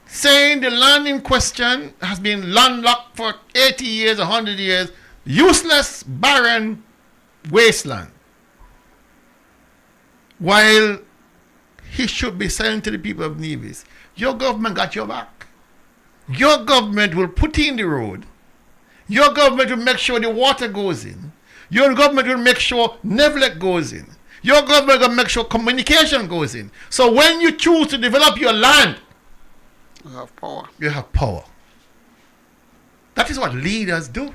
saying the land in question has been landlocked for 80 years, 100 years, useless, barren wasteland. While he should be saying to the people of Nevis, your government got your back. Your government will put in the road. Your government will make sure the water goes in. Your government will make sure neglect goes in. Your government will make sure communication goes in. So when you choose to develop your land, you have power. You have power. That is what leaders do.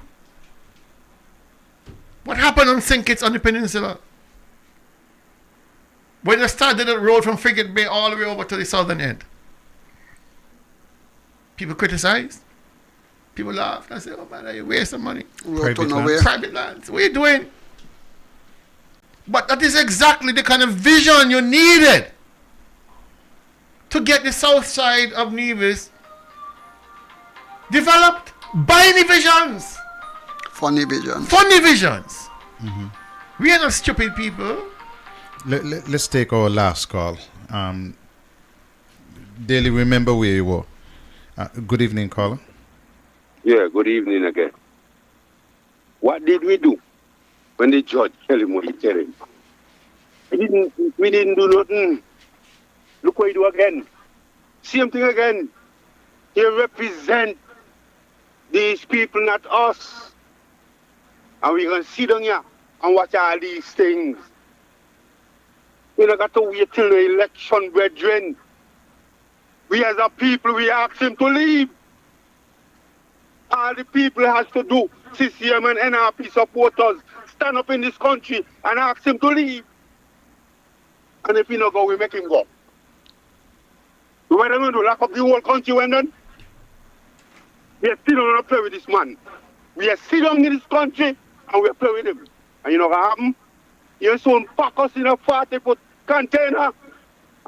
What happened on St. Kitts on the peninsula? When they started the road from Frigate Bay all the way over to the southern end. People criticized. People laughed and said, oh man, you're wasting money. Private lands. What are you doing? But that is exactly the kind of vision you needed to get the south side of Nevis developed. By the visions. Funny visions. Funny visions. We are not stupid people. Let's take our last call. Daily, remember where you were. Good evening, caller. Yeah, good evening again. What did we do when the judge tell him what he tell him? We didn't do nothing. Look what he do again. Same thing again. He represent these people, not us. And we're going to sit down here and watch all these things. We don't got to wait till the election, brethren. We as a people, we ask him to leave. All the people has to do, CCM and NRP supporters, stand up in this country and ask him to leave. And if he not go, we make him go. What are they going to do? Lock up the whole country when done? We are still going to play with this man. We are still down in this country and we are playing with him. And you know what happened? He soon pack us in a 40-foot container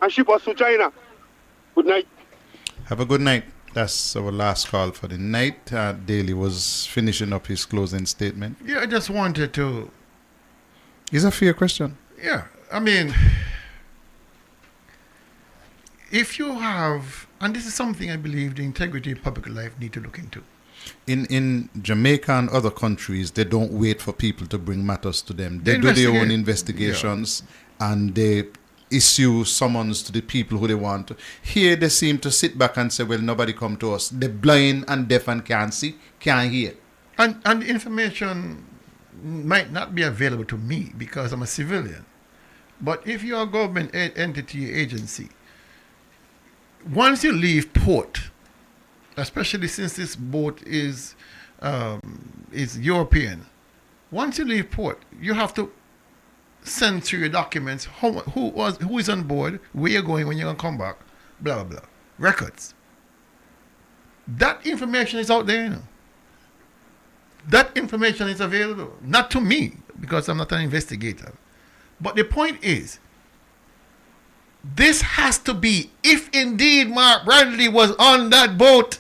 and ship us to China. Good night. Have a good night. That's our last call for the night. Daly was finishing up his closing statement. Yeah, I just wanted to... It's a fair question. Yeah, I mean, if you have, and this is something I believe the integrity of public life need to look into. In Jamaica and other countries, they don't wait for people to bring matters to them. They do their own investigations and they issue summons to the people who they want to. Here they seem to sit back and say, well, nobody come to us. They're blind and deaf and can't see, can't hear. And the information might not be available to me because I'm a civilian. But if you're a government entity, agency, once you leave port, especially since this boat is European, once you leave port, you have to send through your documents who is on board, where you're going, when you're going to come back, blah, blah, blah. Records. That information is out there, you know. That information is available. Not to me, because I'm not an investigator. But the point is, this has to be, if indeed Mark Bradley was on that boat,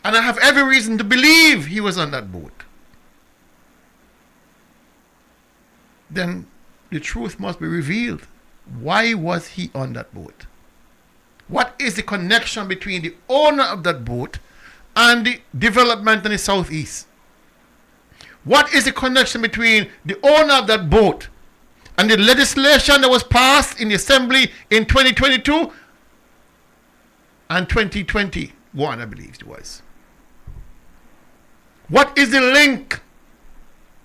and I have every reason to believe he was on that boat, then the truth must be revealed. Why was he on that boat? What is the connection between the owner of that boat and the development in the southeast? What is the connection between the owner of that boat and the legislation that was passed in the assembly in 2022 and 2021, I believe it was? What is the link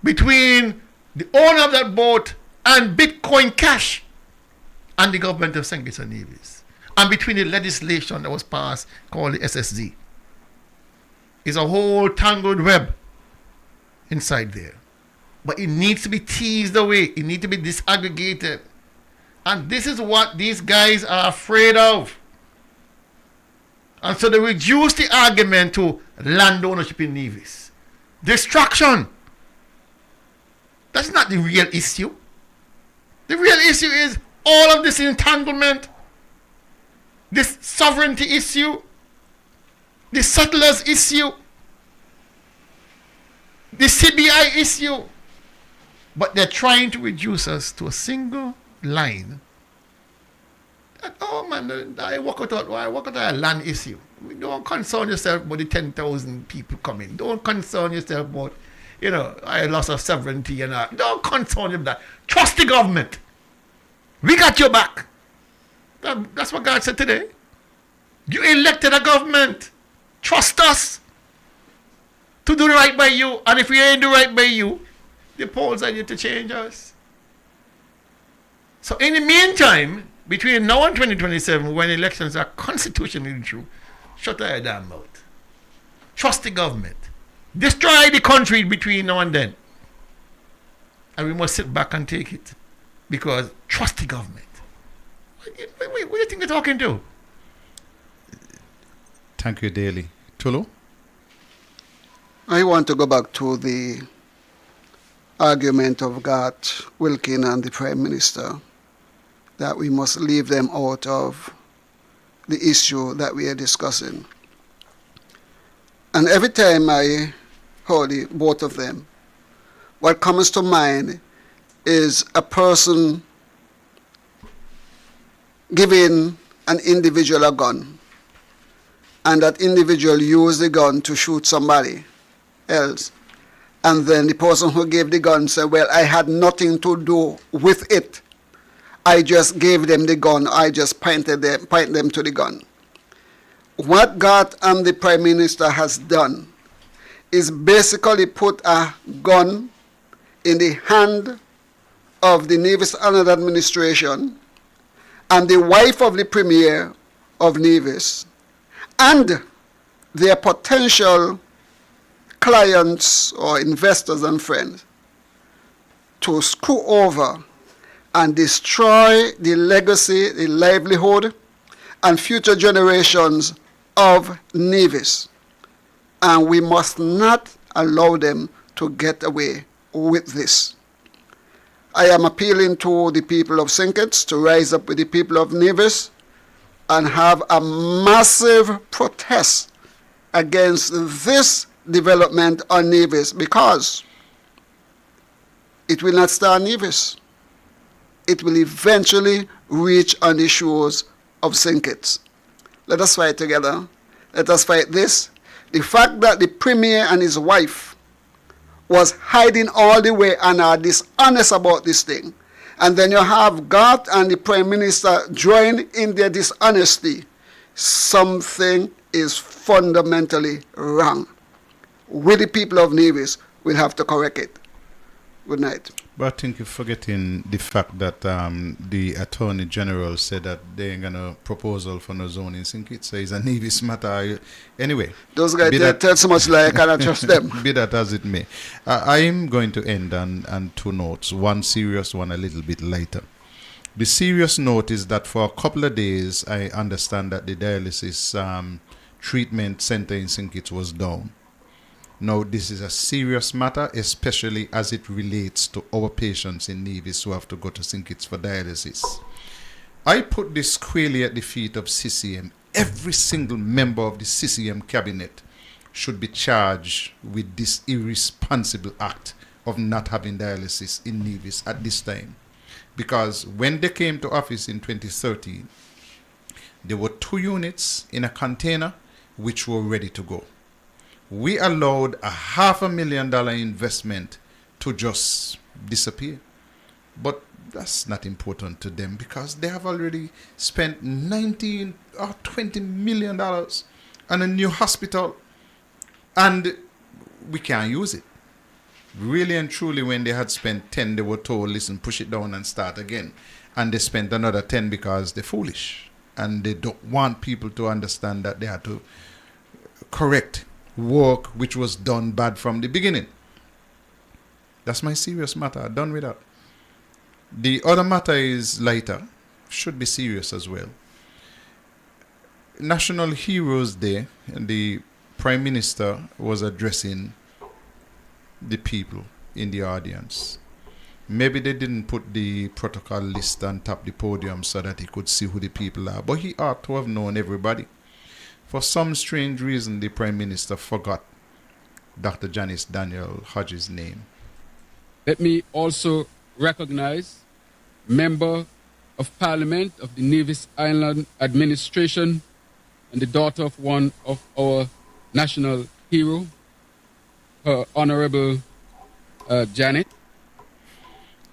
between the owner of that boat and Bitcoin Cash and the government of St. Kitts and Nevis, and between the legislation that was passed called the SSZ? Is a whole tangled web inside there. But it needs to be teased away. It needs to be disaggregated. And this is what these guys are afraid of. And so they reduce the argument to land ownership in Nevis. Distraction. That's not the real issue. The real issue is all of this entanglement, this sovereignty issue, the settlers issue, the CBI issue. But they're trying to reduce us to a single line. And, oh man, I work out a land issue. Don't concern yourself about the 10,000 people coming. Don't concern yourself about, a loss of sovereignty and all. Don't concern yourself with that. Trust the government. We got your back. That's what God said today. You elected a government. Trust us to do the right by you. And if we ain't do right by you, the polls are here to change us. So in the meantime, between now and 2027, when elections are constitutionally true, shut your damn mouth. Trust the government. Destroy the country between now and then. And we must sit back and take it. Because trust the government. What do you think they're talking to? Thank you, Daly. Tulu? I want to go back to the argument of Yacht, Wilkin, and the Prime Minister that we must leave them out of the issue that we are discussing. And every time I hear both of them, what comes to mind is a person giving an individual a gun, and that individual used the gun to shoot somebody else, and then the person who gave the gun said, well, I had nothing to do with it. I just gave them the gun. I just point them to the gun. What God and the Prime Minister has done is basically put a gun in the hand of the Nevis Island administration and the wife of the Premier of Nevis and their potential clients or investors and friends to screw over and destroy the legacy, the livelihood, and future generations of Nevis. And we must not allow them to get away with this. I am appealing to the people of St. Kitts to rise up with the people of Nevis and have a massive protest against this development on Nevis, because it will not stay on Nevis. It will eventually reach on the shores of St. Kitts. Let us fight together. Let us fight this. The fact that the Premier and his wife was hiding all the way and are dishonest about this thing, and then you have God and the Prime Minister join in their dishonesty, something is fundamentally wrong. We, the people of Nevis, will have to correct it. Good night. But I think you're forgetting the fact that the Attorney General said that they ain't gonna proposal for no zone in St. Kitts. So it's a Nevis matter. Anyway. Those guys tell so much lie, I cannot trust them. Be that as it may. I'm going to end on two notes. One serious, one a little bit lighter. The serious note is that for a couple of days, I understand that the dialysis treatment center in St. Kitts was down. Now, this is a serious matter, especially as it relates to our patients in Nevis who have to go to St. Kitts for dialysis. I put this squarely at the feet of CCM. Every single member of the CCM cabinet should be charged with this irresponsible act of not having dialysis in Nevis at this time. Because when they came to office in 2013, there were 2 units in a container which were ready to go. We allowed a $500,000 investment to just disappear. But that's not important to them because they have already spent $19 or $20 million on a new hospital and we can't use it. Really and truly, when they had spent 10, they were told, listen, push it down and start again. And they spent another 10 because they're foolish. And they don't want people to understand that they had to correct work which was done bad from the beginning. That's my serious matter. Done with that. The other matter is lighter. Should be serious as well. National Heroes Day, and the Prime Minister was addressing the people in the audience. Maybe they didn't put the protocol list on top the podium so that he could see who the people are. But he ought to have known everybody. For some strange reason, the Prime Minister forgot Dr. Janice Daniel Hodges' name. Let me also recognize Member of Parliament of the Nevis Island Administration and the daughter of one of our national hero, her Honorable Janet.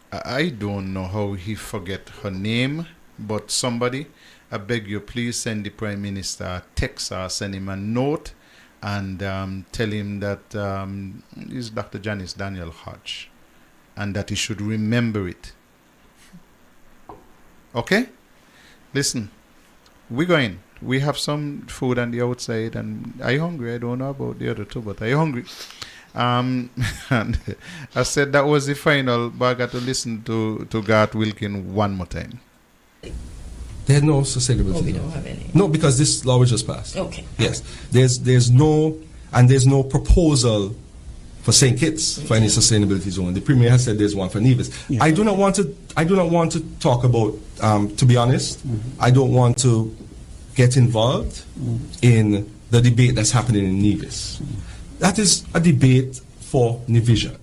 I don't know how he forget her name, but somebody, I beg you, please send the Prime Minister a text or send him a note and tell him that he's Dr. Janice Daniel Hodge and that he should remember it. Okay? Listen, we're going. We have some food on the outside, and are you hungry? I don't know about the other two, but are you hungry? And I said that was the final, but I got to listen to Garth Wilkin one more time. There's no sustainability. Oh, we don't have any. No, because this law was just passed. Okay. Yes. There's no proposal for St. Kitts for any sustainability zone. The Premier has said there's one for Nevis. Yeah. I do not want to talk about, to be honest, I don't want to get involved in the debate that's happening in Nevis. That is a debate for Nevision.